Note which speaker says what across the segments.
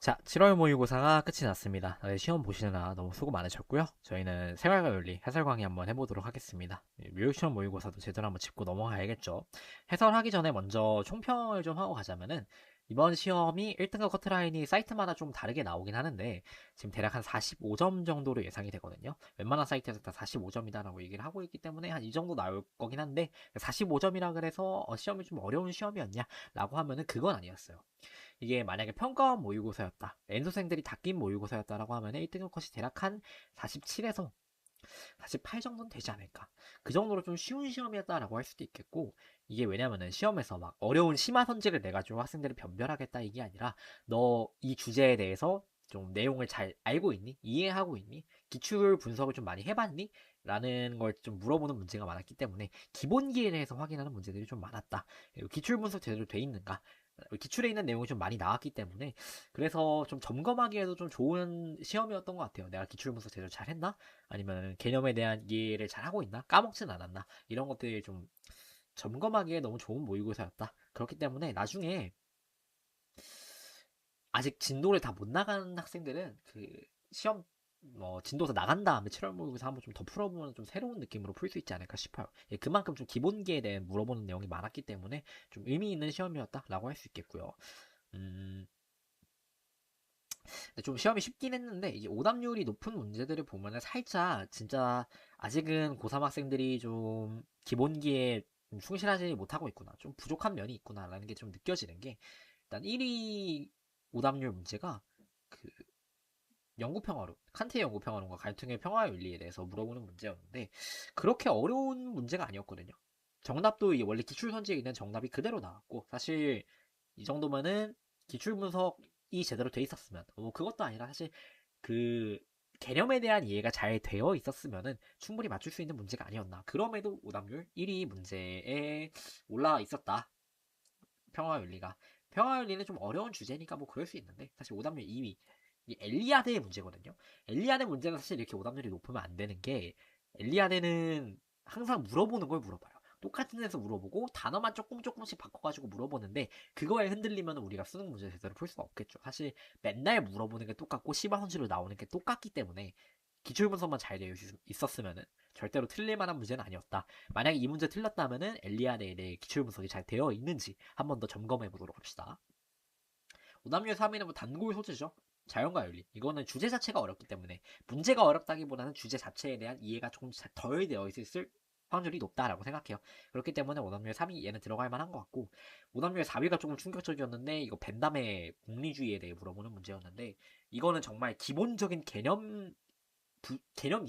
Speaker 1: 자, 7월 모의고사가 끝이 났습니다. 다들 시험 보시느라 너무 수고 많으셨고요. 저희는 생활과 윤리 해설 강의 한번 해보도록 하겠습니다. 묘육시험 모의고사도 제대로 한번 짚고 넘어가야겠죠. 해설하기 전에 먼저 총평을 좀 하고 가자면은 이번 시험이 1등급 커트라인이 사이트마다 좀 다르게 나오긴 하는데 지금 대략 한 45점 정도로 예상이 되거든요. 웬만한 사이트에서 다 45점이다라고 얘기를 하고 있기 때문에 한 이 정도 나올 거긴 한데 45점이라 그래서 시험이 좀 어려운 시험이었냐라고 하면은 그건 아니었어요. 이게 만약에 평가원 모의고사였다. N소생들이 다 낀 모의고사였다라고 하면 1등급 컷이 대략 한 47에서 48 정도는 되지 않을까. 그 정도로 좀 쉬운 시험이었다라고 할 수도 있겠고, 이게 왜냐면은 시험에서 막 어려운 심화 선지를 내가지고 학생들을 변별하겠다 이게 아니라, 너 이 주제에 대해서 좀 내용을 잘 알고 있니? 이해하고 있니? 기출 분석을 좀 많이 해봤니? 라는 걸 좀 물어보는 문제가 많았기 때문에 기본기에 대해서 확인하는 문제들이 좀 많았다. 그리고 기출 분석 제대로 돼 있는가? 기출에 있는 내용이 좀 많이 나왔기 때문에 그래서 좀 점검하기에도 좀 좋은 시험이었던 것 같아요. 내가 기출 분석 제대로 잘 했나? 아니면 개념에 대한 이해를 잘 하고 있나? 까먹진 않았나? 이런 것들이 좀 점검하기에 너무 좋은 모의고사였다. 그렇기 때문에 나중에 아직 진도를 다 못 나간 학생들은 그 시험 진도에서 나간 다음에 7월 모의고사 한번 좀 더 풀어보면 좀 새로운 느낌으로 풀 수 있지 않을까 싶어요. 예, 그만큼 좀 기본기에 대해 물어보는 내용이 많았기 때문에 좀 의미 있는 시험이었다라고 할 수 있겠고요. 음, 근데 좀 시험이 쉽긴 했는데 이게 오답률이 높은 문제들을 보면은 살짝 진짜 아직은 고3 학생들이 좀 기본기에 좀 충실하지 못하고 있구나. 좀 부족한 면이 있구나라는 게 좀 느껴지는 게 일단 1위 오답률 문제가 그 영구평화론, 칸트의 영구평화론과 갈등의 평화윤리에 대해서 물어보는 문제였는데 그렇게 어려운 문제가 아니었거든요. 정답도 원래 기출선지에 있는 정답이 그대로 나왔고 사실 이 정도면은 기출 분석이 제대로 돼 있었으면 뭐 그것도 아니라 사실 그 개념에 대한 이해가 잘 되어 있었으면은 충분히 맞출 수 있는 문제가 아니었나. 그럼에도 오답률 1위 문제에 올라와 있었다. 평화윤리가. 평화윤리는 좀 어려운 주제니까 뭐 그럴 수 있는데 사실 오답률 2위. 이 엘리아드의 문제거든요. 엘리아드 문제는 사실 이렇게 오답률이 높으면 안 되는 게 엘리아드는 항상 물어보는 걸 물어봐요. 똑같은 데서 물어보고 단어만 조금씩 바꿔가지고 물어보는데 그거에 흔들리면 우리가 수능 문제 제대로 풀 수가 없겠죠. 사실 맨날 물어보는 게 똑같고 심화선실로 나오는 게 똑같기 때문에 기출 분석만 잘 되어 있었으면은 절대로 틀릴 만한 문제는 아니었다. 만약에 이 문제 틀렸다면은 엘리아드에 대해 기출 분석이 잘 되어 있는지 한 번 더 점검해 보도록 합시다. 오답률 3위는 뭐 단골 소재죠. 자연과 윤리. 이거는 주제 자체가 어렵기 때문에 문제가 어렵다기보다는 주제 자체에 대한 이해가 조금 덜 되어 있을 확률이 높다라고 생각해요. 그렇기 때문에 오답률 3위 얘는 들어갈 만한 것 같고 오답률 4위가 조금 충격적이었는데 이거 벤담의 공리주의에 대해 물어보는 문제였는데 이거는 정말 기본적인 개념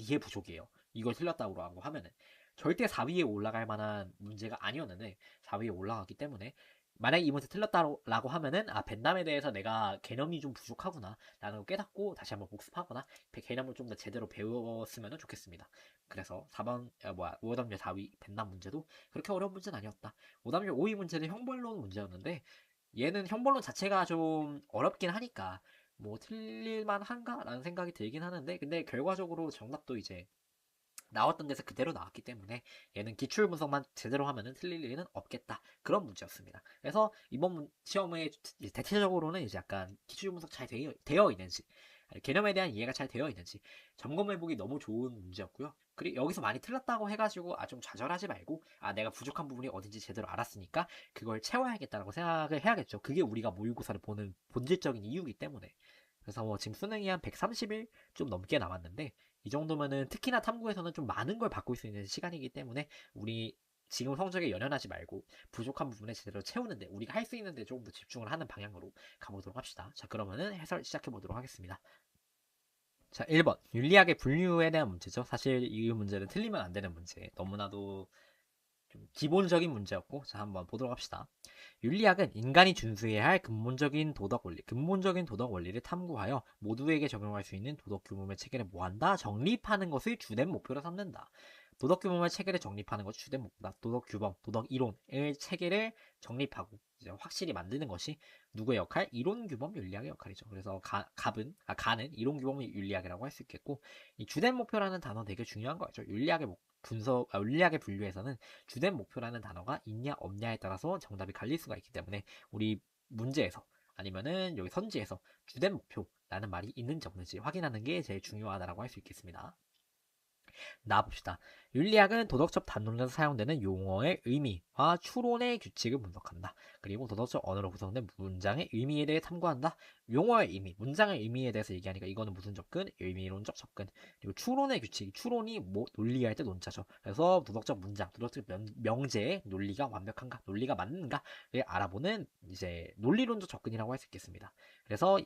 Speaker 1: 이해 부족이에요. 이걸 틀렸다고 하고 하면은 절대 4위에 올라갈 만한 문제가 아니었는데 4위에 올라갔기 때문에 만약에 이 문제 틀렸다라고 하면은 벤담에 대해서 내가 개념이 좀 부족하구나 라는 걸 깨닫고 다시 한번 복습하거나 개념을 좀 더 제대로 배웠으면 좋겠습니다. 그래서 4번 오답률 4위 벤담 문제도 그렇게 어려운 문제는 아니었다. 오답률 5위 문제는 형벌론 문제였는데 얘는 형벌론 자체가 좀 어렵긴 하니까 뭐 틀릴만 한가라는 생각이 들긴 하는데 근데 결과적으로 정답도 이제 나왔던 데서 그대로 나왔기 때문에 얘는 기출 분석만 제대로 하면은 틀릴 일은 없겠다 그런 문제였습니다. 그래서 이번 시험에 대체적으로는 이제 약간 기출 분석 잘 되어 있는지 개념에 대한 이해가 잘 되어 있는지 점검해보기 너무 좋은 문제였고요. 그리고 여기서 많이 틀렸다고 해가지고 좀 좌절하지 말고 내가 부족한 부분이 어딘지 제대로 알았으니까 그걸 채워야겠다라고 생각을 해야겠죠. 그게 우리가 모의고사를 보는 본질적인 이유이기 때문에 그래서 뭐 지금 수능이 한 130일 좀 넘게 남았는데 이 정도면은 특히나 탐구에서는 좀 많은 걸 바꿀 수 있는 시간이기 때문에 우리 지금 성적에 연연하지 말고 부족한 부분에 제대로 채우는데 우리가 할 수 있는데 조금 더 집중을 하는 방향으로 가보도록 합시다. 자, 그러면은 해설 시작해 보도록 하겠습니다. 자, 1번. 윤리학의 분류에 대한 문제죠. 사실 이 문제는 틀리면 안 되는 문제. 너무나도 좀 기본적인 문제였고, 자, 한번 보도록 합시다. 윤리학은 인간이 준수해야 할 근본적인 도덕 원리를 탐구하여 모두에게 적용할 수 있는 도덕 규범의 체계를 모한다, 정립하는 것을 주된 목표로 삼는다. 도덕 규범의 체계를 정립하는 것이 주된 목표다. 도덕 규범, 도덕 이론의 체계를 정립하고 이제 확실히 만드는 것이 누구의 역할? 이론 규범 윤리학의 역할이죠. 그래서 가는 이론 규범 윤리학이라고 할 수 있겠고 이 주된 목표라는 단어 되게 중요한 거죠. 윤리학의 분류에서는 주된 목표라는 단어가 있냐 없냐에 따라서 정답이 갈릴 수가 있기 때문에 우리 문제에서 아니면은 여기 선지에서 주된 목표라는 말이 있는지 없는지 확인하는 게 제일 중요하다라고 할 수 있겠습니다. 나와봅시다. 윤리학은 도덕적 담론에서 사용되는 용어의 의미와 추론의 규칙을 분석한다. 그리고 도덕적 언어로 구성된 문장의 의미에 대해 탐구한다. 용어의 의미, 문장의 의미에 대해서 얘기하니까 이거는 무슨 접근? 의미론적 접근. 그리고 추론의 규칙, 추론이 뭐 논리할 때 논자죠. 그래서 도덕적 문장, 도덕적 명제의 논리가 완벽한가, 논리가 맞는가를 알아보는 이제 논리론적 접근이라고 할 수 있겠습니다. 그래서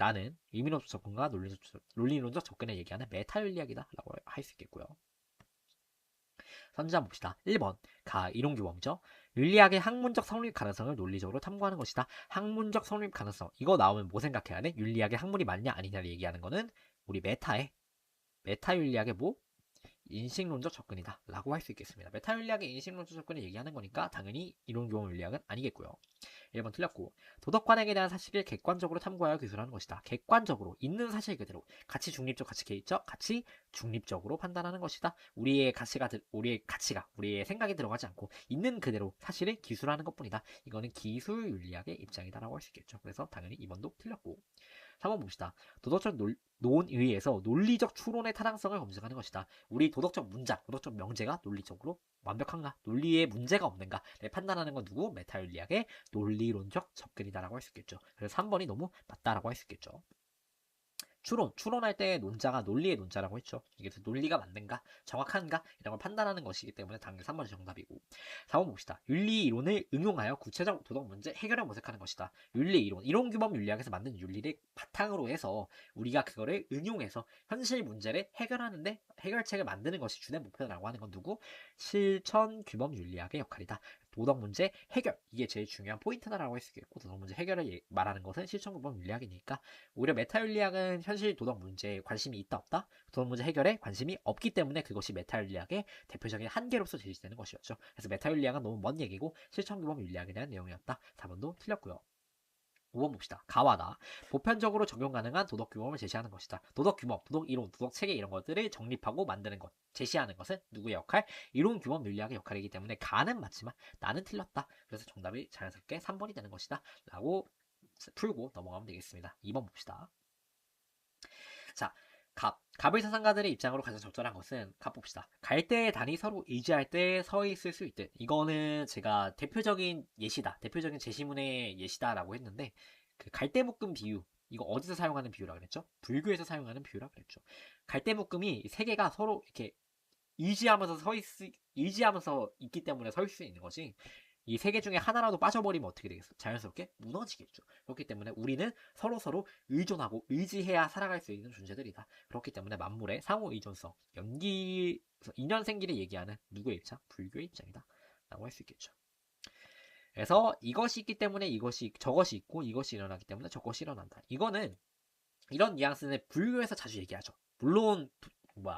Speaker 1: 나는 의미론적 접근과 논리론적 접근을 얘기하는 메타윤리학이다라고 할 수 있겠고요. 선지 한번 봅시다. 1번 이론규범이죠. 윤리학의 학문적 성립 가능성을 논리적으로 탐구하는 것이다. 학문적 성립 가능성 이거 나오면 뭐 생각해야 돼? 윤리학의 학문이 맞냐 아니냐를 얘기하는 거는 우리 메타윤리학의 뭐? 인식론적 접근이다 라고 할 수 있겠습니다. 메타윤리학의 인식론적 접근을 얘기하는 거니까 당연히 이론규범 윤리학은 아니겠고요. 1번 틀렸고 도덕관행에 대한 사실을 객관적으로 탐구하여 기술하는 것이다. 객관적으로 있는 사실 그대로 가치 중립적, 가치 개입적, 가치 중립적으로 판단하는 것이다. 우리의 생각이 들어가지 않고 있는 그대로 사실을 기술하는 것뿐이다. 이거는 기술윤리학의 입장이다라고 할 수 있겠죠. 그래서 당연히 2번도 틀렸고 3번 봅시다. 도덕적 논의에서 논리적 추론의 타당성을 검증하는 것이다. 우리 도덕적 문장, 도덕적 명제가 논리적으로 완벽한가? 논리에 문제가 없는가? 판단하는 건 누구? 메타윤리학의 논리론적 접근이다라고 할 수 있겠죠. 그래서 3번이 너무 맞다라고 할 수 있겠죠. 추론할 때 논자가 논리의 논자라고 했죠. 이게 논리가 맞는가, 정확한가 이런 걸 판단하는 것이기 때문에 당연히 3번이 정답이고 4번 봅시다. 윤리 이론을 응용하여 구체적 도덕 문제 해결을 모색하는 것이다. 윤리 이론 규범 윤리학에서 만든 윤리를 바탕으로 해서 우리가 그거를 응용해서 현실 문제를 해결하는데 해결책을 만드는 것이 주된 목표라고 하는 건 누구? 실천 규범 윤리학의 역할이다. 도덕 문제 해결 이게 제일 중요한 포인트다라고 할 수 있겠고 도덕 문제 해결을 말하는 것은 실천 규범 윤리학이니까 오히려 메타윤리학은 현실 도덕 문제에 관심이 있다 없다 도덕 문제 해결에 관심이 없기 때문에 그것이 메타윤리학의 대표적인 한계로서 제시되는 것이었죠. 그래서 메타윤리학은 너무 먼 얘기고 실천 규범 윤리학에 대한 내용이었다. 4번도 틀렸고요. 5번 봅시다. 가와다. 보편적으로 적용 가능한 도덕 규범을 제시하는 것이다. 도덕 규범, 도덕 이론, 도덕 체계 이런 것들을 정립하고 만드는 것, 제시하는 것은 누구의 역할? 이론 규범 윤리학의 역할이기 때문에 가는 맞지만 나는 틀렸다. 그래서 정답이 자연스럽게 3번이 되는 것이다. 라고 풀고 넘어가면 되겠습니다. 2번 봅시다. 자, 갑의 사상가들의 입장으로 가장 적절한 것은 봅시다. 갈 때 단이 서로 의지할 때 서 있을 수 있듯. 이거는 제가 대표적인 예시다. 대표적인 제시문의 예시다라고 했는데 그 갈대묶음 비유. 이거 어디서 사용하는 비유라 그랬죠? 불교에서 사용하는 비유라 그랬죠. 갈대묶음이 세 개가 서로 이렇게 의지하면서 있기 때문에 설 수 있는 거지. 이 세 개 중에 하나라도 빠져버리면 어떻게 되겠어? 자연스럽게 무너지겠죠. 그렇기 때문에 우리는 서로 의존하고 의지해야 살아갈 수 있는 존재들이다. 그렇기 때문에 만물의 상호 의존성, 인연생기를 얘기하는 누구의 입장? 불교의 입장이다. 라고 할 수 있겠죠. 그래서 이것이 있기 때문에 저것이 있고 이것이 일어나기 때문에 저것이 일어난다. 이거는 이런 뉘앙스는 불교에서 자주 얘기하죠. 물론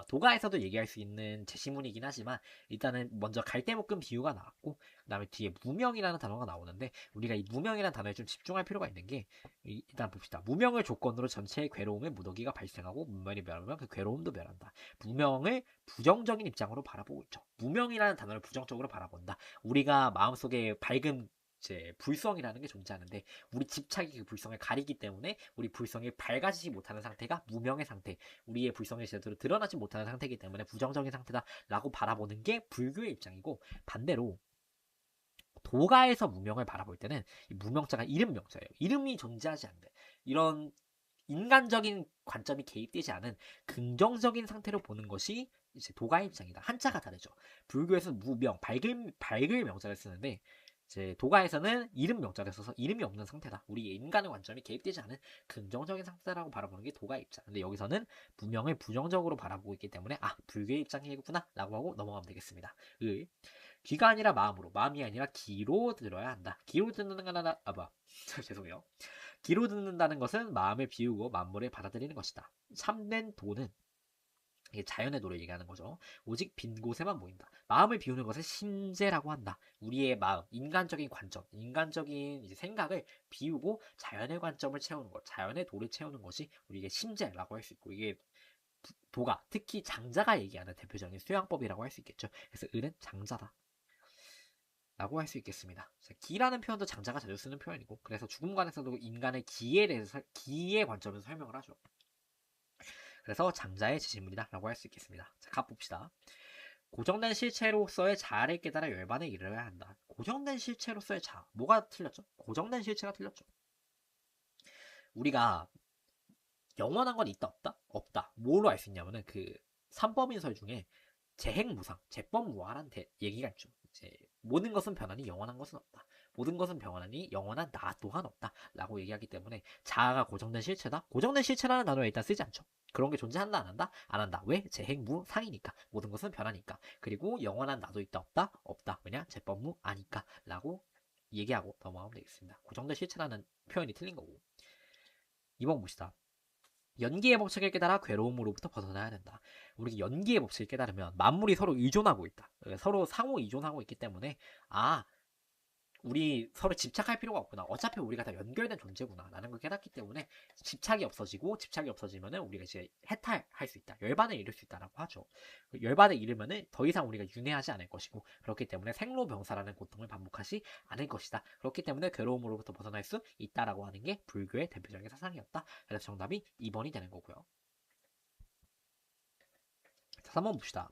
Speaker 1: 도가에서도 얘기할 수 있는 제시문이긴 하지만 일단은 먼저 갈대묶음 비유가 나왔고 그 다음에 뒤에 무명이라는 단어가 나오는데 우리가 이 무명이라는 단어에 좀 집중할 필요가 있는 게 일단 봅시다. 무명을 조건으로 전체의 괴로움에 무더기가 발생하고 무명이 멸하면 그 괴로움도 멸한다. 무명을 부정적인 입장으로 바라보고 있죠. 무명이라는 단어를 부정적으로 바라본다. 우리가 마음속에 밝은 불성이라는 게 존재하는데 우리 집착이 그 불성을 가리기 때문에 우리 불성이 밝아지지 못하는 상태가 무명의 상태, 우리의 불성이 제대로 드러나지 못하는 상태이기 때문에 부정적인 상태다라고 바라보는 게 불교의 입장이고 반대로 도가에서 무명을 바라볼 때는 이 무명자가 이름 명자예요. 이름이 존재하지 않는 이런 인간적인 관점이 개입되지 않은 긍정적인 상태로 보는 것이 이제 도가의 입장이다. 한자가 다르죠. 불교에서는 무명, 밝을 명자를 쓰는데 이제 도가에서는 이름 명자를 써서 이름이 없는 상태다. 우리 인간의 관점이 개입되지 않은 긍정적인 상태라고 바라보는 게 도가의 입장. 근데 여기서는 무명을 부정적으로 바라보고 있기 때문에 불교의 입장이구나 라고 하고 넘어가면 되겠습니다. 귀가 아니라 마음이 아니라 기로 들어야 한다. 기로 듣는 거나 죄송해요. 기로 듣는다는 것은 마음을 비우고 만물을 받아들이는 것이다. 참된 도는 이게 자연의 도를 얘기하는 거죠. 오직 빈 곳에만 모인다. 마음을 비우는 것을 심재라고 한다. 우리의 마음, 인간적인 관점, 인간적인 생각을 비우고 자연의 관점을 채우는 것, 자연의 도를 채우는 것이 우리에게 심재라고 할 수 있고 이게 도가 특히 장자가 얘기하는 대표적인 수양법이라고 할 수 있겠죠. 그래서 을은 장자다. 라고 할 수 있겠습니다. 자, 기라는 표현도 장자가 자주 쓰는 표현이고, 그래서 죽음관에서도 인간의 기에 대해서 기의 관점에서 설명을 하죠. 그래서 장자의 지시물이다 라고 할 수 있겠습니다. 자, 갑 봅시다. 고정된 실체로서의 자아를 깨달아 열반에 이르러야 한다. 고정된 실체로서의 자아. 뭐가 틀렸죠? 고정된 실체가 틀렸죠. 우리가 영원한 건 있다 없다? 없다. 뭐로 알 수 있냐면은 그 삼법인설 중에 재행무상, 재법무활한 얘기가 있죠. 이제 모든 것은 변하니 영원한 것은 없다. 모든 것은 변하니 영원한 나 또한 없다. 라고 얘기하기 때문에 자아가 고정된 실체다. 고정된 실체라는 단어를 일단 쓰지 않죠. 그런 게 존재한다 안 한다? 안 한다. 왜? 재행무상이니까. 모든 것은 변하니까. 그리고 영원한 나도 있다 없다? 없다. 왜냐? 재법무 아니까. 라고 얘기하고 넘어가면 되겠습니다. 고정된 실체라는 표현이 틀린 거고. 2번 봅시다. 연기의 법칙을 깨달아 괴로움으로부터 벗어나야 된다. 우리 연기의 법칙을 깨달으면 만물이 서로 의존하고 있다. 서로 상호 의존하고 있기 때문에 우리 서로 집착할 필요가 없구나. 어차피 우리가 다 연결된 존재구나. 라는 걸 깨닫기 때문에 집착이 없어지면은 우리가 이제 해탈할 수 있다. 열반에 이를 수 있다라고 하죠. 열반에 이르면은 더 이상 우리가 윤회하지 않을 것이고, 그렇기 때문에 생로병사라는 고통을 반복하지 않을 것이다. 그렇기 때문에 괴로움으로부터 벗어날 수 있다라고 하는 게 불교의 대표적인 사상이었다. 그래서 정답이 2번이 되는 거고요. 자, 3번 봅시다.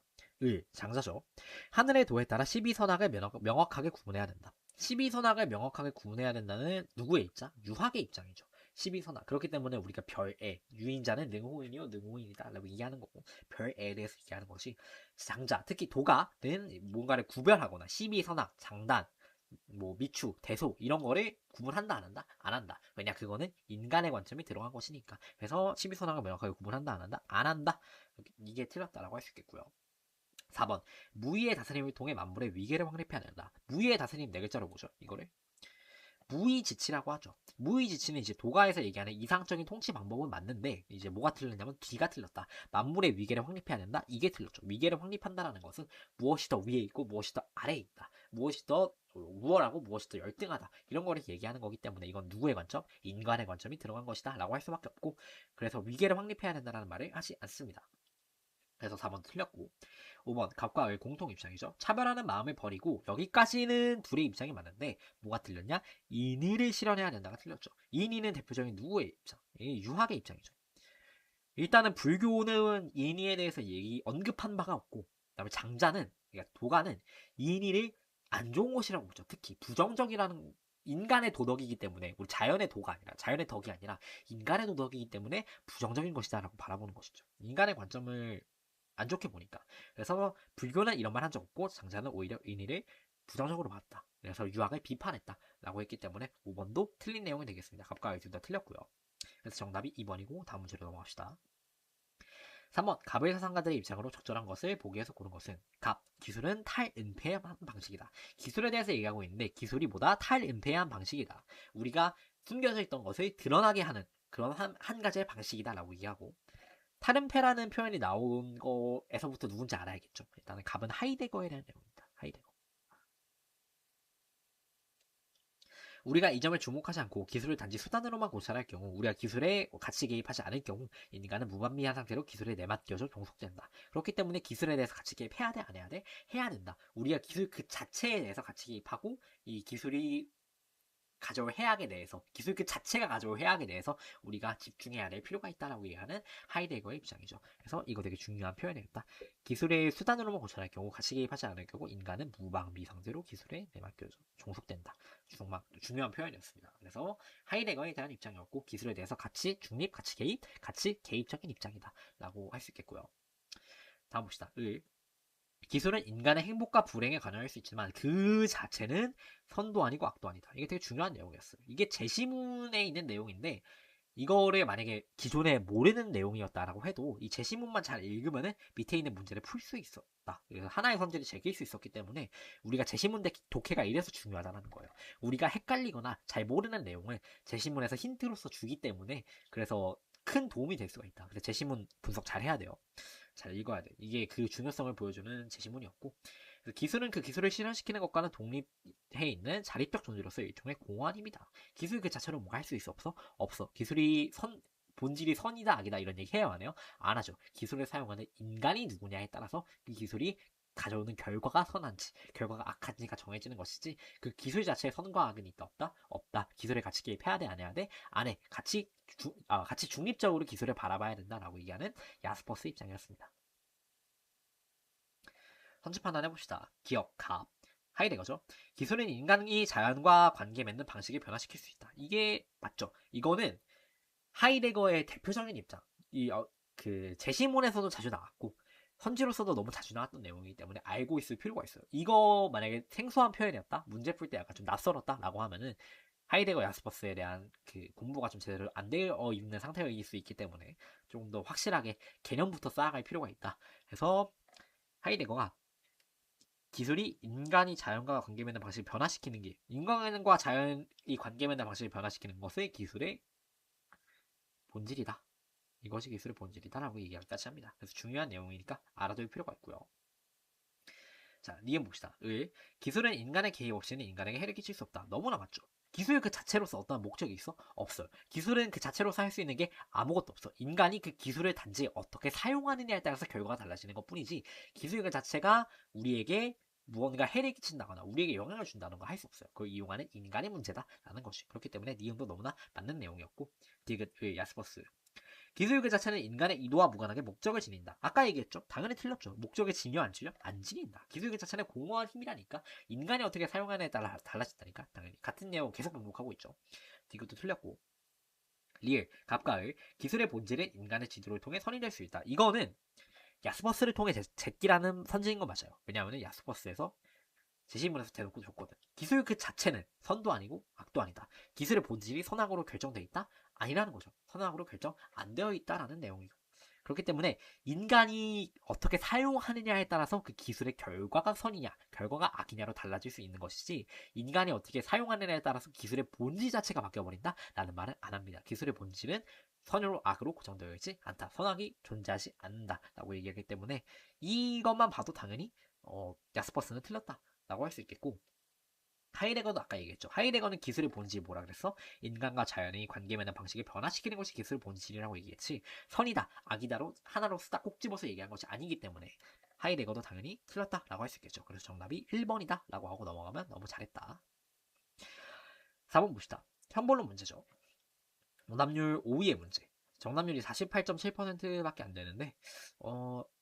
Speaker 1: 장자죠. 하늘의 도에 따라 12선악을 명확하게 구분해야 된다. 12선악을 명확하게 구분해야 된다는 누구의 입장? 유학의 입장이죠. 12선악. 그렇기 때문에 우리가 별에, 유인자는 능호인이요, 능호인이다. 라고 얘기하는 거고, 별에 대해서 얘기하는 것이 장자, 특히 도가는 뭔가를 구별하거나 12선악, 장단, 뭐 미추, 대소 이런 거를 구분한다 안 한다? 안 한다. 왜냐 그거는 인간의 관점이 들어간 것이니까. 그래서 12선악을 명확하게 구분한다 안 한다? 안 한다. 이게 틀렸다라고 할 수 있겠고요. 4번 무의의 다스림을 통해 만물의 위계를 확립해야 된다. 무의의 다스림 네 글자로 보죠. 이거를 무의지치라고 하죠. 무의지치는 이제 도가에서 얘기하는 이상적인 통치 방법은 맞는데 이제 뭐가 틀렸냐면 뒤가 틀렸다. 만물의 위계를 확립해야 된다. 이게 틀렸죠. 위계를 확립한다라는 것은 무엇이 더 위에 있고 무엇이 더 아래에 있다. 무엇이 더 우월하고 무엇이 더 열등하다. 이런 거를 얘기하는 거기 때문에 이건 누구의 관점? 인간의 관점이 들어간 것이다. 라고 할 수밖에 없고 그래서 위계를 확립해야 된다는 말을 하지 않습니다. 그래서 4번 틀렸고 5번 갑과 을 공통 입장이죠. 차별하는 마음을 버리고 여기까지는 둘의 입장이 맞는데 뭐가 틀렸냐? 인의를 실현해야 된다가 틀렸죠. 인의는 대표적인 누구의 입장? 유학의 입장이죠. 일단은 불교는 인의에 대해서 언급한 바가 없고 그다음에 장자는 그러니까 도가는 인의를 안 좋은 것이라고 보죠. 특히 부정적이라는 인간의 도덕이기 때문에 우리 자연의 도가 아니라 자연의 덕이 아니라 인간의 도덕이기 때문에 부정적인 것이다라고 바라보는 것이죠. 인간의 관점을 안 좋게 보니까. 그래서 불교는 이런 말 한 적 없고 장자는 오히려 인의를 부정적으로 봤다. 그래서 유학을 비판했다라고 했기 때문에 5번도 틀린 내용이 되겠습니다. 갑과 을둘 다 틀렸고요. 그래서 정답이 2번이고 다음 문제로 넘어갑시다. 3번 갑의 사상가들의 입장으로 적절한 것을 보기 위해서 고른 것은 갑 기술은 탈은폐한 방식이다. 기술에 대해서 얘기하고 있는데 기술이 보다 탈은폐한 방식이다. 우리가 숨겨져 있던 것을 드러나게 하는 그런 한 가지의 방식이다라고 얘기하고 탈은폐라는 표현이 나온 거에서부터 누군지 알아야겠죠. 일단은 갑은 하이데거에 대한 내용입니다. 하이데거. 우리가 이 점을 주목하지 않고 기술을 단지 수단으로만 고찰할 경우 우리가 기술에 같이 개입하지 않을 경우 인간은 무반비한 상태로 기술에 내맡겨져 종속된다. 그렇기 때문에 기술에 대해서 같이 개입해야 돼? 안 해야 돼? 해야 된다. 우리가 기술 그 자체에 대해서 같이 개입하고 이 기술이 가져올 해악에 대해서 기술 그 자체가 가져올 해악에 대해서 우리가 집중해야 될 필요가 있다라고 얘기하는 하이데거의 입장이죠. 그래서 이거 되게 중요한 표현이었다. 기술의 수단으로만 고찰할 경우 같이 개입하지 않을 경우 인간은 무방비 상태로 기술에 내맡겨져 종속된다. 중요한 표현이었습니다. 그래서 하이데거에 대한 입장이었고 기술에 대해서 같이 중립, 같이 개입, 같이 개입적인 입장이다라고 할 수 있겠고요. 다음 봅시다. 기술은 인간의 행복과 불행에 관여할 수 있지만 그 자체는 선도 아니고 악도 아니다. 이게 되게 중요한 내용이었어요. 이게 제시문에 있는 내용인데 이거를 만약에 기존에 모르는 내용이었다라고 해도 이 제시문만 잘 읽으면은 밑에 있는 문제를 풀 수 있었다. 그래서 하나의 선제를 제길 수 있었기 때문에 우리가 제시문 독해가 이래서 중요하다는 거예요. 우리가 헷갈리거나 잘 모르는 내용을 제시문에서 힌트로서 주기 때문에 그래서 큰 도움이 될 수가 있다. 그래서 제시문 분석 잘 해야 돼요. 잘 읽어야 돼. 이게 그 중요성을 보여주는 제시문이었고 기술은 그 기술을 실현시키는 것과는 독립해 있는 자립적 존재로서 일종의 공헌입니다. 기술 그 자체로 뭐 할 수 있어? 없어? 없어. 기술이 본질이 선이다 악이다 이런 얘기 해요 안 해요? 안 하죠. 기술을 사용하는 인간이 누구냐에 따라서 그 기술이 가져오는 결과가 선한지, 결과가 악한지가 정해지는 것이지, 그 기술 자체에 선과 악은 있다 없다? 없다. 기술에 같이 개입해야 돼, 안 해야 돼? 안 해. 같이 중립적으로 기술을 바라봐야 된다라고 얘기하는 야스퍼스 입장이었습니다. 선지 판단해봅시다. 기억, 갑, 하이데거죠. 기술은 인간이 자연과 관계 맺는 방식을 변화시킬 수 있다. 이게 맞죠. 이거는 하이데거의 대표적인 입장. 그 제시문에서도 자주 나왔고 선지로서도 너무 자주 나왔던 내용이기 때문에 알고 있을 필요가 있어요. 이거 만약에 생소한 표현이었다, 문제 풀 때 약간 좀 낯설었다라고 하면은 하이데거 야스퍼스에 대한 그 공부가 좀 제대로 안 되어 있는 상태일 수 있기 때문에 조금 더 확실하게 개념부터 쌓아갈 필요가 있다. 그래서 하이데거가 기술이 인간이 자연과 관계 맺는 방식을 변화시키는 게, 인간과 자연이 관계 맺는 방식을 변화시키는 것을 기술의 본질이다. 이것이 기술의 본질이다라고 얘기하기까지 합니다. 그래서 중요한 내용이니까 알아둘 필요가 있고요. 자, 니은 봅시다. 기술은 인간의 개입 없이는 인간에게 해를 끼칠 수 없다. 너무나 맞죠. 기술 그 자체로서 어떤 목적이 있어? 없어요. 기술은 그 자체로서 할 수 있는 게 아무것도 없어. 인간이 그 기술을 단지 어떻게 사용하느냐에 따라서 결과가 달라지는 것 뿐이지, 기술 그 자체가 우리에게 무언가 해를 끼친다거나 우리에게 영향을 준다는 거 할 수 없어요. 그걸 이용하는 인간의 문제다라는 것이. 그렇기 때문에 니은도 너무나 맞는 내용이었고, 디귿 야스퍼스. 기술 그 자체는 인간의 의도와 무관하게 목적을 지닌다. 아까 얘기했죠? 당연히 틀렸죠. 목적에 지녀 안 지녀? 안 지닌다. 기술 그 자체는 공허한 힘이라니까. 인간이 어떻게 사용하느냐에 따라 달라진다니까. 당연히 같은 내용 계속 반복하고 있죠. 이것도 틀렸고. 리을, 갑가을. 기술의 본질은 인간의 지도를 통해 선이 될 수 있다. 이거는 야스퍼스를 통해 제끼라는 선지인 거 맞아요. 왜냐하면 야스퍼스에서 제시문에서 대놓고 줬거든. 기술 그 자체는 선도 아니고 악도 아니다. 기술의 본질이 선악으로 결정되어 있다? 아니라는 거죠. 선악으로 결정 안 되어 있다라는 내용이죠. 그렇기 때문에 인간이 어떻게 사용하느냐에 따라서 그 기술의 결과가 선이냐, 결과가 악이냐로 달라질 수 있는 것이지, 인간이 어떻게 사용하느냐에 따라서 기술의 본질 자체가 바뀌어버린다? 라는 말은 안 합니다. 기술의 본질은 선으로 악으로 고정되어 있지 않다. 선악이 존재하지 않는다. 라고 얘기하기 때문에 이것만 봐도 당연히 야스퍼스는 틀렸다. 라고 할 수 있겠고, 하이데거도 아까 얘기했죠. 하이데거는 기술의 본질이 뭐라 그랬어? 인간과 자연의 관계 맺는 방식을 변화시키는 것이 기술의 본질이라고 얘기했지, 선이다, 악이다로 하나로 쓰다 꼭 집어서 얘기한 것이 아니기 때문에 하이데거도 당연히 틀렸다라고 할 수 있겠죠. 그래서 정답이 1번이다 라고 하고 넘어가면 너무 잘했다. 4번 봅시다. 현본론 문제죠. 정답률 5위의 문제. 정답률이 48.7%밖에 안 되는데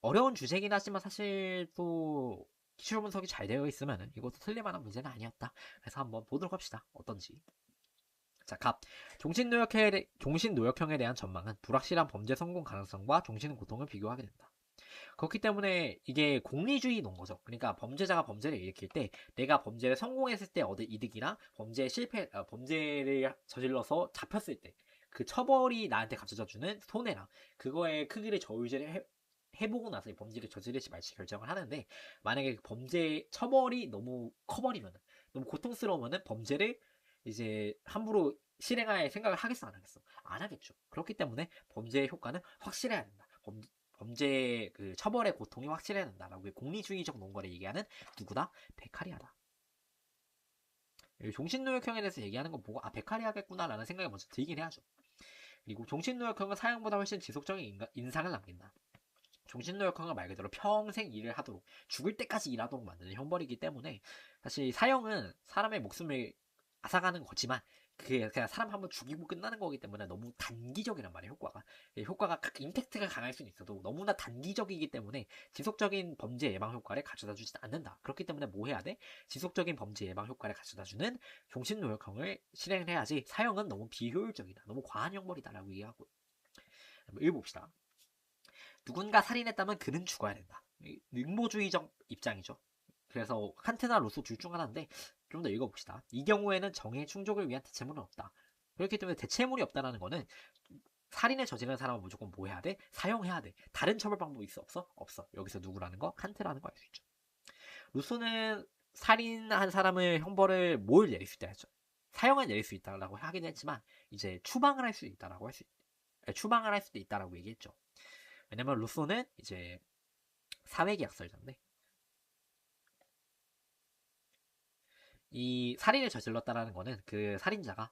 Speaker 1: 어려운 주제긴 하지만 사실 또 기출 분석이 잘 되어 있으면 이것도 틀릴만한 문제는 아니었다. 그래서 한번 보도록 합시다. 어떤지. 자, 갑. 종신노역형에 대한 전망은 불확실한 범죄 성공 가능성과 종신고통을 비교하게 된다. 그렇기 때문에 이게 공리주의 논 거죠. 그러니까 범죄자가 범죄를 일으킬 때 내가 범죄를 성공했을 때 얻을 이득이나 범죄를 저질러서 잡혔을 때 그 처벌이 나한테 갖춰져주는 손해랑 그거의 크기를 해보고 나서 범죄를 저지를지 말지 결정을 하는데, 만약에 범죄 처벌이 너무 커버리면, 너무 고통스러우면은 범죄를 이제 함부로 실행할 생각을 하겠어 안 하겠어? 안 하겠죠. 그렇기 때문에 범죄의 효과는 확실해야 된다. 범죄 그 처벌의 고통이 확실해야 된다라고 공리주의적 논거를 얘기하는 누구다? 베카리아다. 종신노역형에 대해서 얘기하는 거 보고 베카리아겠구나라는 생각이 먼저 들긴 해야죠. 그리고 종신노역형은 사형보다 훨씬 지속적인 인상을 남긴다. 종신노역형은 말 그대로 평생 일을 하도록, 죽을 때까지 일하도록 만드는 형벌이기 때문에 사실 사형은 사람의 목숨을 앗아가는 거지만 그게 그냥 사람 한번 죽이고 끝나는 거기 때문에 너무 단기적이란 말이에요. 효과가 임팩트가 강할 수는 있어도 너무나 단기적이기 때문에 지속적인 범죄 예방 효과를 가져다 주지 않는다. 그렇기 때문에 뭐 해야 돼? 지속적인 범죄 예방 효과를 가져다 주는 종신노역형을 실행을 해야지, 사형은 너무 비효율적이다, 너무 과한 형벌이다라고 얘기하고. 한번 읽어봅시다. 누군가 살인했다면 그는 죽어야 된다. 능모주의적 입장이죠. 그래서 칸트나 루소 둘 중 하나인데 좀 더 읽어봅시다. 이 경우에는 정의의 충족을 위한 대체물은 없다. 그렇기 때문에 대체물이 없다는 거는 살인을 저지른 사람은 무조건 뭐 해야 돼? 사형해야 돼. 다른 처벌 방법이 있어? 없어? 없어. 여기서 누구라는 거? 칸트라는 거 알 수 있죠. 루소는 살인한 사람을 형벌을 뭘 내릴 수 있다 했죠. 사형을 내릴 수 있다라고 하긴 했지만 이제 추방을 할 수 있다라고 추방을 할 수도 있다라고 얘기했죠. 왜냐면 루소는 이제 사회계약설자인데 이 살인을 저질렀다라는 거는 그 살인자가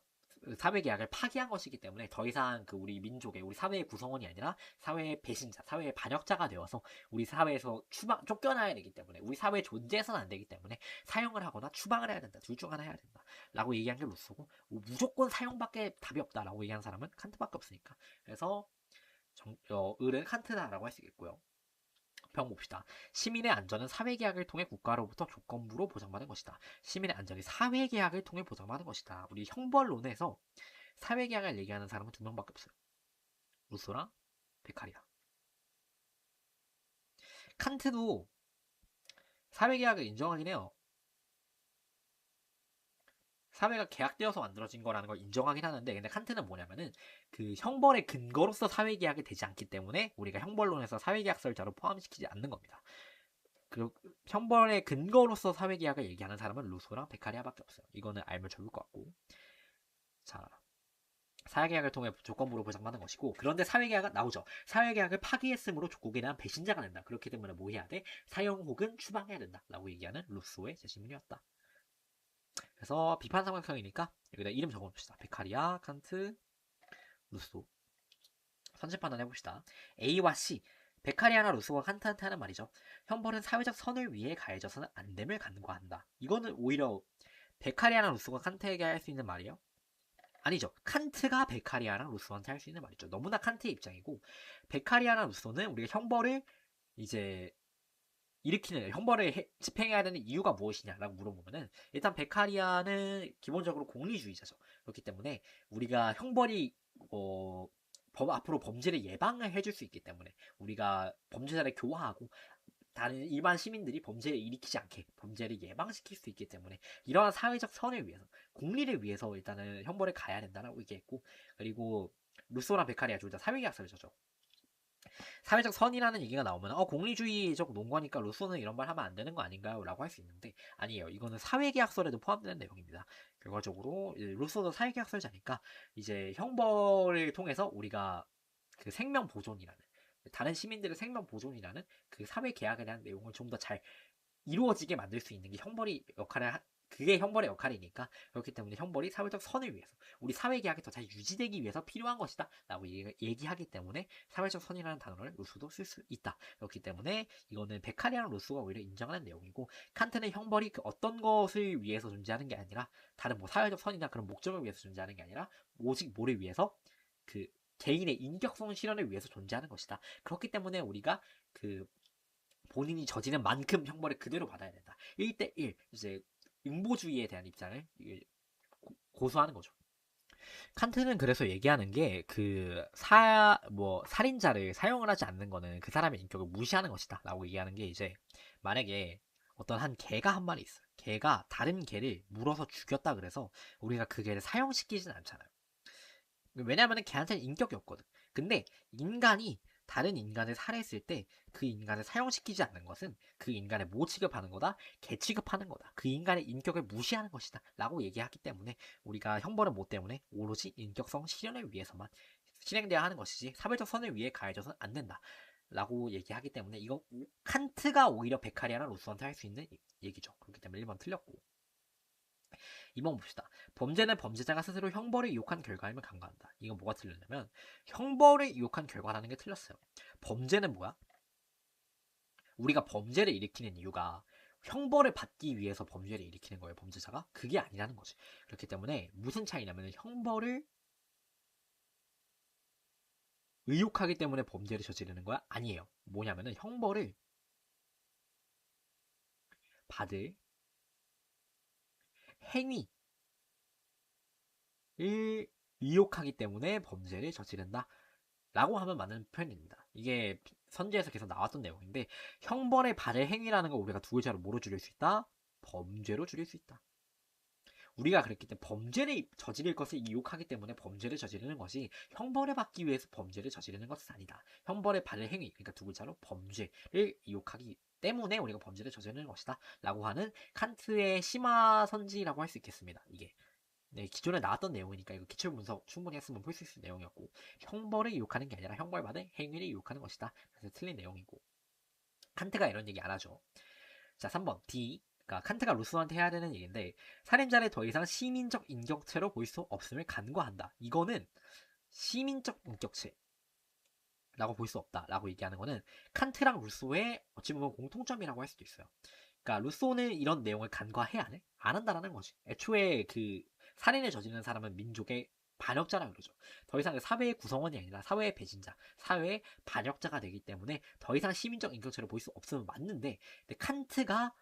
Speaker 1: 사회계약을 파기한 것이기 때문에 더 이상 그 우리 민족의 우리 사회의 구성원이 아니라 사회의 배신자, 사회의 반역자가 되어서 우리 사회에서 쫓겨나야 되기 때문에 우리 사회에 존재해서는 안 되기 때문에 사형을 하거나 추방을 해야 된다. 둘 중 하나 해야 된다. 라고 얘기한 게 루소고 무조건 사형밖에 답이 없다라고 얘기한 사람은 칸트밖에 없으니까. 그래서 을은 칸트다라고 할 수 있겠고요. 평 봅시다. 시민의 안전은 사회계약을 통해 국가로부터 조건부로 보장받는 것이다. 시민의 안전이 사회계약을 통해 보장받는 것이다. 우리 형벌론에서 사회계약을 얘기하는 사람은 두 명밖에 없어요. 루소랑 베카리아. 칸트도 사회계약을 인정하긴 해요. 사회가 계약되어서 만들어진 거라는 걸 인정하긴 하는데, 근데 칸트는 뭐냐면은 그 형벌의 근거로서 사회계약이 되지 않기 때문에 우리가 형벌론에서 사회계약설자로 포함시키지 않는 겁니다. 그리고 형벌의 근거로서 사회계약을 얘기하는 사람은 루소랑 베카리아밖에 없어요. 이거는 알면 좋을 것 같고. 자, 사회계약을 통해 조건부로 보장받는 것이고, 그런데 사회계약은 나오죠. 사회계약을 파기했으므로 족국에 대한 배신자가 된다. 그렇기 때문에 뭐 해야 돼? 사형 혹은 추방해야 된다. 라고 얘기하는 루소의 제시문이었다. 그래서 비판 삼각형이니까 여기다 이름 적어놓읍시다. 베카리아, 칸트, 루소. 선제 판단 해봅시다. A와 C. 베카리아나 루소가 칸트한테 하는 말이죠. 형벌은 사회적 선을 위해 가해져서는 안 됨을 간과한다. 이거는 오히려 베카리아나 루소가 칸트에게 할 수 있는 말이에요. 아니죠. 칸트가 베카리아랑 루소한테 할 수 있는 말이죠. 너무나 칸트의 입장이고, 베카리아나 루소는 우리가 형벌을 이제 일으키는 형벌을 집행해야 되는 이유가 무엇이냐라고 물어보면은, 일단 베카리아는 기본적으로 공리주의자죠. 그렇기 때문에 우리가 형벌이 앞으로 범죄를 예방을 해줄 수 있기 때문에 우리가 범죄자를 교화하고 다른 일반 시민들이 범죄를 일으키지 않게 범죄를 예방시킬 수 있기 때문에 이러한 사회적 선을 위해서 공리를 위해서 일단은 형벌을 가야 된다라고 얘기했고, 그리고 루소랑 베카리아 둘 다 사회계약서를 죠. 사회적 선이라는 얘기가 나오면 공리주의적 논거니까 루소는 이런 말 하면 안 되는 거 아닌가요? 라고 할 수 있는데, 아니에요. 이거는 사회계약서에도 포함되는 내용입니다. 결과적으로 루소도 사회계약서자니까 이제 형벌을 통해서 우리가 그 생명 보존이라는, 다른 시민들의 생명 보존이라는 그 사회계약에 대한 내용을 좀 더 잘 이루어지게 만들 수 있는 게 그게 형벌의 역할이니까, 그렇기 때문에 형벌이 사회적 선을 위해서 우리 사회계약이 더 잘 유지되기 위해서 필요한 것이다 라고 얘기하기 때문에 사회적 선이라는 단어를 루소도 쓸 수 있다. 그렇기 때문에 이거는 베카리아랑 루소가 오히려 인정하는 내용이고, 칸트는 형벌이 그 어떤 것을 위해서 존재하는 게 아니라 다른 뭐 사회적 선이나 그런 목적을 위해서 존재하는 게 아니라 오직 뭐를 위해서, 그 개인의 인격성 실현을 위해서 존재하는 것이다. 그렇기 때문에 우리가 그 본인이 저지른 만큼 형벌을 그대로 받아야 된다. 1대1 이제 응보주의에 대한 입장을 고수하는 거죠. 칸트는 그래서 얘기하는 게 살인자를 사용을 하지 않는 거는 그 사람의 인격을 무시하는 것이다 라고 얘기하는 게, 이제 만약에 어떤 한 개가 한 마리 있어요. 개가 다른 개를 물어서 죽였다 그래서 우리가 그 개를 사형시키진 않잖아요. 왜냐면은 걔한테는 인격이 없거든. 근데 인간이 다른 인간을 살해했을 때 그 인간을 사용시키지 않는 것은 그 인간을 뭐 취급하는 거다? 개 취급하는 거다. 그 인간의 인격을 무시하는 것이다. 라고 얘기하기 때문에 우리가 형벌은 뭐 때문에? 오로지 인격성 실현을 위해서만 실행돼야 하는 것이지 사회적 선을 위해 가해져서는 안 된다. 라고 얘기하기 때문에 이거 칸트가 오히려 베카리아나 루소한테 할 수 있는 얘기죠. 그렇기 때문에 1번 틀렸고. 2번 봅시다. 범죄는 범죄자가 스스로 형벌을 이용한 결과임을 간과한다. 이건 뭐가 틀렸냐면 형벌을 이용한 결과라는 게 틀렸어요. 범죄는 뭐야? 우리가 범죄를 일으키는 이유가 형벌을 받기 위해서 범죄를 일으키는 거예요. 범죄자가. 그게 아니라는 거지. 그렇기 때문에 무슨 차이냐면 형벌을 의욕하기 때문에 범죄를 저지르는 거야? 아니에요. 뭐냐면은 형벌을 받을 행위를 의욕하기 때문에 범죄를 저지른다. 라고 하면 맞는 표현입니다. 이게 선지에서 계속 나왔던 내용인데, 형벌의 받을 행위라는 걸 우리가 두 글자로 뭐로 줄일 수 있다? 범죄로 줄일 수 있다. 우리가 그랬기 때문에 범죄를 저지를 것을 이용하기 때문에 범죄를 저지르는 것이 형벌을 받기 위해서 범죄를 저지르는 것은 아니다. 형벌의 받을 행위, 그러니까 두 글자로 범죄를 이용하기 때문에 우리가 범죄를 저지르는 것이다. 라고 하는 칸트의 심화선지라고 할 수 있겠습니다. 이게. 네, 기존에 나왔던 내용이니까 이거 기출 분석 충분히 했으면 볼 수 있을 내용이었고, 형벌을 이용하는 게 아니라 형벌받은 행위를 이용하는 것이다. 그래서 틀린 내용이고, 칸트가 이런 얘기 안 하죠. 자, 3번 D. 그러니까 칸트가 루소한테 해야 되는 얘기인데 살인자를 더 이상 시민적 인격체로 볼 수 없음을 간과한다. 이거는 시민적 인격체라고 볼 수 없다라고 얘기하는 거는 칸트랑 루소의 어찌 보면 공통점이라고 할 수도 있어요. 그러니까 루소는 이런 내용을 간과해 안 해? 안 한다라는 거지. 애초에 그 살인을 저지르는 사람은 민족의 반역자라 그러죠. 더 이상 사회의 구성원이 아니라 사회의 배신자, 사회의 반역자가 되기 때문에 더 이상 시민적 인격체를 볼 수 없으면 맞는데, 근데 칸트가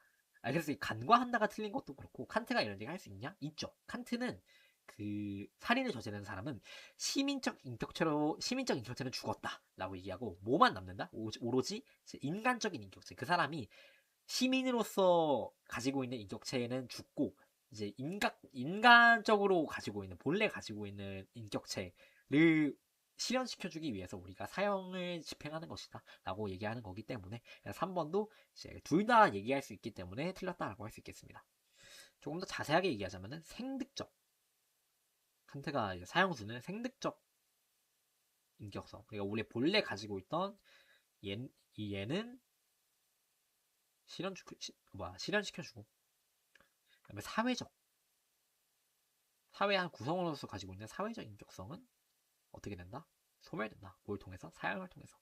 Speaker 1: 그래서 이 간과한다가 틀린 것도 그렇고 칸트가 이런 얘기 할 수 있냐? 있죠. 칸트는 그 살인을 저지르는 사람은 시민적 인격체는 죽었다라고 얘기하고 뭐만 남는다? 오로지 인간적인 인격체. 그 사람이 시민으로서 가지고 있는 인격체는 죽고 이제 인간적으로 가지고 있는 본래 가지고 있는 인격체를 실현시켜주기 위해서 우리가 사형을 집행하는 것이다 라고 얘기하는 거기 때문에 3번도 둘 다 얘기할 수 있기 때문에 틀렸다라고 할 수 있겠습니다. 조금 더 자세하게 얘기하자면 생득적, 칸트가 사형수는 생득적 인격성, 그러니까 우리 본래 가지고 있던 얘는 실현시켜주고, 그다음에 사회 한 구성원으로서 가지고 있는 사회적 인격성은 어떻게 된다? 소멸된다. 뭘 통해서? 사형을 통해서.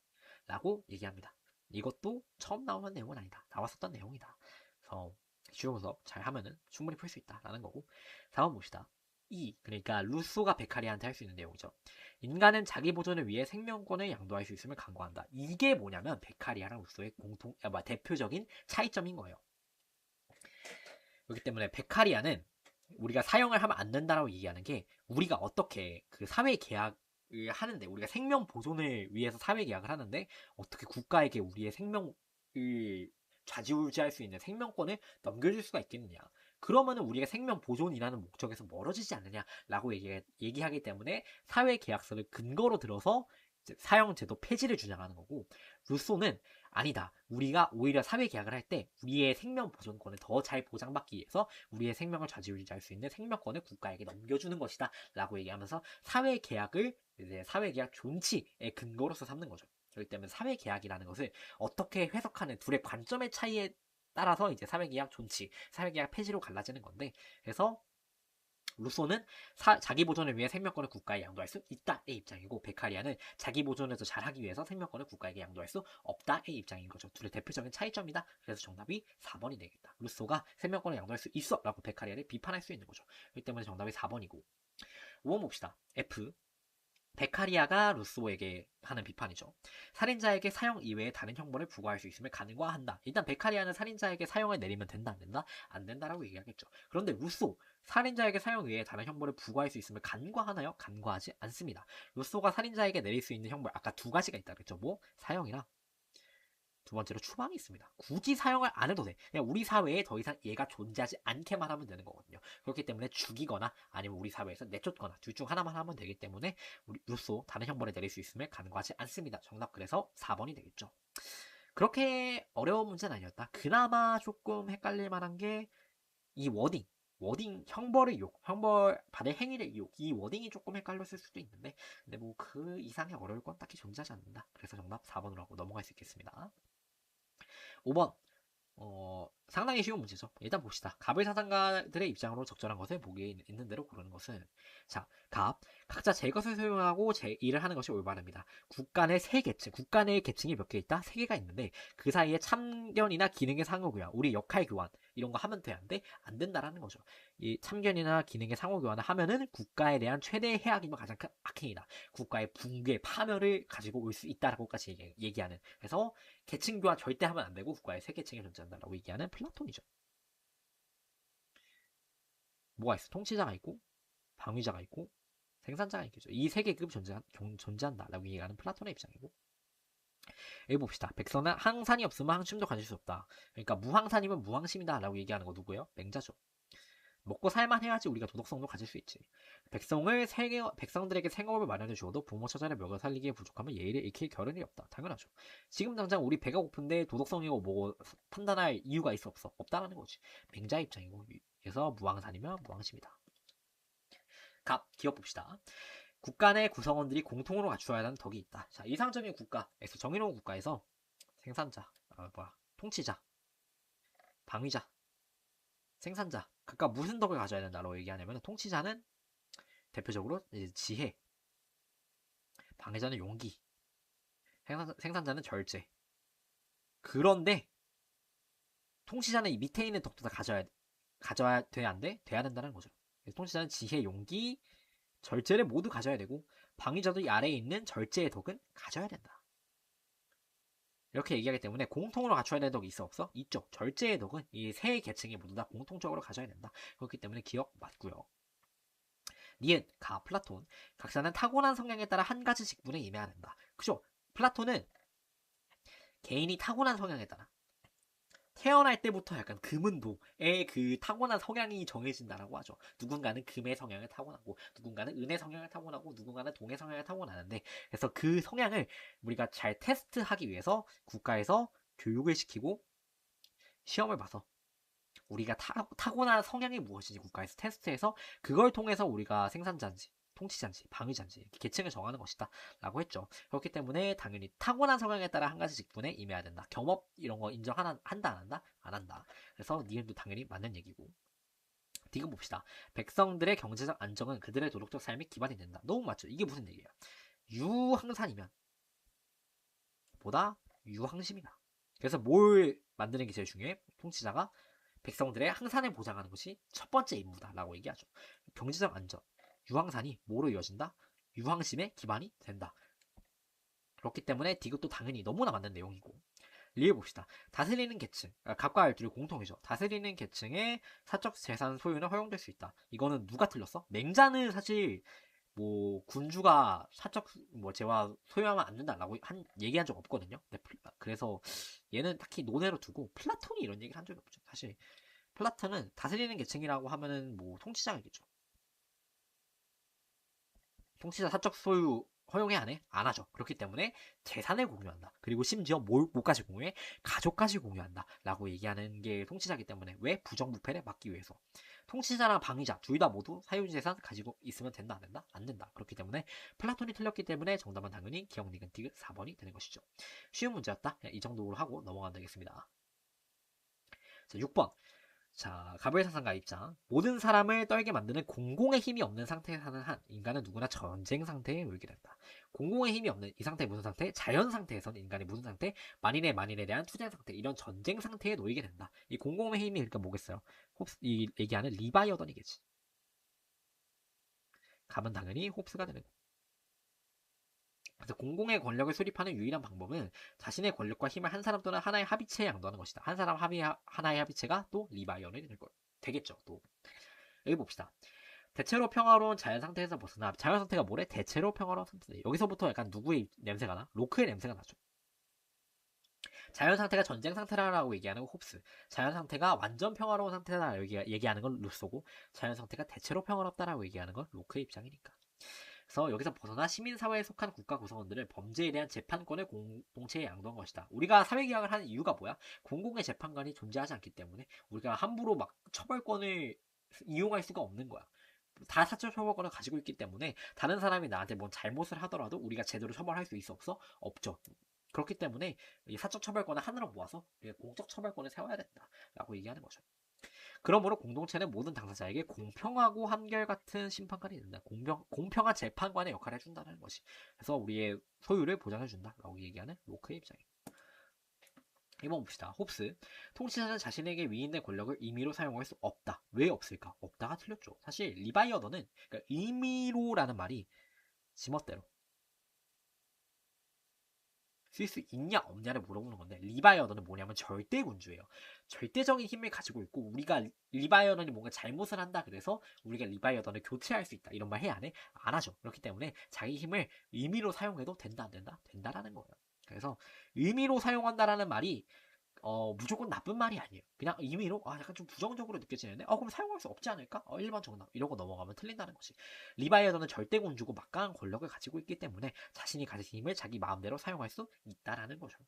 Speaker 1: 라고 얘기합니다. 이것도 처음 나오는 내용은 아니다. 나왔었던 내용이다. 그래서 주요 분석 잘 하면은 충분히 풀 수 있다라는 거고. 4번 봅시다. 그러니까 루소가 베카리한테 할 수 있는 내용이죠. 인간은 자기 보존을 위해 생명권을 양도할 수 있음을 강구한다. 이게 뭐냐면 베카리아랑 루소의 대표적인 차이점인 거예요. 그렇기 때문에 베카리아는 우리가 사용을 하면 안 된다라고 얘기하는 게 우리가 어떻게 그 사회 계약을 하는데 우리가 생명 보존을 위해서 사회 계약을 하는데 어떻게 국가에게 우리의 생명을 좌지우지할 수 있는 생명권을 넘겨줄 수가 있겠느냐. 그러면은 우리가 생명 보존이라는 목적에서 멀어지지 않느냐라고 얘기하기 때문에 사회 계약서를 근거로 들어서 사형제도 폐지를 주장하는 거고, 루소는 아니다. 우리가 오히려 사회 계약을 할 때 우리의 생명 보존권을 더 잘 보장받기 위해서 우리의 생명을 좌지우지할 수 있는 생명권을 국가에게 넘겨주는 것이다 라고 얘기하면서 사회 계약을 이제 사회 계약 존치의 근거로서 삼는 거죠. 그렇기 때문에 사회 계약이라는 것을 어떻게 해석하는 둘의 관점의 차이에 따라서 이제 사회 계약 존치, 사회 계약 폐지로 갈라지는 건데, 그래서 루소는 자기 보존을 위해 생명권을 국가에 양도할 수 있다의 입장이고, 베카리아는 자기 보존을 더 잘하기 위해서 생명권을 국가에게 양도할 수 없다의 입장인 거죠. 둘의 대표적인 차이점이다. 그래서 정답이 4번이 되겠다. 루소가 생명권을 양도할 수 있어 라고 베카리아를 비판할 수 있는 거죠. 그렇기 때문에 정답이 4번이고, 5번 봅시다. F. 베카리아가 루소에게 하는 비판이죠. 살인자에게 사형 이외에 다른 형벌을 부과할 수 있음을 간과한다. 일단 베카리아는 살인자에게 사형을 내리면 된다, 안 된다? 안 된다라고 얘기하겠죠. 그런데 루소, 살인자에게 사형 외에 다른 형벌을 부과할 수 있음을 간과하나요? 간과하지 않습니다. 루소가 살인자에게 내릴 수 있는 형벌 아까 두 가지가 있다 그랬죠. 뭐? 사형이랑 두 번째로 추방이 있습니다. 굳이 사형을 안 해도 돼. 그냥 우리 사회에 더 이상 얘가 존재하지 않게만 하면 되는 거거든요. 그렇기 때문에 죽이거나 아니면 우리 사회에서 내쫓거나 둘 중 하나만 하면 되기 때문에 우리 루소 다른 형벌을 내릴 수 있음을 간과하지 않습니다. 정답 그래서 4번이 되겠죠. 그렇게 어려운 문제는 아니었다. 그나마 조금 헷갈릴 만한 게 이 워딩 형벌 받을 행위를 이용, 이 워딩이 조금 헷갈렸을 수도 있는데, 근데 뭐 그 이상의 어려울 건 딱히 존재하지 않는다. 그래서 정답 4번으로 하고 넘어갈 수 있겠습니다. 5번. 상당히 쉬운 문제죠. 일단 봅시다. 갑을 사상가들의 입장으로 적절한 것을 보기에 있는 대로 고르는 것은, 자, 각자 제 것을 소유하고 제 일을 하는 것이 올바릅니다. 국가 내 계층이 몇 개 있다? 3개가 있는데 그 사이에 참견이나 기능의 상호교환, 우리 역할 교환 이런 거 하면 되는데 안 된다라는 거죠. 이 참견이나 기능의 상호교환을 하면은 국가에 대한 최대 해악이며 가장 큰 악행이다. 국가의 붕괴, 파멸을 가지고 올 수 있다라고까지 얘기하는. 그래서 계층 교환 절대 하면 안 되고 국가의 세 계층이 존재한다라고 얘기하는 플라톤이죠. 뭐가 있어? 통치자가 있고, 방위자가 있고, 생산자가 있겠죠. 이 세 계급이 존재한다라고 얘기하는 플라톤의 입장이고. 여기 봅시다. 백성은 항산이 없으면 항심도 가질 수 없다. 그러니까 무항산이면 무항심이다라고 얘기하는 거 누구예요? 맹자죠. 먹고 살만 해야지 우리가 도덕성도 가질 수 있지. 백성들에게 생업을 마련해 주어도 부모 처자를 먹여 살리기에 부족하면 예의를 익힐 겨를이 없다. 당연하죠. 지금 당장 우리 배가 고픈데 도덕성이고 뭐 판단할 이유가 있어 없어? 없다라는 거지. 맹자의 입장이고. 그래서 무항산이면 무항심이다. 기업 봅시다. 국가 내 구성원들이 공통으로 갖추어야 하는 덕이 있다. 자, 이상적인 국가에서 정의로운 국가에서 생산자, 통치자, 방위자, 생산자, 각각 무슨 덕을 가져야 된다고 얘기하냐면 통치자는 대표적으로 이제 지혜, 방해자는 용기, 생산자는 절제. 그런데 통치자는 이 밑에 있는 덕도 다 가져야 돼야 안 돼? 돼야 된다는 거죠. 그래서 통치자는 지혜, 용기, 절제를 모두 가져야 되고 방위자도 이 아래에 있는 절제의 덕은 가져야 된다. 이렇게 얘기하기 때문에 공통으로 갖춰야 되는 덕이 있어 없어? 있죠. 절제의 덕은 이 세 계층이 모두 다 공통적으로 가져야 된다. 그렇기 때문에 기억 맞고요. 니은, 가, 플라톤. 각자는 타고난 성향에 따라 한 가지 직분에 임해야 된다. 그죠? 플라톤은 개인이 타고난 성향에 따라 태어날 때부터 약간 금은도의 그 타고난 성향이 정해진다라고 하죠. 누군가는 금의 성향을 타고나고, 누군가는 은의 성향을 타고나고, 누군가는 동의 성향을 타고나는데, 그래서 그 성향을 우리가 잘 테스트하기 위해서 국가에서 교육을 시키고 시험을 봐서 우리가 타고난 성향이 무엇인지 국가에서 테스트해서 그걸 통해서 우리가 생산자인지 통치자인지 방위자인지 계층을 정하는 것이다 라고 했죠. 그렇기 때문에 당연히 타고난 성향에 따라 한 가지 직분에 임해야 된다. 겸업 이런 거 인정한다 안 한다? 안 한다. 그래서 니은도 당연히 맞는 얘기고. 디귿 봅시다. 백성들의 경제적 안정은 그들의 도덕적 삶의 기반이 된다. 너무 맞죠? 이게 무슨 얘기예요? 유항산이면 보다 유항심이다. 그래서 뭘 만드는 게 제일 중요해? 통치자가 백성들의 항산을 보장하는 것이 첫 번째 임무다라고 얘기하죠. 경제적 안전, 유항산이 뭐로 이어진다? 유항심의 기반이 된다. 그렇기 때문에 디귿도 당연히 너무나 맞는 내용이고. 리을 봅시다. 다스리는 계층, 갑과 알들이 공통이죠. 다스리는 계층의 사적 재산 소유는 허용될 수 있다. 이거는 누가 틀렸어? 맹자는 사실 뭐 군주가 사적 뭐 재화 소유하면 안 된다라고 얘기한 적 없거든요. 그래서 얘는 딱히 논외로 두고 플라톤이 이런 얘기를 한 적이 없죠. 사실 플라톤은 다스리는 계층이라고 하면은 뭐 통치자겠죠. 통치자 사적 소유 허용해 안 해? 안 하죠. 그렇기 때문에 재산을 공유한다. 그리고 심지어 뭐까지 공유해? 가족까지 공유한다. 라고 얘기하는 게 통치자이기 때문에 왜? 부정부패를 막기 위해서. 통치자랑 방위자 둘 다 모두 사유재산 가지고 있으면 된다 안 된다? 안 된다. 그렇기 때문에 플라톤이 틀렸기 때문에 정답은 당연히 기억 니은 디귿 4번이 되는 것이죠. 쉬운 문제였다. 이 정도로 하고 넘어가면 되겠습니다. 자, 6번. 자, 가브리엘 상상가 입장. 모든 사람을 떨게 만드는 공공의 힘이 없는 상태에 사는 한 인간은 누구나 전쟁 상태에 놓이게 된다. 공공의 힘이 없는 이 상태 무슨 상태? 자연 상태에선 인간이 무슨 상태? 만인에 대한 투쟁 상태, 이런 전쟁 상태에 놓이게 된다. 이 공공의 힘이 그러니까 뭐겠어요? 이 얘기하는 리바이어던이겠지. 감은 당연히 홉스가 되는 거. 그래서 공공의 권력을 수립하는 유일한 방법은 자신의 권력과 힘을 한 사람 또는 하나의 합의체에 양도하는 것이다. 한 사람 하나의 합의체가 또 리바이어던이 되겠죠. 또 여기 봅시다. 대체로 평화로운 자연 상태에서 벗어나 자연 상태가 뭐래? 대체로 평화로운 상태. 여기서부터 약간 누구의 냄새가 나? 로크의 냄새가 나죠. 자연 상태가 전쟁 상태라고 얘기하는 건 홉스. 자연 상태가 완전 평화로운 상태다 얘기하는 건 루소고, 자연 상태가 대체로 평화롭다라고 얘기하는 건 로크의 입장이니까. 그래서 여기서 벗어나 시민사회에 속한 국가 구성원들을 범죄에 대한 재판권을 공동체에 양도한 것이다. 우리가 사회계약을 하는 이유가 뭐야? 공공의 재판관이 존재하지 않기 때문에 우리가 함부로 막 처벌권을 이용할 수가 없는 거야. 다 사적 처벌권을 가지고 있기 때문에 다른 사람이 나한테 뭔 잘못을 하더라도 우리가 제대로 처벌할 수 있어 없어? 없죠. 그렇기 때문에 이 사적 처벌권을 하나로 모아서 우리가 공적 처벌권을 세워야 된다라고 얘기하는 거죠. 그러므로 공동체는 모든 당사자에게 공평하고 한결같은 심판관이 된다. 공평한 재판관의 역할을 해준다는 것이. 그래서 우리의 소유를 보장해준다라고 얘기하는 로크의 입장입니다. 2번 봅시다. 홉스. 통치자는 자신에게 위임된 권력을 임의로 사용할 수 없다. 왜 없을까? 없다가 틀렸죠. 사실 리바이어더는 그러니까 임의로라는 말이 지멋대로 쓸 수 있냐 없냐를 물어보는 건데, 리바이어더는 뭐냐면 절대군주예요. 절대적인 힘을 가지고 있고 우리가 리바이어던이 뭔가 잘못을 한다 그래서 우리가 리바이어던을 교체할 수 있다 이런 말 해 안 해? 안 하죠. 그렇기 때문에 자기 힘을 의미로 사용해도 된다 안 된다? 된다라는 거예요. 그래서 의미로 사용한다라는 말이 무조건 나쁜 말이 아니에요. 그냥 의미로 약간 좀 부정적으로 느껴지는데 그럼 사용할 수 없지 않을까? 1번 정답 이러고 넘어가면 틀린다는 것이. 리바이어던은 절대군주고 막강한 권력을 가지고 있기 때문에 자신이 가진 힘을 자기 마음대로 사용할 수 있다라는 거죠.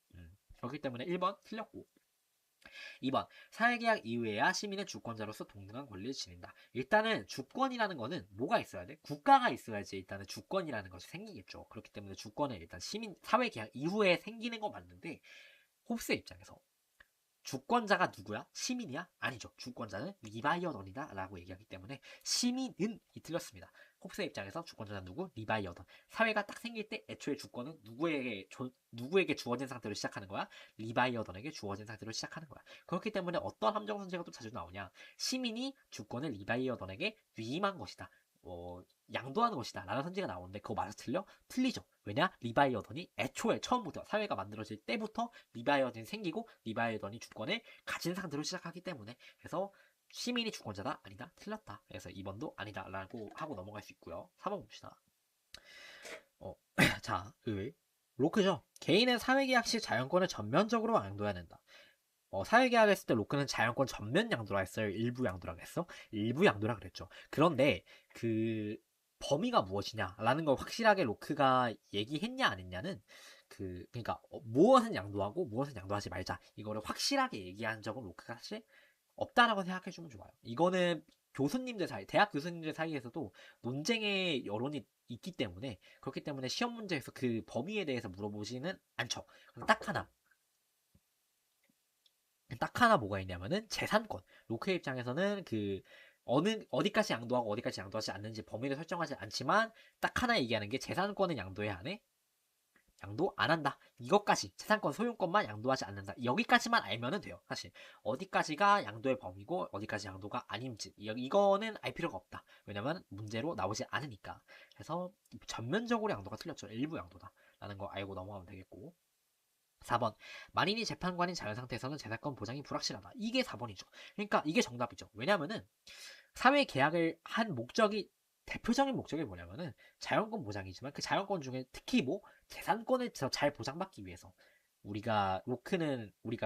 Speaker 1: 그렇기 때문에 1번 틀렸고, 2번 사회계약 이후에야 시민은 주권자로서 동등한 권리를 지닌다. 일단은 주권이라는 거는 뭐가 있어야 돼? 국가가 있어야지 일단은 주권이라는 것이 생기겠죠. 그렇기 때문에 주권은 일단 시민 사회계약 이후에 생기는 거 맞는데 홉스의 입장에서 주권자가 누구야? 시민이야? 아니죠. 주권자는 리바이어던이다 라고 얘기하기 때문에 시민은 이 틀렸습니다. 홉스의 입장에서 주권자는 누구? 리바이어던. 사회가 딱 생길 때 애초에 주권은 누구에게 주어진 상태로 시작하는 거야? 리바이어던에게 주어진 상태로 시작하는 거야. 그렇기 때문에 어떤 함정 선제가 또 자주 나오냐? 시민이 주권을 리바이어던에게 위임한 것이다. 양도하는 것이다 라는 선지가 나오는데 그거 맞아 틀려? 틀리죠. 왜냐? 리바이어던이 애초에 처음부터 사회가 만들어질 때부터 리바이어던이 생기고 리바이어던이 주권을 가진 상태로 시작하기 때문에 그래서 시민이 주권자다? 아니다. 틀렸다. 그래서 2번도 아니다 라고 하고 넘어갈 수 있고요. 3번 봅시다. 자, 로크죠. 개인은 사회계약 시 자연권을 전면적으로 양도해야 된다. 사회계약을 했을 때 로크는 자연권 전면 양도라 했어요? 일부 양도라 그랬어? 일부 양도라 그랬죠. 그런데 그 범위가 무엇이냐라는 걸 확실하게 로크가 얘기했냐 안 했냐는 그러니까 무엇은 양도하고 무엇은 양도하지 말자 이거를 확실하게 얘기한 적은 로크가 사실 없다라고 생각해주면 좋아요. 이거는 교수님들 사이, 대학 교수님들 사이에서도 논쟁의 여론이 있기 때문에 그렇기 때문에 시험 문제에서 그 범위에 대해서 물어보지는 않죠. 딱 하나 뭐가 있냐면은 재산권. 로크의 입장에서는 어디까지 양도하고 어디까지 양도하지 않는지 범위를 설정하지 않지만 딱 하나 얘기하는 게 재산권은 양도해야 하네. 양도 안 한다. 이것까지 재산권 소유권만 양도하지 않는다. 여기까지만 알면은 돼요. 사실 어디까지가 양도의 범위고 어디까지 양도가 아닌지 이거는 알 필요가 없다. 왜냐면 문제로 나오지 않으니까. 그래서 전면적으로 양도가 틀렸죠. 일부 양도다라는 거 알고 넘어가면 되겠고. 4번. 만인이 재판관인 자연상태에서는 재산권 보장이 불확실하다. 이게 4번이죠. 그러니까 이게 정답이죠. 왜냐면은 사회 계약을 한 목적이 대표적인 목적이 뭐냐면은 자연권 보장이지만 그 자연권 중에 특히 뭐 재산권을 더 잘 보장받기 위해서 우리가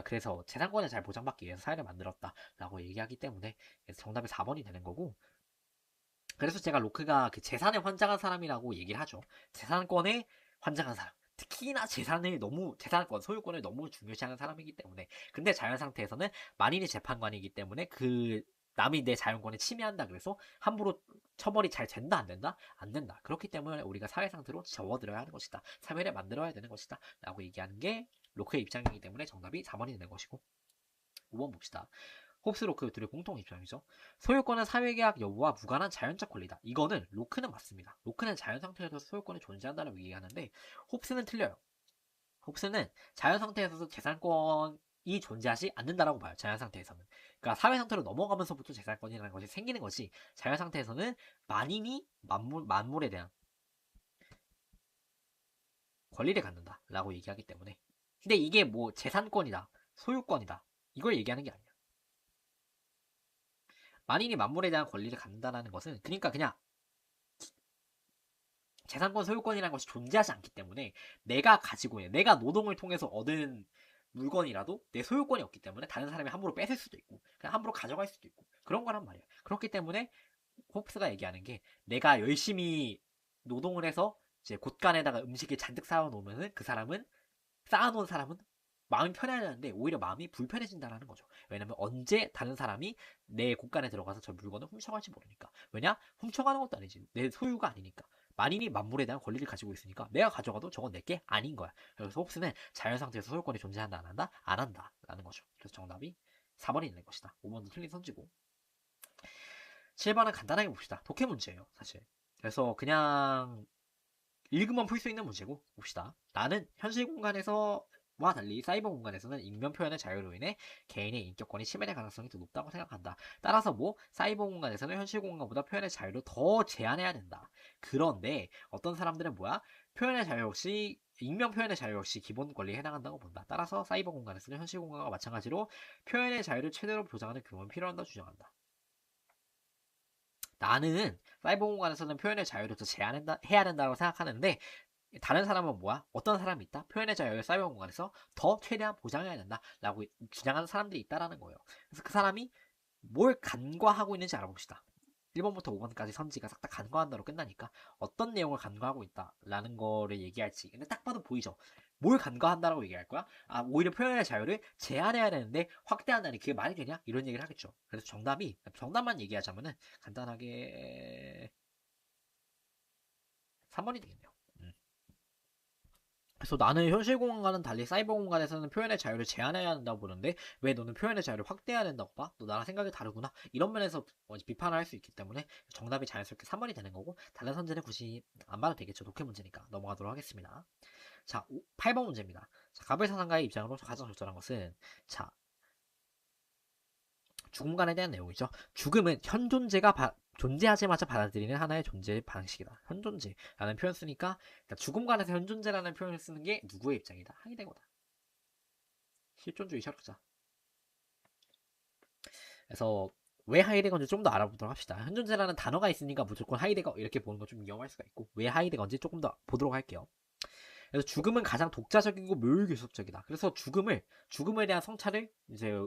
Speaker 1: 그래서 재산권을 잘 보장받기 위해서 사회를 만들었다라고 얘기하기 때문에 정답이 4번이 되는 거고 그래서 제가 로크가 그 재산에 환장한 사람이라고 얘기를 하죠. 재산권에 환장한 사람. 특히나 재산권, 소유권을 너무 중요시하는 사람이기 때문에. 근데 자연 상태에서는 만인이 재판관이기 때문에 남이 내 자연권을 침해한다 그래서 함부로 처벌이 잘 된다 안 된다? 안 된다. 그렇기 때문에 우리가 사회 상태로 접어들어야 하는 것이다. 사회를 만들어야 되는 것이다. 라고 얘기하는 게 로크의 입장이기 때문에 정답이 4번이 되는 것이고. 5번 봅시다. 홉스 로크 둘의 공통 입장이죠. 소유권은 사회계약 여부와 무관한 자연적 권리다. 이거는 로크는 맞습니다. 로크는 자연 상태에서 소유권이 존재한다라고 얘기하는데 홉스는 틀려요. 홉스는 자연 상태에서 재산권이 존재하지 않는다라고 봐요. 자연 상태에서는. 그러니까 사회 상태로 넘어가면서부터 재산권이라는 것이 생기는 것이 자연 상태에서는 만인이 만물에 대한 권리를 갖는다라고 얘기하기 때문에. 근데 이게 뭐 재산권이다, 소유권이다 이걸 얘기하는 게 아니야. 만인이 만물에 대한 권리를 갖는다는 것은 그러니까 그냥 재산권 소유권이라는 것이 존재하지 않기 때문에 내가 노동을 통해서 얻은 물건이라도 내 소유권이 없기 때문에 다른 사람이 함부로 뺏을 수도 있고 그냥 함부로 가져갈 수도 있고 그런 거란 말이야. 그렇기 때문에 홉스가 얘기하는 게 내가 열심히 노동을 해서 이제 곳간에다가 음식을 잔뜩 쌓아놓으면은 쌓아놓은 사람은 마음이 편해지는데 오히려 마음이 불편해진다는 거죠. 왜냐면 언제 다른 사람이 내 곳간에 들어가서 저 물건을 훔쳐갈지 모르니까. 왜냐? 훔쳐가는 것도 아니지. 내 소유가 아니니까. 만인이 만물에 대한 권리를 가지고 있으니까 내가 가져가도 저건 내게 아닌 거야. 그래서 홉스는 자연 상태에서 소유권이 존재한다 안 한다? 안 한다 라는 거죠. 그래서 정답이 4번이 될 것이다. 5번도 틀린 선지고 7번은 간단하게 봅시다. 독해 문제예요 사실. 그래서 그냥 읽으면 풀 수 있는 문제고 봅시다. 나는 현실 공간에서와 달리 사이버 공간에서는 익명 표현의 자유로 인해 개인의 인격권이 침해될 가능성이 더 높다고 생각한다. 따라서 사이버 공간에서는 현실 공간보다 표현의 자유를 더 제한해야 된다. 그런데 어떤 사람들은 익명 표현의 자유 역시 기본 권리에 해당한다고 본다. 따라서 사이버 공간에서는 현실 공간과 마찬가지로 표현의 자유를 최대로 보장하는 규범이 필요하다고 주장한다. 나는 사이버 공간에서는 표현의 자유를 더 제한해야 된다고 생각하는데 다른 사람은 어떤 사람이 있다? 표현의 자유를 사이버 공간에서 더 최대한 보장해야 된다라고 주장하는 사람들이 있다라는 거예요. 그래서 그 사람이 뭘 간과하고 있는지 알아봅시다. 1번부터 5번까지 선지가 싹 다 간과한다로 끝나니까 어떤 내용을 간과하고 있다라는 거를 얘기할지. 근데 딱 봐도 보이죠. 뭘 간과한다라고 얘기할 거야? 오히려 표현의 자유를 제한해야 되는데 확대한다니 그게 말이 되냐? 이런 얘기를 하겠죠. 그래서 정답만 얘기하자면은 간단하게 3번이 되겠네요. 그래서 나는 현실 공간과는 달리 사이버 공간에서는 표현의 자유를 제한해야 한다고 보는데 왜 너는 표현의 자유를 확대해야 된다고 봐? 너 나랑 생각이 다르구나. 이런 면에서 비판을 할 수 있기 때문에 정답이 자연스럽게 3번이 되는 거고 다른 선제는 굳이 안 봐도 되겠죠. 독해 문제니까 넘어가도록 하겠습니다. 자, 8번 문제입니다. 자, 가불사상가의 입장으로 가장 적절한 것은 자, 죽음관에 대한 내용이죠. 죽음은 현존재가 존재하자마자 받아들이는 하나의 존재 방식이다. 현존재라는 표현 쓰니까 그러니까 죽음관에서 현존재라는 표현을 쓰는 게 누구의 입장이다? 하이데거다. 실존주의 철학자. 그래서 왜 하이데거인지 좀 더 알아보도록 합시다. 현존재라는 단어가 있으니까 무조건 하이데거 이렇게 보는 건 좀 위험할 수가 있고 왜 하이데거인지 조금 더 보도록 할게요. 그래서 죽음은 가장 독자적이고 묘율교섭적이다. 그래서 죽음에 대한 성찰을 이제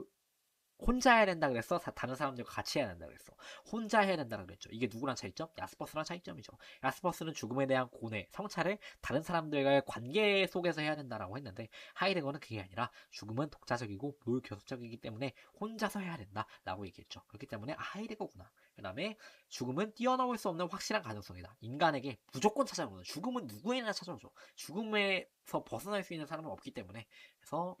Speaker 1: 혼자 해야 된다 그랬어? 다른 사람들과 같이 해야 된다 그랬어? 혼자 해야 된다 그랬죠. 이게 누구랑 차이점? 야스퍼스랑 차이점이죠. 야스퍼스는 죽음에 대한 고뇌, 성찰을 다른 사람들과의 관계 속에서 해야 된다라고 했는데 하이데거는 그게 아니라 죽음은 독자적이고 무교섭적이기 때문에 혼자서 해야 된다라고 얘기했죠. 그렇기 때문에 하이데거구나. 그 다음에 죽음은 뛰어넘을 수 없는 확실한 가능성이다. 인간에게 무조건 찾아오는 죽음은 누구에나 찾아오죠. 죽음에서 벗어날 수 있는 사람은 없기 때문에 그래서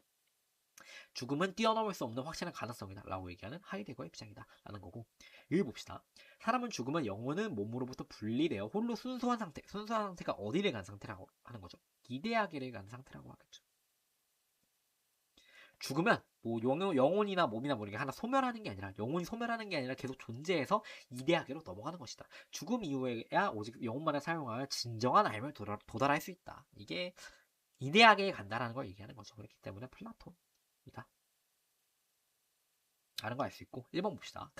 Speaker 1: 죽음은 뛰어넘을 수 없는 확실한 가능성이다 라고 얘기하는 하이데거의 입장이다 라는 거고 읽어봅시다. 사람은 죽으면 영혼은 몸으로부터 분리되어 홀로 순수한 상태가 어디를 간 상태라고 하는 거죠. 이데아계를 간 상태라고 하겠죠. 죽으면 뭐 영혼이나 몸이나 모르게 하나 소멸하는 게 아니라 영혼이 소멸하는 게 아니라 계속 존재해서 이데아계로 넘어가는 것이다. 죽음 이후에야 오직 영혼만을 사용하여 진정한 삶을 도달할 수 있다. 이게 이데아계에 간다라는 걸 얘기하는 거죠. 그렇기 때문에 플라톤이다. 다른 거 알 수 있고 1번 봅시다.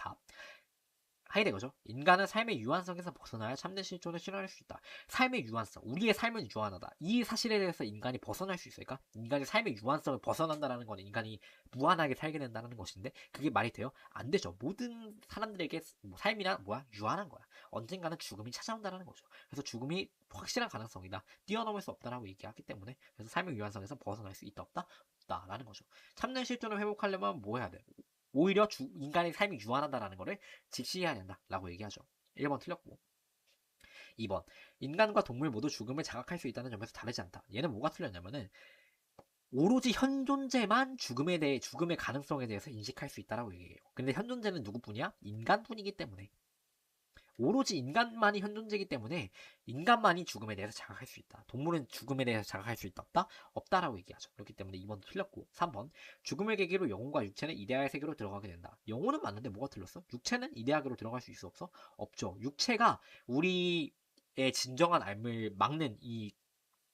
Speaker 1: 하이데거죠. 인간은 삶의 유한성에서 벗어나야 참된 실존을 실현할 수 있다. 삶의 유한성, 우리의 삶은 유한하다. 이 사실에 대해서 인간이 벗어날 수 있을까? 인간이 삶의 유한성을 벗어난다는 건 인간이 무한하게 살게 된다는 것인데 그게 말이 돼요? 안 되죠. 모든 사람들에게 삶이란 뭐야? 유한한 거야. 언젠가는 죽음이 찾아온다는 거죠. 그래서 죽음이 확실한 가능성이다. 뛰어넘을 수 없다라고 얘기하기 때문에 그래서 삶의 유한성에서 벗어날 수 있다 없다? 없다라는 거죠. 참된 실존을 회복하려면 뭐 해야 돼? 오히려 인간의 삶이 유한하다라는 거를 직시해야 된다라고 얘기하죠. 1번 틀렸고 2번 인간과 동물 모두 죽음을 자각할 수 있다는 점에서 다르지 않다. 얘는 뭐가 틀렸냐면은 오로지 현존재만 죽음의 가능성에 대해서 인식할 수 있다라고 얘기해요. 근데 현존재는 누구뿐이야? 인간뿐이기 때문에 오로지 인간만이 현존재이기 때문에 인간만이 죽음에 대해서 자각할 수 있다. 동물은 죽음에 대해서 자각할 수 있다 없다? 없다라고 얘기하죠. 그렇기 때문에 2번도 틀렸고 3번 죽음을 계기로 영혼과 육체는 이데아의 세계로 들어가게 된다. 영혼은 맞는데 뭐가 틀렸어? 육체는 이데아계로 들어갈 수 있어 없어? 없죠. 육체가 우리의 진정한 삶을 막는 이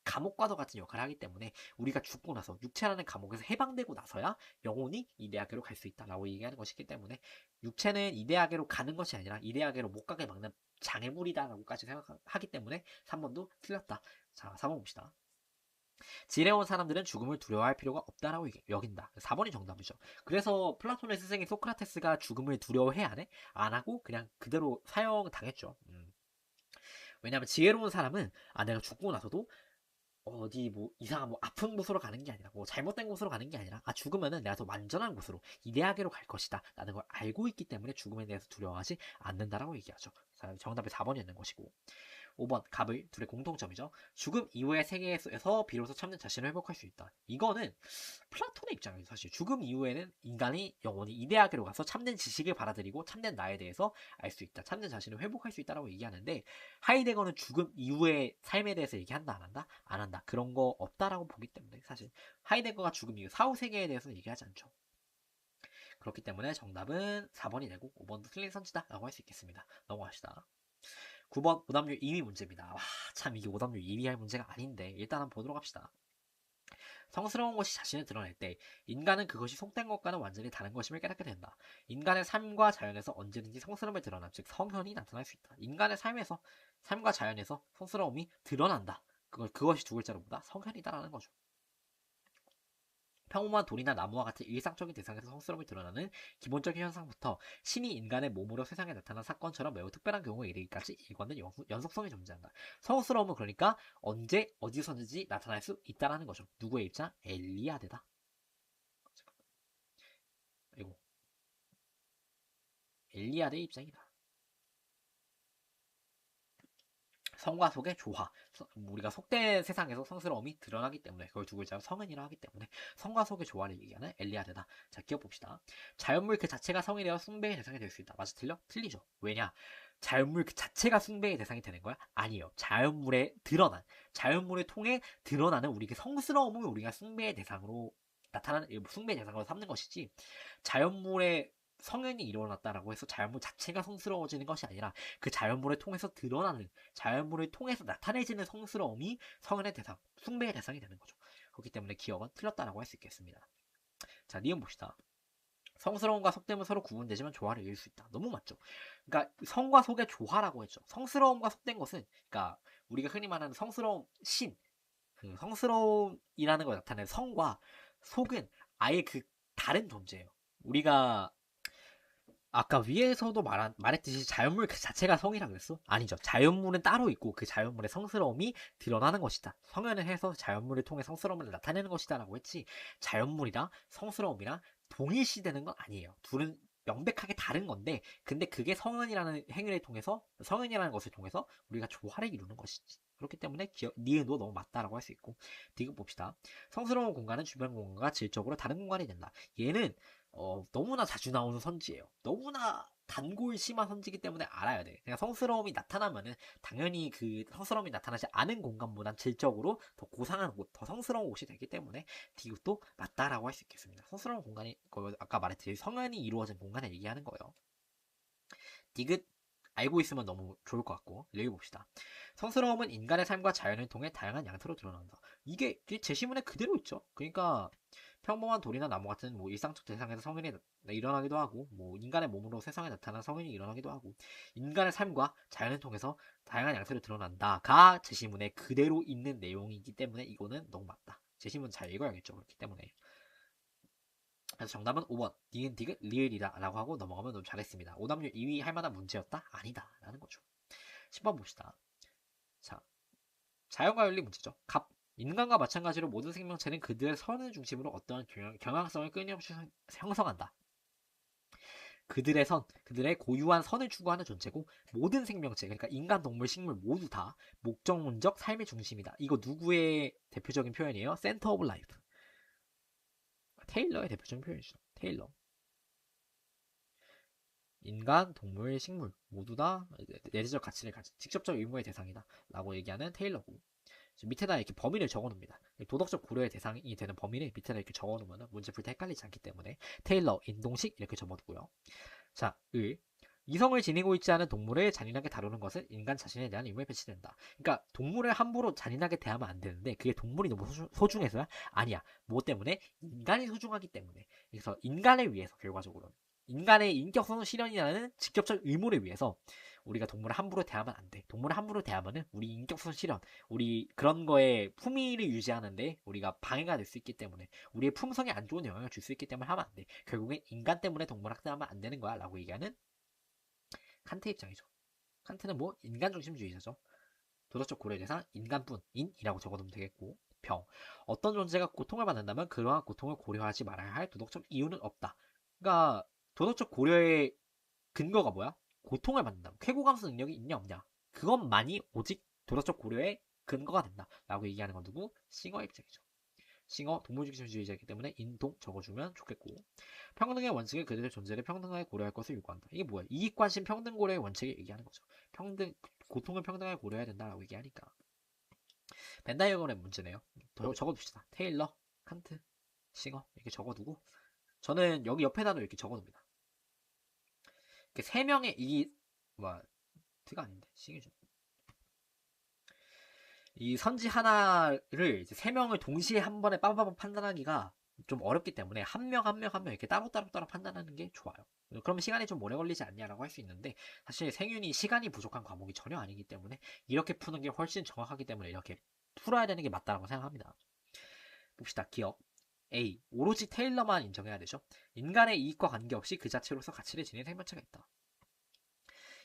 Speaker 1: 감옥과도 같은 역할을 하기 때문에 우리가 죽고 나서 육체라는 감옥에서 해방되고 나서야 영혼이 이데아계로 갈 수 있다라고 얘기하는 것이기 때문에 육체는 이데아계로 가는 것이 아니라 이데아계로 못 가게 막는 장애물이다라고까지 생각하기 때문에 3번도 틀렸다. 자, 4번 봅시다. 지혜로운 사람들은 죽음을 두려워할 필요가 없다라고 여긴다. 4번이 정답이죠. 그래서 플라톤의 스승인 소크라테스가 죽음을 두려워해 안 해? 안 하고 그냥 그대로 사형당했죠. 왜냐하면 지혜로운 사람은 내가 죽고 나서도 어디 뭐 이상한 뭐 아픈 곳으로 가는 게 아니라 뭐 잘못된 곳으로 가는 게 아니라 죽으면은 내가 더 완전한 곳으로 이데아계로 갈 것이다 라는 걸 알고 있기 때문에 죽음에 대해서 두려워하지 않는다라고 얘기하죠. 정답이 4번이었는 것이고 5번 갑을 둘의 공통점이죠. 죽음 이후의 세계에서 비로소 참된 자신을 회복할 수 있다. 이거는 플라톤의 입장이죠. 사실 죽음 이후에는 인간이 영원히 이데아계로 가서 참된 지식을 받아들이고 참된 나에 대해서 알 수 있다. 참된 자신을 회복할 수 있다라고 얘기하는데 하이데거는 죽음 이후의 삶에 대해서 얘기한다 안 한다? 안 한다. 그런 거 없다라고 보기 때문에 사실 하이데거가 죽음 이후 사후 세계에 대해서 얘기하지 않죠. 그렇기 때문에 정답은 4번이 되고 5번도 틀린 선지다라고 할 수 있겠습니다. 넘어갑시다. 9번 오답률 2위 문제입니다. 와, 참 이게 오답률 2위 할 문제가 아닌데 일단 한번 보도록 합시다. 성스러운 것이 자신을 드러낼 때 인간은 그것이 속된 것과는 완전히 다른 것임을 깨닫게 된다. 인간의 삶과 자연에서 언제든지 성스러움을 드러남, 즉 성현이 나타날 수 있다. 인간의 삶과 자연에서 성스러움이 드러난다. 그것이 두 글자로 보다 성현이다라는 거죠. 평범한 돌이나 나무와 같은 일상적인 대상에서 성스러움이 드러나는 기본적인 현상부터 신이 인간의 몸으로 세상에 나타난 사건처럼 매우 특별한 경우에 이르기까지 일관된 연속성이 존재한다. 성스러움은 그러니까 언제 어디서든지 나타날 수 있다라는 거죠. 누구의 입장? 엘리아드다. 그리고 엘리아드의 입장이다. 성과 속의 조화. 우리가 속된 세상에서 성스러움이 드러나기 때문에 그걸 두 글자로 성은이라 하기 때문에 성과 속의 조화를 얘기하는 엘리아드다. 자, 기억봅시다. 자연물 그 자체가 성이 되어 숭배의 대상이 될 수 있다. 맞아, 틀려? 틀리죠. 왜냐? 자연물 그 자체가 숭배의 대상이 되는 거야? 아니에요. 자연물을 통해 드러나는 우리의 성스러움을 우리가 숭배의 대상으로 나타나는 숭배의 대상으로 삼는 것이지, 자연물의 성현이 일어났다라고 해서 자연물 자체가 성스러워지는 것이 아니라 그 자연물을 통해서 드러나는, 자연물을 통해서 나타내지는 성스러움이 성현의 대상, 숭배의 대상이 되는 거죠. 그렇기 때문에 기억은 틀렸다라고 할 수 있겠습니다. 자, 니은 봅시다. 성스러움과 속됨은 서로 구분되지만 조화를 이룰 수 있다. 너무 맞죠? 그러니까 성과 속의 조화라고 했죠. 성스러움과 속된 것은, 그러니까 우리가 흔히 말하는 성스러움 그 성스러움이라는 걸 나타내는 성과 속은 아예 그 다른 존재예요. 우리가 아까 위에서도 말했듯이 자연물 그 자체가 성이라 그랬어? 아니죠. 자연물은 따로 있고 그 자연물의 성스러움이 드러나는 것이다. 성현을 해서 자연물을 통해 성스러움을 나타내는 것이다 라고 했지, 자연물이랑 성스러움이랑 동일시되는 건 아니에요. 둘은 명백하게 다른 건데, 근데 그게 성현이라는 행위를 통해서, 성현이라는 것을 통해서 우리가 조화를 이루는 것이지. 그렇기 때문에 니은도 너무 맞다라고 할 수 있고. 디귿 봅시다. 성스러운 공간은 주변 공간과 질적으로 다른 공간이 된다. 얘는 너무나 자주 나오는 선지예요. 너무나 단골 심한 선지기 때문에 알아야 돼. 그냥 성스러움이 나타나면은 당연히 그 성스러움이 나타나지 않은 공간보단 질적으로 더 고상한 곳, 더 성스러운 곳이 되기 때문에 디귿도 맞다라고 할 수 있겠습니다. 성스러운 공간이 아까 말했듯이 성현이 이루어진 공간을 얘기하는 거예요. 디귿 알고 있으면 너무 좋을 것 같고, 읽어봅시다. 성스러움은 인간의 삶과 자연을 통해 다양한 양태로 드러난다. 이게 제시문에 그대로 있죠. 그러니까 평범한 돌이나 나무 같은 뭐 일상적 대상에서 성인이 일어나기도 하고, 뭐 인간의 몸으로 세상에 나타난 성인이 일어나기도 하고, 인간의 삶과 자연을 통해서 다양한 양태로 드러난다가 제시문에 그대로 있는 내용이기 때문에 이거는 너무 맞다. 제시문 잘 읽어야겠죠. 그렇기 때문에. 그래서 정답은 5번 니은 디귿 리을이다 라고 하고 넘어가면 너무 잘했습니다. 오답률 2위 할 만한 문제였다? 아니다 라는 거죠. 10번 봅시다. 자, 자연과 윤리 문제죠. 갑. 인간과 마찬가지로 모든 생명체는 그들의 선을 중심으로 어떠한 경향성을 끊임없이 형성한다. 그들의 선, 그들의 고유한 선을 추구하는 존재고, 모든 생명체, 그러니까 인간, 동물, 식물 모두 다 목적론적 삶의 중심이다. 이거 누구의 대표적인 표현이에요? 센터 오브 라이프. 테일러의 대표적인 표현이죠. 테일러. 인간, 동물, 식물 모두 다 내재적 가치를 가진 직접적 의무의 대상이다 라고 얘기하는 테일러고, 밑에다 이렇게 범위를 적어놓습니다. 도덕적 고려의 대상이 되는 범위를 밑에다 이렇게 적어놓으면 문제 풀 때 헷갈리지 않기 때문에 테일러, 인동식 이렇게 적어두고요. 자, 이성을 지니고 있지 않은 동물을 잔인하게 다루는 것은 인간 자신에 대한 의무에 배치된다. 그러니까 동물을 함부로 잔인하게 대하면 안 되는데, 그게 동물이 너무 소중해서야? 아니야. 뭐 때문에? 인간이 소중하기 때문에. 그래서 인간을 위해서, 결과적으로 인간의 인격성 실현이라는 직접적 의무를 위해서 우리가 동물을 함부로 대하면 안 돼. 동물을 함부로 대하면은 우리 인격성 실현, 우리 그런 거에 품위를 유지하는데 우리가 방해가 될 수 있기 때문에, 우리의 품성에 안 좋은 영향을 줄 수 있기 때문에 하면 안 돼. 결국엔 인간 때문에 동물 학대하면 안 되는 거야 라고 얘기하는 칸트 입장이죠. 칸트는 뭐 인간중심주의자죠. 도덕적 고려의 대상 인간뿐인이라고 적어두면 되겠고, 병. 어떤 존재가 고통을 받는다면 그러한 고통을 고려하지 말아야 할 도덕적 이유는 없다. 그러니까 도덕적 고려의 근거가 뭐야? 고통을 받는다. 쾌고감수 능력이 있냐 없냐. 그것만이 오직 도덕적 고려의 근거가 된다 라고 얘기하는 건 누구? 싱어 입장이죠. 싱어 동물중심주의자이기 때문에 인동 적어주면 좋겠고, 평등의 원칙을 그들의 존재를 평등하게 고려할 것을 요구한다. 이게 뭐야? 이익관심 평등 고려의 원칙을 얘기하는 거죠. 고통을 평등하게 고려해야 된다라고 얘기하니까. 벤다이어건의 문제네요. 적어둡시다. 테일러, 칸트, 싱어 이렇게 적어두고, 저는 여기 옆에다도 이렇게 적어둡니다. 이렇게 세 명의 트가 아닌데 싱이죠. 이 선지 하나를 이제 세 명을 동시에 한 번에 빠바바 판단하기가 좀 어렵기 때문에 한 명 한 명 한 명 이렇게 따로따로 판단하는 게 좋아요. 그러면 시간이 좀 오래 걸리지 않냐라고 할 수 있는데, 사실 생윤이 시간이 부족한 과목이 전혀 아니기 때문에 이렇게 푸는 게 훨씬 정확하기 때문에 이렇게 풀어야 되는 게 맞다고 생각합니다. 봅시다. 기억. A. 오로지 테일러만 인정해야 되죠. 인간의 이익과 관계없이 그 자체로서 가치를 지닌 생명체가 있다.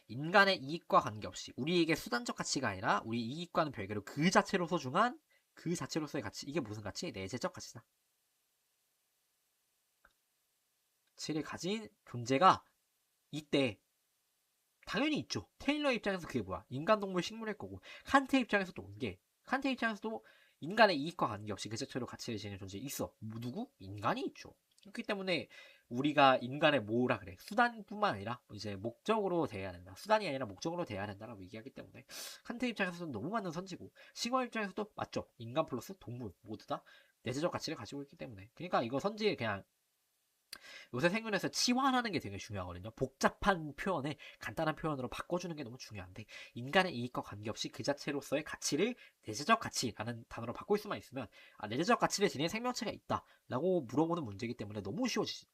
Speaker 1: 인간의 이익과 관계없이, 우리에게 수단적 가치가 아니라 우리 이익과는 별개로 그 자체로 소중한 그 자체로서의 가치. 이게 무슨 가치? 내재적 가치다. 가치를 가진 존재가 이때 당연히 있죠. 테일러 입장에서 그게 뭐야? 인간, 동물, 식물일 거고, 칸트 입장에서도 온 게, 칸트 입장에서도 인간의 이익과 관계없이 그 자체로 가치를 지니는 존재 있어. 누구? 인간이 있죠. 그렇기 때문에 우리가 인간의 뭐라 그래? 수단뿐만 아니라 이제 목적으로 대해야 된다. 수단이 아니라 목적으로 대해야 된다라고 얘기하기 때문에 칸트 입장에서는 너무 맞는 선지고, 싱어 입장에서도 맞죠. 인간 플러스 동물 모두 다 내재적 가치를 가지고 있기 때문에. 그러니까 이거 선지 그냥 요새 생존에서 치환하는 게 되게 중요하거든요. 복잡한 표현에 간단한 표현으로 바꿔주는 게 너무 중요한데, 인간의 이익과 관계없이 그 자체로서의 가치를 내재적 가치라는 단어로 바꿀 수만 있으면, 내재적 가치를 지닌 생명체가 있다 라고 물어보는 문제이기 때문에 너무 쉬워지지.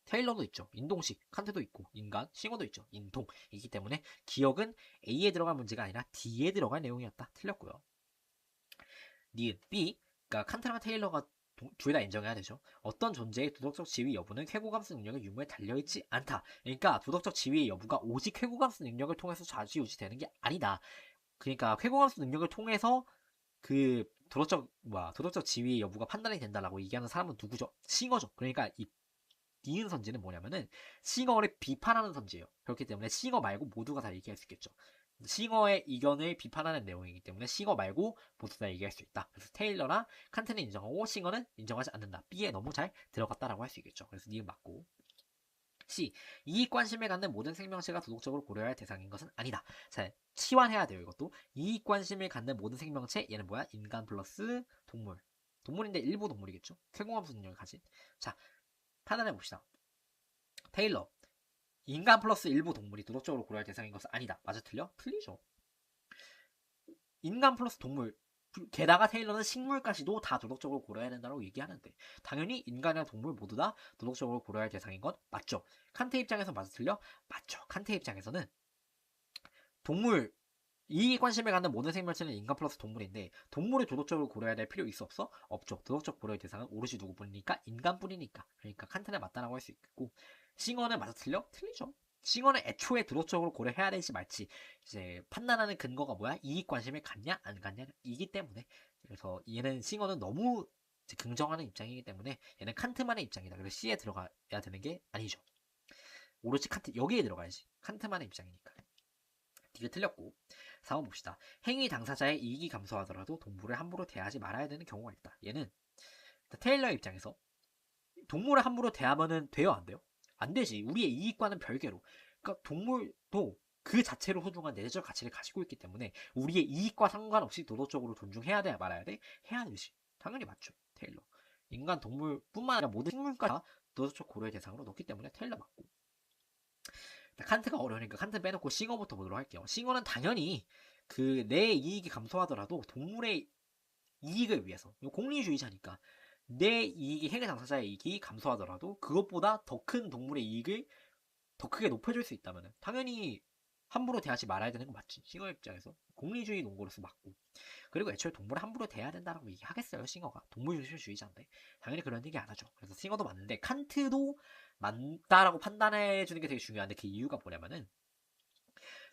Speaker 1: 테일러도 있죠. 인동식, 칸트도 있고, 인간, 싱어도 있죠. 인동이기 때문에 기억은 A에 들어갈 문제가 아니라 D에 들어갈 내용이었다. 틀렸고요. 니은 B, 그러니까 칸트랑 테일러가 둘 다 인정해야 되죠. 어떤 존재의 도덕적 지위 여부는 쾌고감수 능력의 유무에 달려있지 않다. 그러니까 도덕적 지위의 여부가 오직 쾌고감수 능력을 통해서 좌지우지되는 게 아니다. 그러니까 쾌고감수 능력을 통해서 그 도덕적 지위의 여부가 판단이 된다라고 얘기하는 사람은 누구죠? 싱어죠. 그러니까 이 니은 선지는 뭐냐면은 싱어를 비판하는 선지예요. 그렇기 때문에 싱어 말고 모두가 다 얘기할 수 있겠죠. 싱어의 이견을 비판하는 내용이기 때문에 싱어 말고 모두 다 얘기할 수 있다. 그래서 테일러나 칸트는 인정하고 싱어는 인정하지 않는다. B에 너무 잘 들어갔다라고 할 수 있겠죠. 그래서 니은 맞고. C. 이익 관심을 갖는 모든 생명체가 도덕적으로 고려해야 할 대상인 것은 아니다. 자, 치환해야 돼요. 이것도. 이익 관심을 갖는 모든 생명체, 얘는 뭐야? 인간 플러스 동물. 동물인데 일부 동물이겠죠. 쾌공함수 능력을 가진. 자, 판단해 봅시다. 테일러. 인간 플러스 일부 동물이 도덕적으로 고려할 대상인 것은 아니다. 맞아, 틀려? 틀리죠. 인간 플러스 동물, 게다가 테일러는 식물까지도 다 도덕적으로 고려해야 된다고 얘기하는데, 당연히 인간이나 동물 모두 다 도덕적으로 고려할 대상인 건 맞죠. 칸트 입장에서 맞아, 틀려? 맞죠. 칸트 입장에서는 동물, 이익 관심을 갖는 모든 생명체는 인간 플러스 동물인데, 동물을 도덕적으로 고려해야 될 필요 있어 없어? 없죠. 도덕적 고려의 대상은 오롯이 누구뿐이니까? 인간뿐이니까. 그러니까 칸트는 맞다라고 할 수 있겠고, 싱어는 맞아, 틀려? 틀리죠. 싱어는 애초에 도덕적으로 고려해야 될지 말지 이제 판단하는 근거가 뭐야? 이익 관심을 갖냐 안 갖냐 이기 때문에. 그래서 얘는 싱어는 너무 긍정하는 입장이기 때문에 얘는 칸트만의 입장이다. 그래서 C에 들어가야 되는 게 아니죠. 오로지 칸트, 여기에 들어가야지. 칸트만의 입장이니까. D가 틀렸고. 4번 봅시다. 행위 당사자의 이익이 감소하더라도 동물을 함부로 대하지 말아야 되는 경우가 있다. 얘는 테일러 입장에서 동물을 함부로 대하면은 돼요, 안 돼요? 안 되지. 우리의 이익과는 별개로. 그러니까 동물도 그 자체로 소중한 내재적 가치를 가지고 있기 때문에 우리의 이익과 상관없이 도덕적으로 존중해야 돼, 말아야 돼? 해야 되지. 당연히 맞죠. 테일러. 인간, 동물뿐만 아니라 모든 식물까지 다 도덕적 고려의 대상으로 넣기 때문에 테일러 맞고. 칸트가 어려우니까 칸트 빼놓고 싱어부터 보도록 할게요. 싱어는 당연히 그 내 이익이 감소하더라도 동물의 이익을 위해서, 공리주의자니까 내 이익이, 행위 당사자의 이익이 감소하더라도 그것보다 더 큰 동물의 이익을 더 크게 높여줄 수 있다면 당연히 함부로 대하지 말아야 되는 거 맞지. 싱어 입장에서 공리주의 논거로서 맞고. 그리고 애초에 동물을 함부로 대해야 된다라고 얘기하겠어요. 싱어가 동물주의자인데 당연히 그런 얘기 안 하죠. 그래서 싱어도 맞는데 칸트도 맞다라고 판단해 주는 게 되게 중요한데, 그 이유가 뭐냐면은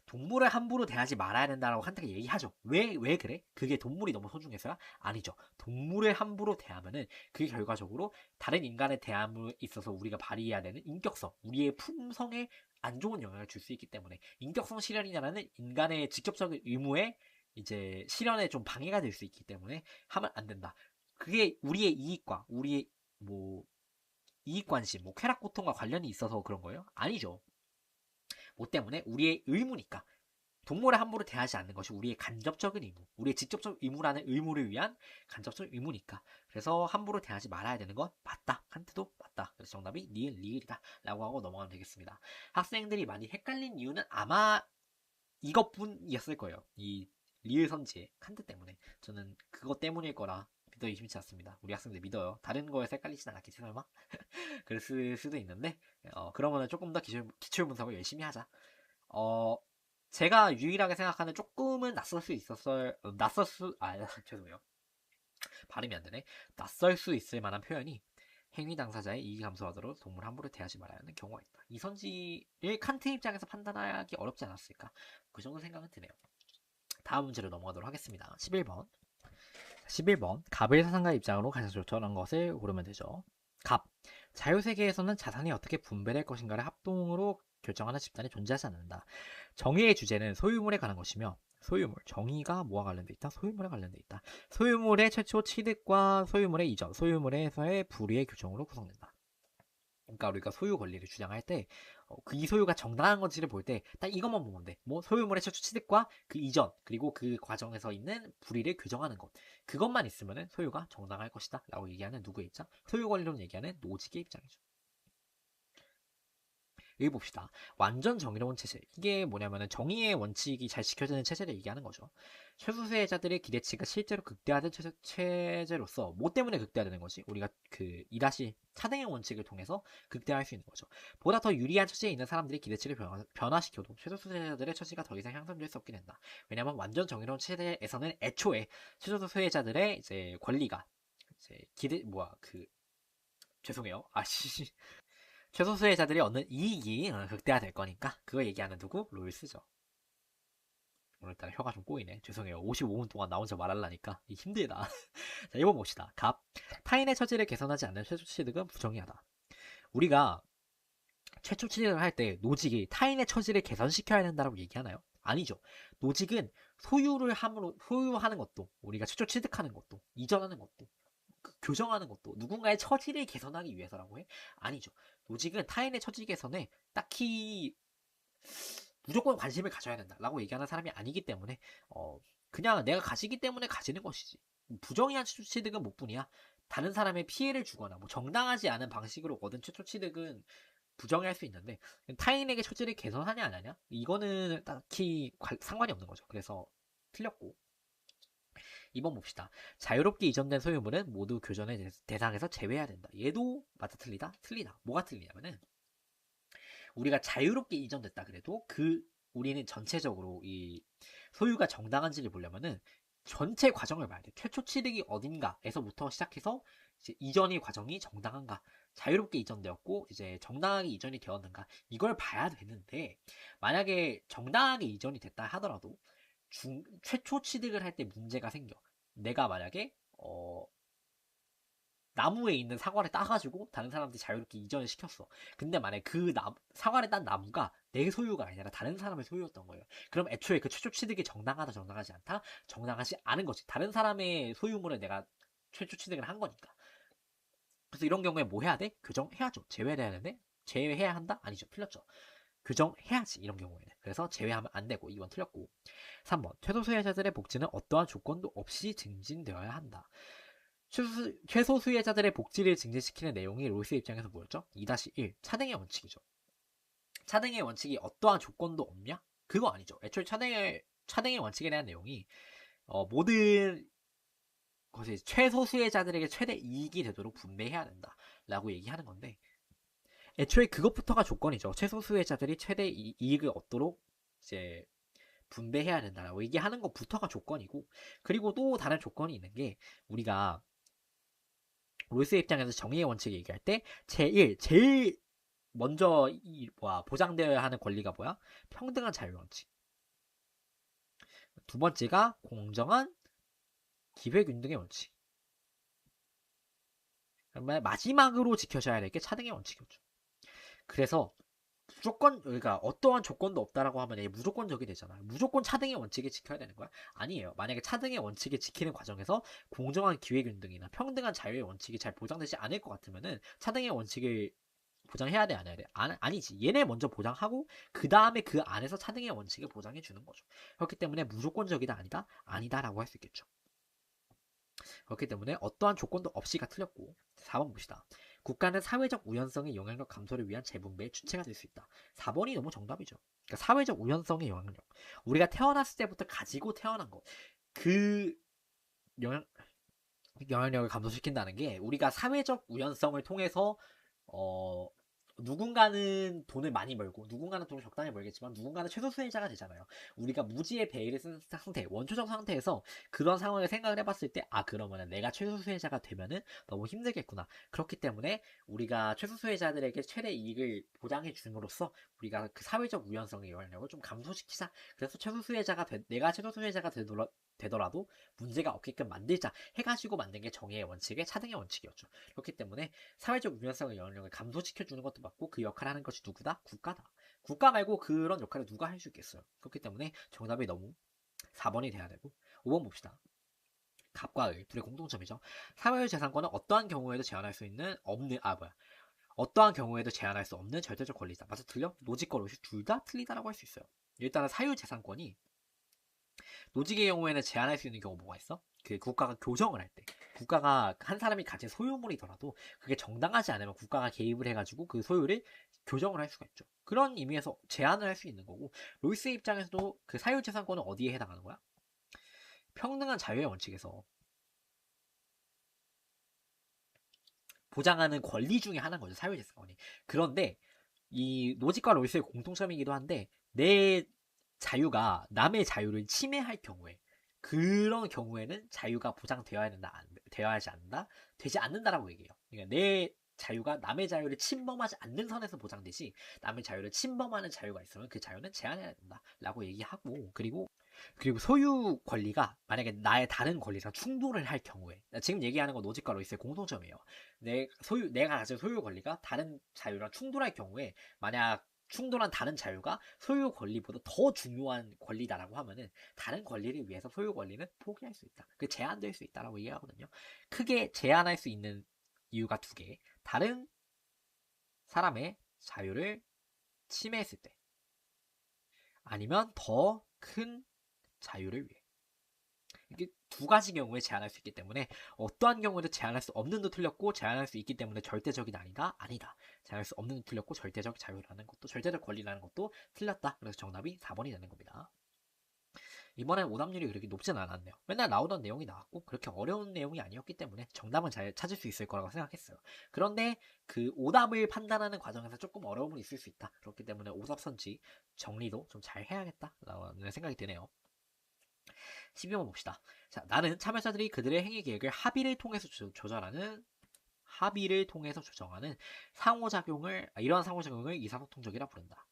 Speaker 1: 동물을 함부로 대하지 말아야 된다라고 칸트가 얘기하죠. 왜 그래? 그게 동물이 너무 소중해서야? 아니죠. 동물을 함부로 대하면은 그게 결과적으로 다른 인간에 대함에 있어서 우리가 발휘해야 되는 인격성, 우리의 품성에 안 좋은 영향을 줄 수 있기 때문에, 인격성 실현이라는 인간의 직접적인 의무에 이제 실현에 좀 방해가 될 수 있기 때문에 하면 안 된다. 그게 우리의 이익과 우리의 뭐 이익 관심, 뭐 쾌락 고통과 관련이 있어서 그런 거예요? 아니죠. 뭐 때문에 우리의 의무니까. 동물을 함부로 대하지 않는 것이 우리의 간접적인 의무, 우리의 직접적 의무라는 의무를 위한 간접적 의무니까. 그래서 함부로 대하지 말아야 되는 건 맞다. 칸트도 맞다. 그래서 정답이 니은 리을이다 라고 하고 넘어가면 되겠습니다. 학생들이 많이 헷갈린 이유는 아마 이것뿐이었을 거예요. 이 리을 선지의 칸트 때문에. 저는 그것 때문일 거라 믿어 의심치 않습니다. 우리 학생들 믿어요. 다른 거에 헷갈리진 않았겠지 설마? 그랬을 수도 있는데, 그러면은 조금 더 기출 분석을 열심히 하자. 어, 제가 유일하게 생각하는 조금은 낯설 수 있었을, 죄송해요. 발음이 안 되네. 낯설 수 있을 만한 표현이 행위 당사자의 이익이 감소하도록 동물 함부로 대하지 말아야 하는 경우가 있다. 이 선지를 칸트 입장에서 판단하기 어렵지 않았을까? 그 정도 생각은 드네요. 다음 문제로 넘어가도록 하겠습니다. 11번. 11번. 갑을 사상가 입장으로 가장 적절한 것을 고르면 되죠. 갑. 자유세계에서는 자산이 어떻게 분배될 것인가를 합동으로 결정하는 집단이 존재하지 않는다. 정의의 주제는 소유물에 관한 것이며 소유물, 정의가 뭐와 관련돼 있다? 소유물에 관련돼 있다. 소유물의 최초 취득과 소유물의 이전, 소유물에서의 불이의 규정으로 구성된다. 그러니까 우리가 소유 권리를 주장할 때 그 이 소유가 정당한 건지를 볼 때 딱 이것만 보면 돼. 뭐 소유물의 최초 취득과 그 이전 그리고 그 과정에서 있는 불이를 규정하는 것. 그것만 있으면 소유가 정당할 것이다 라고 얘기하는 누구의 입장? 소유 권리론 얘기하는 노직의 입장이죠. 여기 봅시다. 완전 정의로운 체제. 이게 뭐냐면은 정의의 원칙이 잘 지켜지는 체제를 얘기하는 거죠. 최소수혜자들의 기대치가 실제로 극대화된 체제로서 뭐 때문에 극대화되는 거지? 우리가 그 이다시 차등의 원칙을 통해서 극대화할 수 있는 거죠. 보다 더 유리한 처지에 있는 사람들이 기대치를 변화시켜도 최소수혜자들의 처지가 더 이상 향상될 수 없게 된다. 왜냐하면 완전 정의로운 체제에서는 애초에 최소수혜자들의 이제 권리가 이제 죄송해요. 아씨 최소수혜자들이 얻는 이익이 극대화될 거니까 그거 얘기하는 누구? 로일스죠. 오늘따라 혀가 좀 꼬이네. 죄송해요. 55분 동안 나 혼자 말하려니까 힘들다. 자, 1번 봅시다. 갑. 타인의 처지를 개선하지 않는 최초 취득은 부정의하다. 우리가 최초 취득을 할 때 노직이 타인의 처지를 개선시켜야 된다고 얘기하나요? 아니죠. 노직은 소유하는 것도 우리가 최초 취득하는 것도 이전하는 것도 교정하는 것도 누군가의 처지를 개선하기 위해서라고 해? 아니죠. 노직은 타인의 처지 개선에 딱히 무조건 관심을 가져야 된다라고 얘기하는 사람이 아니기 때문에 그냥 내가 가지기 때문에 가지는 것이지. 부정의한 최초 취득은 못뿐이야. 다른 사람의 피해를 주거나 뭐 정당하지 않은 방식으로 얻은 최초 취득은 부정의할 수 있는데 타인에게 처지를 개선하냐 안 하냐? 이거는 딱히 상관이 없는 거죠. 그래서 틀렸고 2번 봅시다. 자유롭게 이전된 소유물은 모두 교전의 대상에서 제외해야 된다. 얘도 맞다 틀리다? 틀리다. 뭐가 틀리냐면은 우리가 자유롭게 이전됐다 그래도 우리는 전체적으로 이 소유가 정당한지를 보려면은 전체 과정을 봐야 돼. 최초 취득이 어딘가에서부터 시작해서 이제 이전의 과정이 정당한가, 자유롭게 이전되었고 이제 정당하게 이전이 되었는가 이걸 봐야 되는데 만약에 정당하게 이전이 됐다 하더라도 최초 취득을 할 때 문제가 생겨. 내가 만약에 나무에 있는 사과를 따가지고 다른 사람들이 자유롭게 이전을 시켰어. 근데 만약에 사과를 딴 나무가 내 소유가 아니라 다른 사람의 소유였던 거예요. 그럼 애초에 그 최초 취득이 정당하다 정당하지 않다? 정당하지 않은 거지. 다른 사람의 소유물을 내가 최초 취득을 한 거니까. 그래서 이런 경우에 뭐 해야 돼? 교정해야죠. 제외를 해야 되는데 제외해야 한다? 아니죠. 틀렸죠. 교정해야지 이런 경우에는. 그래서 제외하면 안 되고 2번 틀렸고 3번 최소수혜자들의 복지는 어떠한 조건도 없이 증진되어야 한다. 최소수혜자들의 복지를 증진시키는 내용이 롤스 입장에서 뭐였죠? 2-1 차등의 원칙이죠. 차등의 원칙이 어떠한 조건도 없냐? 그거 아니죠. 애초에 차등의 원칙에 대한 내용이 모든 것이 최소수혜자들에게 최대 이익이 되도록 분배해야 된다 라고 얘기하는 건데 애초에 그것부터가 조건이죠. 최소수혜자들이 최대 이익을 얻도록 이제 분배해야 된다라고 얘기하는 것부터가 조건이고 그리고 또 다른 조건이 있는 게 우리가 롤스의 입장에서 정의의 원칙을 얘기할 때 제일 먼저 보장되어야 하는 권리가 뭐야? 평등한 자유 원칙. 두 번째가 공정한 기회균등의 원칙. 그러면 마지막으로 지켜져야 될 게 차등의 원칙이었죠. 그래서 그러니까 어떠한 조건도 없다라고 하면 이게 무조건적이 되잖아. 무조건 차등의 원칙을 지켜야 되는 거야? 아니에요. 만약에 차등의 원칙을 지키는 과정에서 공정한 기회균등이나 평등한 자유의 원칙이 잘 보장되지 않을 것 같으면은 차등의 원칙을 보장해야 돼, 안 해야 돼? 아니지. 얘네 먼저 보장하고 그 다음에 그 안에서 차등의 원칙을 보장해 주는 거죠. 그렇기 때문에 무조건적이다 아니다? 아니다라고 할 수 있겠죠. 그렇기 때문에 어떠한 조건도 없이가 틀렸고 4번 봅시다. 국가는 사회적 우연성의 영향력 감소를 위한 재분배의 주체가 될 수 있다. 4번이 너무 정답이죠. 그러니까 사회적 우연성의 영향력. 우리가 태어났을 때부터 가지고 태어난 것. 그 영향력을 감소시킨다는 게 우리가 사회적 우연성을 통해서 누군가는 돈을 많이 벌고 누군가는 돈을 적당히 벌겠지만 누군가는 최소수혜자가 되잖아요. 우리가 무지의 베일을 쓴 상태, 원초적 상태에서 그런 상황을 생각을 해봤을 때 그러면은 내가 최소수혜자가 되면은 너무 힘들겠구나. 그렇기 때문에 우리가 최소수혜자들에게 최대 이익을 보장해 줌으로써 우리가 그 사회적 우연성의 영향력을 좀 감소시키자. 그래서 내가 최소수혜자가 되더라도 문제가 없게끔 만들자 해가지고 만든 게 정의의 원칙의 차등의 원칙이었죠. 그렇기 때문에 사회적 유연성의 영향력을 감소시켜주는 것도 맞고 그 역할을 하는 것이 누구다? 국가다. 국가 말고 그런 역할을 누가 할 수 있겠어요. 그렇기 때문에 정답이 너무 4번이 돼야 되고 5번 봅시다. 갑과 을 둘의 공통점이죠. 사회재산권은 어떠한 경우에도 제한할 수 있는 어떠한 경우에도 제한할 수 없는 절대적 권리다. 맞아, 틀려? 노직과 로직 둘 다 틀리다라고 할 수 있어요. 일단은 사유재산권이 노직의 경우에는 제한할 수 있는 경우 뭐가 있어? 그 국가가 교정을 할 때, 국가가 한 사람이 가진 소유물이더라도 그게 정당하지 않으면 국가가 개입을 해가지고 그 소유를 교정을 할 수가 있죠. 그런 의미에서 제한을 할 수 있는 거고, 로이스 입장에서도 그 사유재산권은 어디에 해당하는 거야? 평등한 자유의 원칙에서 보장하는 권리 중에 하나인 거죠, 사유재산권이. 그런데 이 노직과 로이스의 공통점이기도 한데, 내 자유가 남의 자유를 침해할 경우에, 그런 경우에는 자유가 보장되어야 된다, 되어야 하지 않는다, 되지 않는다라고 얘기해요. 그러니까 내 자유가 남의 자유를 침범하지 않는 선에서 보장되지, 남의 자유를 침범하는 자유가 있으면 그 자유는 제한해야 된다라고 얘기하고, 그리고 소유 권리가 만약에 나의 다른 권리랑 충돌을 할 경우에, 지금 얘기하는 건 노직과 로이스의 공통점이에요. 내가 가진 소유 권리가 다른 자유랑 충돌할 경우에, 만약 충돌한 다른 자유가 소유 권리보다 더 중요한 권리다라고 하면은 다른 권리를 위해서 소유 권리는 포기할 수 있다. 그 제한될 수 있다라고 얘기하거든요. 크게 제한할 수 있는 이유가 두 개. 다른 사람의 자유를 침해했을 때, 아니면 더 큰 자유를 위해. 이게 두 가지 경우에 제한할 수 있기 때문에 어떠한 경우에도 제한할 수 없는도 틀렸고, 제한할 수 있기 때문에 절대적이 아니다. 아니다. 제한할 수 없는도 틀렸고, 절대적 자유라는 것도, 절대적 권리라는 것도 틀렸다. 그래서 정답이 4번이 되는 겁니다. 이번엔 오답률이 그렇게 높진 않았네요. 맨날 나오던 내용이 나왔고 그렇게 어려운 내용이 아니었기 때문에 정답은 잘 찾을 수 있을 거라고 생각했어요. 그런데 그 오답을 판단하는 과정에서 조금 어려움은 있을 수 있다. 그렇기 때문에 오답 선지 정리도 좀 잘 해야겠다라는 생각이 드네요. 12번 봅시다. 자, 나는 참여자들이 그들의 행위 계획을 합의를 통해서 조정하는 이러한 상호작용을 의사소통적이라 부른다.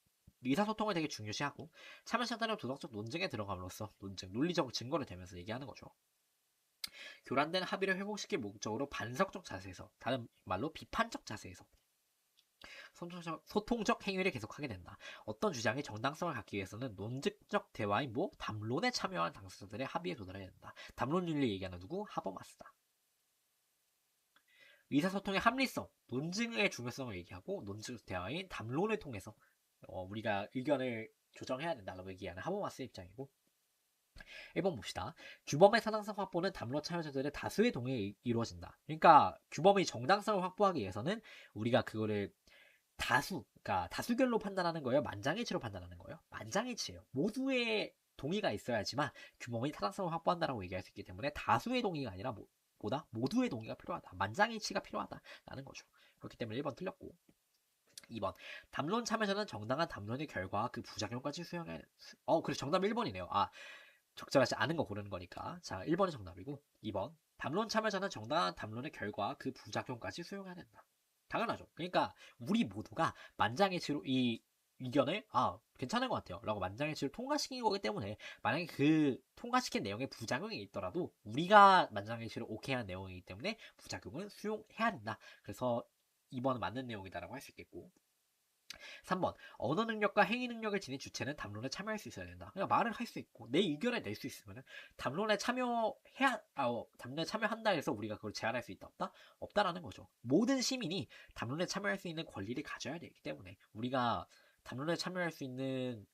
Speaker 1: 의사소통을 되게 중요시하고, 참여자들은 도덕적 논쟁에 들어감으로써 논리적 증거를 대면서 얘기하는 거죠. 교란된 합의를 회복시킬 목적으로 반석적 자세에서, 다른 말로 비판적 자세에서 소통적 행위를 계속하게 된다. 어떤 주장이 정당성을 갖기 위해서는 논증적 대화인 담론에 참여한 당사자들의 합의에 도달해야 된다. 담론윤리 얘기하는 누구? 하버마스다. 의사소통의 합리성, 논증의 중요성을 얘기하고, 논증적 대화인 담론을 통해서 우리가 의견을 조정해야 된다고 얘기하는 하버마스 입장이고, 1번 봅시다. 규범의 타당성 확보는 담론 참여자들의 다수의 동의에 이루어진다. 그러니까 규범의 정당성을 확보하기 위해서는 우리가 그거를 그러니까 다수결로 판단하는 거예요? 만장일치로 판단하는 거예요? 만장일치예요. 모두의 동의가 있어야지만 규범의 타당성을 확보한다라고 얘기할 수 있기 때문에 다수의 동의가 아니라 모두의 동의가 필요하다. 만장일치가 필요하다라는 거죠. 그렇기 때문에 1번 틀렸고, 2번 담론 참여자는 정당한 담론의 결과와 그 부작용까지 수용해. 그래서 정답 1번이네요. 적절하지 않은 거 고르는 거니까. 자, 1번이 정답이고, 2번 담론 참여자는 정당한 담론의 결과와 그 부작용까지 수용해야 된다. 당연하죠. 그러니까 우리 모두가 만장일치로 이 의견을 괜찮은 것 같아요 라고 만장일치로 통과시킨 거기 때문에, 만약에 그 통과시킨 내용에 부작용이 있더라도 우리가 만장일치로 오케이한 내용이기 때문에 부작용은 수용해야 된다. 그래서 2번은 맞는 내용이다라고 할 수 있겠고, 3번 언어 능력과 행위 능력을 지닌 주체는 담론에 참여할 수 있어야 된다. 그냥 말을 할 수 있고 내 의견을 낼 수 있으면 담론에 참여한다 해서 우리가 그걸 제한할 수 있다 없다? 없다라는 거죠. 모든 시민이 담론에 참여할 수 있는 권리를 가져야 되기 때문에, 우리가 담론에 참여할 수 있는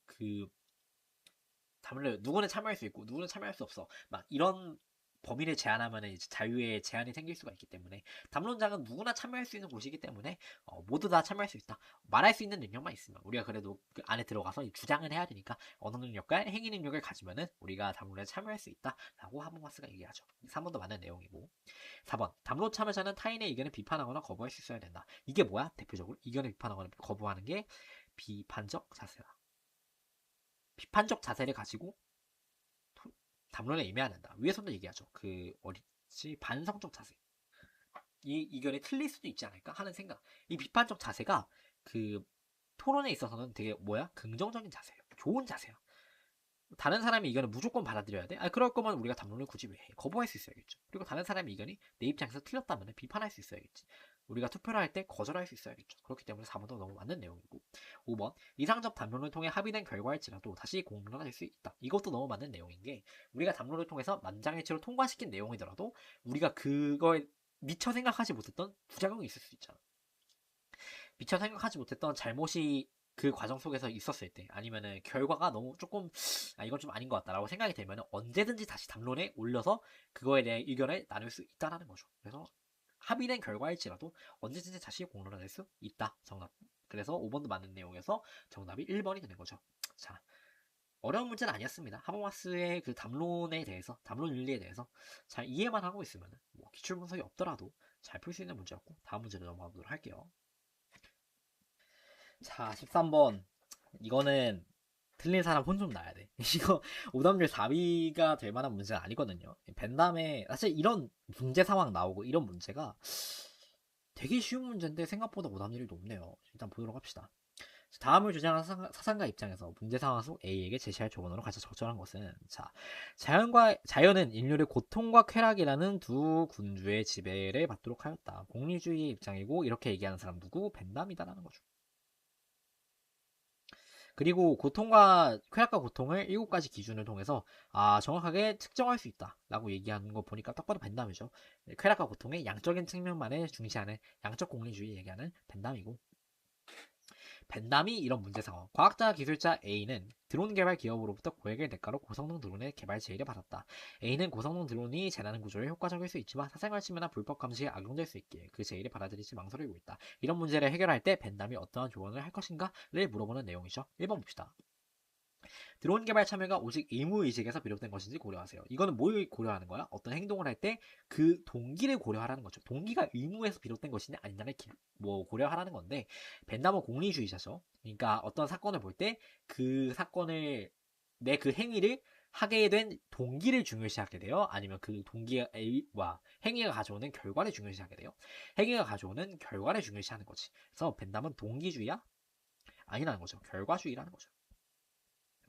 Speaker 1: 담론에 누구는 참여할 수 있고 누구는 참여할 수 없어, 막 이런 범위를 제한하면 이제 자유의 제한이 생길 수가 있기 때문에, 담론장은 누구나 참여할 수 있는 곳이기 때문에 모두 다 참여할 수 있다. 말할 수 있는 능력만 있으면, 우리가 그래도 그 안에 들어가서 주장을 해야 되니까 언어 능력과 행위 능력을 가지면은 우리가 담론에 참여할 수 있다라고 하버마스가 얘기하죠. 3번도 맞는 내용이고, 4번 담론 참여자는 타인의 의견을 비판하거나 거부할 수 있어야 된다. 이게 뭐야? 대표적으로 의견을 비판하거나 거부하는 게 비판적 자세다. 비판적 자세를 가지고 담론에 임해야 된다. 위에서도 얘기하죠. 반성적 자세. 이 의견이 틀릴 수도 있지 않을까 하는 생각. 이 비판적 자세가 그 토론에 있어서는 되게 긍정적인 자세예요. 좋은 자세야. 다른 사람의 의견을 무조건 받아들여야 돼? 그럴 거면 우리가 담론을 굳이 왜 해? 거부할 수 있어야겠죠. 그리고 다른 사람의 의견이 내 입장에서 틀렸다면 비판할 수 있어야겠지. 우리가 투표를 할 때 거절할 수 있어야겠죠. 그렇기 때문에 4번도 너무 맞는 내용이고 5번 이상적 담론을 통해 합의된 결과일지라도 다시 공론화될 수 있다. 이것도 너무 맞는 내용인 게 우리가 담론을 통해서 만장일치로 통과시킨 내용이더라도 우리가 그거에 미처 생각하지 못했던 부작용이 있을 수 있잖아. 미처 생각하지 못했던 잘못이 그 과정 속에서 있었을 때 아니면은 결과가 너무 조금 이건 좀 아닌 것 같다라고 생각이 들면 언제든지 다시 담론에 올려서 그거에 대해 의견을 나눌 수 있다라는 거죠. 그래서 합의된 결과일지라도 언제든지 다시 공론화될 수 있다. 정답. 그래서 5번도 맞는 내용에서 정답이 1번이 되는 거죠. 자, 어려운 문제는 아니었습니다. 하버마스의 그 담론에 대해서, 담론 윤리에 대해서 잘 이해만 하고 있으면 뭐 기출 분석이 없더라도 잘 풀 수 있는 문제였고 다음 문제로 넘어가 보도록 할게요. 자, 13번. 이거는 틀린 사람 혼 좀 나야 돼. 이거 오답률 4위가 될 만한 문제는 아니거든요. 벤담에 사실 이런 문제 상황 나오고 이런 문제가 되게 쉬운 문제인데 생각보다 오답률이 높네요. 일단 보도록 합시다. 다음을 주장한 사상가 입장에서 문제 상황 속 A에게 제시할 조건으로 가장 적절한 것은 자연은 인류를 고통과 쾌락이라는 두 군주의 지배를 받도록 하였다. 공리주의의 입장이고 이렇게 얘기하는 사람 누구? 벤담이다라는 거죠. 그리고 고통과 쾌락과 고통을 7가지 기준을 통해서 정확하게 측정할 수 있다 라고 얘기하는 거 보니까 딱 봐도 벤담이죠. 쾌락과 고통의 양적인 측면만을 중시하는 양적 공리주의 얘기하는 벤담이고 벤담이 이런 문제 상황. 과학자 기술자 A는 드론 개발 기업으로부터 고액의 대가로 고성능 드론의 개발 제의를 받았다. A는 고성능 드론이 재난 구조에 효과적일 수 있지만 사생활 침해나 불법 감시에 악용될 수 있기에 그 제의를 받아들이지 망설이고 있다. 이런 문제를 해결할 때 벤담이 어떠한 조언을 할 것인가를 물어보는 내용이죠. 1번 봅시다. 드론 개발 참여가 오직 의무의식에서 비롯된 것인지 고려하세요. 이거는 뭘 고려하는 거야? 어떤 행동을 할 때 그 동기를 고려하라는 거죠. 동기가 의무에서 비롯된 것이냐 아니냐를 고려하라는 건데 벤담은 공리주의자죠. 그러니까 어떤 사건을 볼 때 그 사건을 내 그 행위를 하게 된 동기를 중요시하게 돼요? 아니면 그 동기가 행위가 가져오는 결과를 중요시하게 돼요? 행위가 가져오는 결과를 중요시하는 거지. 그래서 벤담은 동기주의야? 아니라는 거죠. 결과주의라는 거죠.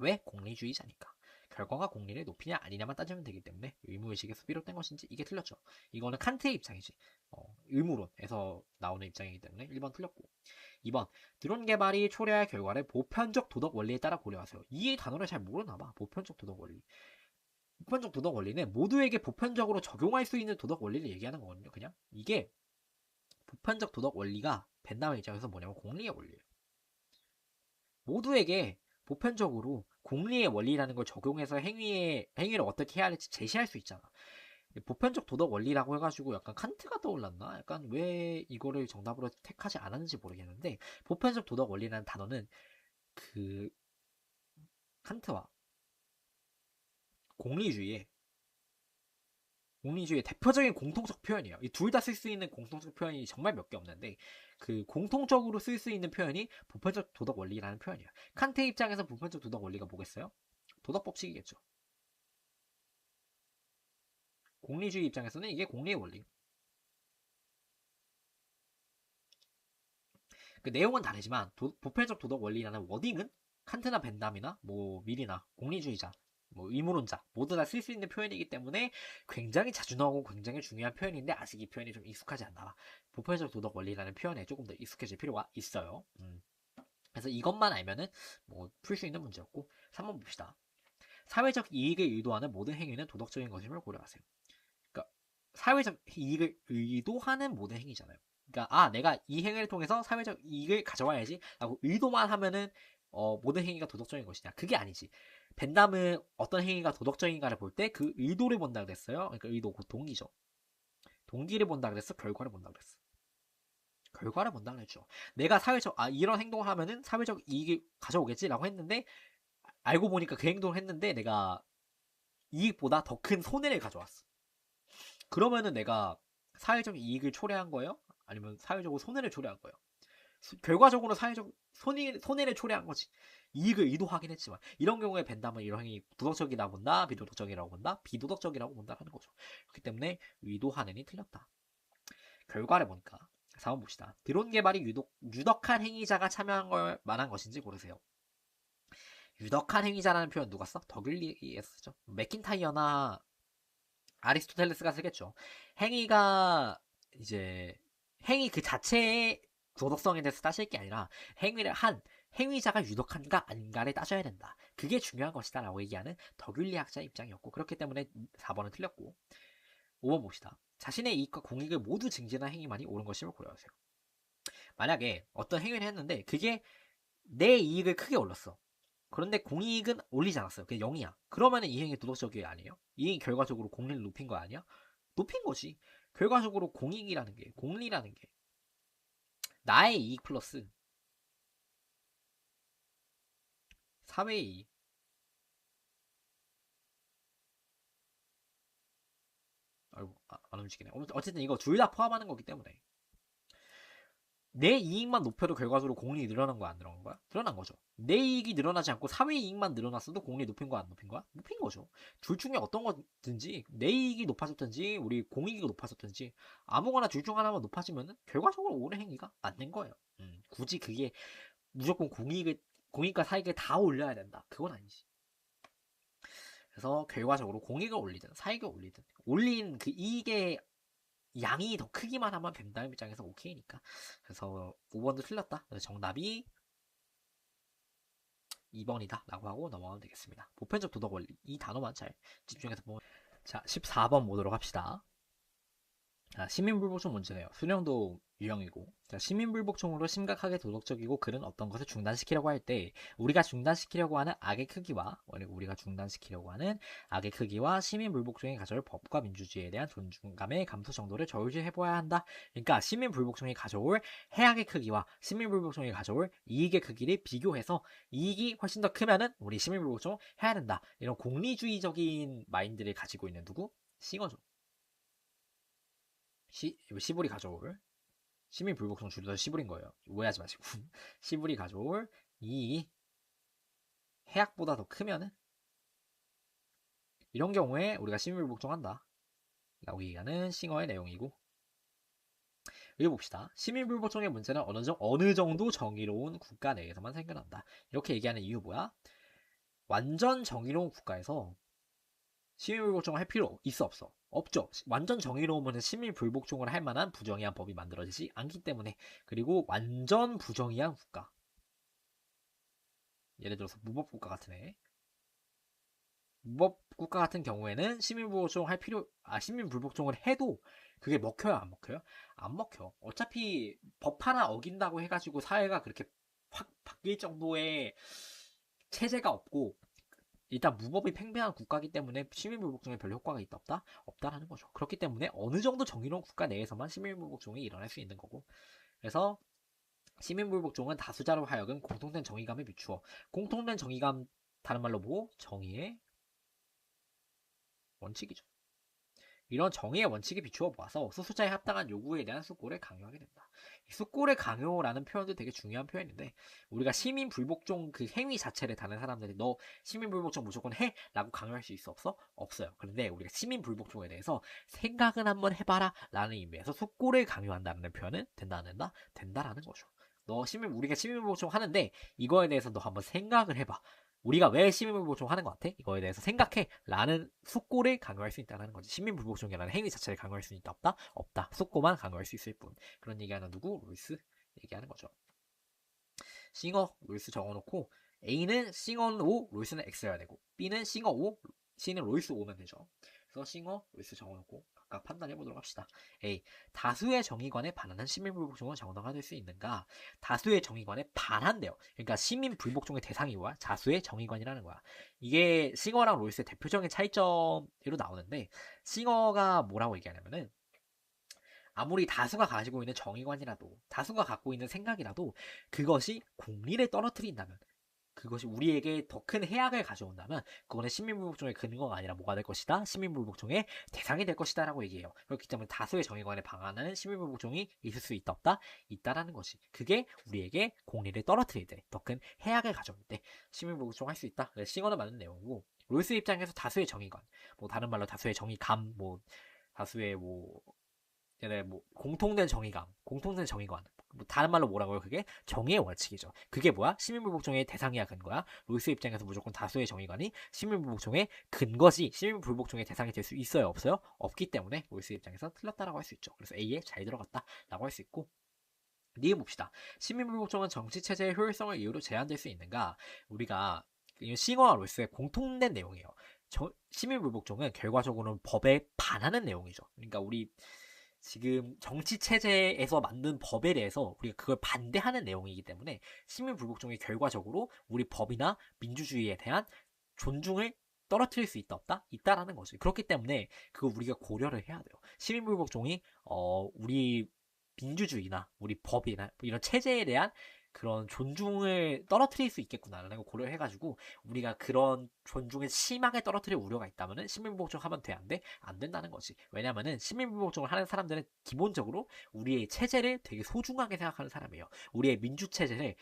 Speaker 1: 왜? 공리주의자니까. 결과가 공리를 높이냐 아니냐만 따지면 되기 때문에 의무의식에서 비롯된 것인지 이게 틀렸죠. 이거는 칸트의 입장이지. 의무론에서 나오는 입장이기 때문에 1번 틀렸고 2번 드론 개발이 초래할 결과를 보편적 도덕 원리에 따라 고려하세요. 이 단어를 잘 모르나 봐. 보편적 도덕 원리. 보편적 도덕 원리는 모두에게 보편적으로 적용할 수 있는 도덕 원리를 얘기하는 거거든요. 그냥 이게 보편적 도덕 원리가 벤담의 입장에서 뭐냐면 공리의 원리예요. 모두에게 보편적으로 공리의 원리라는 걸 적용해서 행위를 어떻게 해야 할지 제시할 수 있잖아. 보편적 도덕 원리라고 해가지고 약간 칸트가 떠올랐나? 약간 왜 이거를 정답으로 택하지 않았는지 모르겠는데 보편적 도덕 원리라는 단어는 그 칸트와 공리주의의 대표적인 공통적 표현이에요. 이 둘 다 쓸 수 있는 공통적 표현이 정말 몇 개 없는데 그 공통적으로 쓸 수 있는 표현이 보편적 도덕 원리라는 표현이에요. 칸트의 입장에서 보편적 도덕 원리가 뭐겠어요? 도덕 법칙이겠죠. 공리주의 입장에서는 이게 공리의 원리. 그 내용은 다르지만 보편적 도덕 원리라는 워딩은 칸트나 벤담이나 뭐 밀이나 공리주의자, 뭐 의무론자 모두 다 쓸 수 있는 표현이기 때문에 굉장히 자주 나오고 굉장히 중요한 표현인데 아직 이 표현이 좀 익숙하지 않나. 보편적 도덕 원리라는 표현에 조금 더 익숙해질 필요가 있어요. 그래서 이것만 알면은 뭐 풀 수 있는 문제였고 3번 봅시다. 사회적 이익을 의도하는 모든 행위는 도덕적인 것임을 고려하세요. 그러니까 사회적 이익을 의도하는 모든 행위잖아요. 그러니까 내가 이 행위를 통해서 사회적 이익을 가져와야지 라고 의도만 하면은 모든 행위가 도덕적인 것이냐. 그게 아니지. 벤담은 어떤 행위가 도덕적인가를 볼 때 그 의도를 본다 그랬어요. 그러니까 의도, 그 동기죠. 동기를 본다 그랬어. 결과를 본다 그랬어. 결과를 본다 그랬죠. 내가 이런 행동을 하면은 사회적 이익을 가져오겠지라고 했는데 알고 보니까 그 행동을 했는데 내가 이익보다 더 큰 손해를 가져왔어. 그러면은 내가 사회적 이익을 초래한 거예요? 아니면 사회적으로 손해를 초래한 거예요? 결과적으로 사회적 손해를 초래한 거지. 이익을 의도하긴 했지만 이런 경우에 벤담은 이런 행위 도덕적이라고 본다, 비도덕적이라고 본다, 비도덕적이라고 본다라는 거죠. 그렇기 때문에 의도하는이 틀렸다. 결과를 보니까 4번 봅시다. 드론 개발이 유덕한 행위자가 참여한 걸 만한 것인지 고르세요. 유덕한 행위자라는 표현 누가 써? 더글리에서 쓰죠. 맥킨타이어나 아리스토텔레스가 쓰겠죠. 행위가 이제 행위 그 자체의 도덕성에 대해서 따질 게 아니라 행위를 한 행위자가 유독한가 아닌가를 따져야 된다. 그게 중요한 것이다 라고 얘기하는 덕윤리학자의 입장이었고, 그렇기 때문에 4번은 틀렸고, 5번 봅시다. 자신의 이익과 공익을 모두 증진한 행위만이 옳은 것임을 고려하세요. 만약에 어떤 행위를 했는데 그게 내 이익을 크게 올렸어. 그런데 공익은 올리지 않았어요. 그게 0이야. 그러면 이 행위 도덕적이 아니에요? 이 행위 결과적으로 공리를 높인 거 아니야? 높인 거지. 결과적으로 공익이라는 게, 공리라는 게 나의 이익 플러스 사회의 이익. 아이고, 안 움직이네. 어쨌든 이거 둘 다 포함하는 거기 때문에 내 이익만 높여도 결과적으로 공익이 늘어난 거야, 안 늘어난 거야? 늘어난 거죠. 내 이익이 늘어나지 않고 사회 이익만 늘어났어도 공익이 높인 거야, 안 높인 거야? 높인 거죠. 둘 중에 어떤 거든지 내 이익이 높아졌든지 우리 공익이 높아졌든지 아무거나 둘 중 하나만 높아지면은 결과적으로 옳은 행위가 맞는 거예요. 굳이 그게 무조건 공익과 사익을 다 올려야 된다. 그건 아니지. 그래서 결과적으로 공익을 올리든 사익을 올리든 올린 그 이익의 양이 더 크기만 하면 된다는 입장에서 오케이니까. 그래서 5번도 틀렸다. 그래서 정답이 2번이다 라고 하고 넘어가면 되겠습니다. 보편적 도덕 원리, 이 단어만 잘 집중해서 보면. 자, 14번 보도록 합시다. 자, 시민불복종 문제네요. 수령도 유형이고, 자, 시민불복종으로 심각하게 도덕적이고 그런 어떤 것을 중단시키려고 할 때 우리가 중단시키려고 하는 악의 크기와 시민불복종이 가져올 법과 민주주의에 대한 존중감의 감소 정도를 저울질해봐야 한다. 그러니까 시민불복종이 가져올 해악의 크기와 시민불복종이 가져올 이익의 크기를 비교해서 이익이 훨씬 더 크면은 우리 시민불복종 해야 된다. 이런 공리주의적인 마인드를 가지고 있는 누구? 싱어죠. 시불이 가져올 시민 불복종 줄여서 시불인 거예요. 오해하지 마시고 시불이 가져올 이익이 해악보다 더 크면은 이런 경우에 우리가 시민 불복종한다 라고 얘기하는 싱어의 내용이고, 읽어봅시다. 시민 불복종의 문제는 어느 정도 정의로운 국가 내에서만 생겨난다. 이렇게 얘기하는 이유 뭐야? 완전 정의로운 국가에서 시민불복종을 할 필요 있어 없어? 없죠. 완전 정의로우면 시민불복종을 할 만한 부정의한 법이 만들어지지 않기 때문에. 그리고 완전 부정의한 국가, 예를 들어서 무법국가 같은 무법국가 같은 경우에는 시민불복종을 해도 그게 먹혀요, 안 먹혀요? 안 먹혀. 어차피 법 하나 어긴다고 해가지고 사회가 그렇게 확 바뀔 정도의 체제가 없고, 일단 무법이 팽배한 국가이기 때문에 시민불복종에 별 효과가 있다 없다? 없다라는 거죠. 그렇기 때문에 어느 정도 정의로운 국가 내에서만 시민불복종이 일어날 수 있는 거고, 그래서 시민불복종은 다수자로 하여금 공통된 정의감에 비추어, 공통된 정의감, 다른 말로 뭐? 정의의 원칙이죠. 이런 정의의 원칙에 비추어 보아서 소수자에 합당한 요구에 대한 숙고를 강요하게 된다. 숙고를 강요라는 표현도 되게 중요한 표현인데, 우리가 시민 불복종 그 행위 자체를 다른 사람들이 너 시민 불복종 무조건 해 라고 강요할 수 있어 없어? 없어요. 그런데 우리가 시민 불복종에 대해서 생각은 한번 해봐라 라는 의미에서 숙고를 강요한다는 표현은 된다 안 된다? 된다라는 거죠. 우리가 시민 불복종 하는데 이거에 대해서 너 한번 생각을 해봐. 우리가 왜 시민불복종 하는 것 같아? 이거에 대해서 생각해 라는 숙고를 강요할 수 있다는 거지. 시민불복종이라는 행위 자체를 강요할 수 있다 없다? 없다. 숙고만 강요할 수 있을 뿐. 그런 얘기하는 누구? 롤스 얘기하는 거죠. 싱어 롤스 적어놓고 A는 싱어 5, 롤스는 X여야 되고, B는 싱어 5, C는 롤스 5면 되죠. 그래서 싱어 롤스 적어놓고 각각 판단해보도록 합시다. A. 다수의 정의관에 반하는 시민불복종은 정당화 될 수 있는가? 다수의 정의관에 반한대요. 그러니까 시민불복종의 대상이 뭐야? 다수의 정의관이라는 거야. 이게 싱어랑 롤스의 대표적인 차이점으로 나오는데, 싱어가 뭐라고 얘기하냐면은 아무리 다수가 가지고 있는 정의관이라도, 다수가 갖고 있는 생각이라도 그것이 공리를 떨어뜨린다면, 그것이 우리에게 더 큰 해악을 가져온다면 그거는 시민불복종의 근거가 아니라 뭐가 될 것이다? 시민불복종의 대상이 될 것이다 라고 얘기해요. 그렇기 때문에 다수의 정의관에 방하는 시민불복종이 있을 수 있다 없다? 있다라는 것이, 그게 우리에게 공리를 떨어뜨릴 때, 더 큰 해악을 가져올 때 시민불복종 할 수 있다. 싱어는 맞는 내용이고, 롤스 입장에서 다수의 정의관, 뭐 다른 말로 다수의 정의감, 뭐 다수의 뭐 공통된 정의감, 공통된 정의관, 뭐 다른 말로 뭐라고요? 그게 정의의 원칙이죠. 그게 뭐야? 시민불복종의 대상이야 근거야. 로이스 입장에서 무조건 다수의 정의관이 시민불복종의 근거지 시민불복종의 대상이 될 수 있어요? 없어요? 없기 때문에 로이스 입장에서 틀렸다라고 할 수 있죠. 그래서 A에 잘 들어갔다라고 할 수 있고 니은 봅시다. 시민불복종은 정치체제의 효율성을 이유로 제한될 수 있는가? 우리가 싱어와 로이스의 공통된 내용이에요. 시민불복종은 결과적으로는 법에 반하는 내용이죠. 그러니까 우리 지금 정치체제에서 만든 법에 대해서 우리가 그걸 반대하는 내용이기 때문에 시민불복종이 결과적으로 우리 법이나 민주주의에 대한 존중을 떨어뜨릴 수 있다 없다? 있다라는 거죠. 그렇기 때문에 그거 우리가 고려를 해야 돼요. 시민불복종이 우리 민주주의나 우리 법이나 이런 체제에 대한 그런 존중을 떨어뜨릴 수 있겠구나라는 걸 고려해가지고 우리가 그런 존중을 심하게 떨어뜨릴 우려가 있다면은 시민불복종 하면 돼? 안 돼? 안 된다는 거지. 왜냐면은 시민불복종을 하는 사람들은 기본적으로 우리의 체제를 되게 소중하게 생각하는 사람이에요. 우리의 민주체제를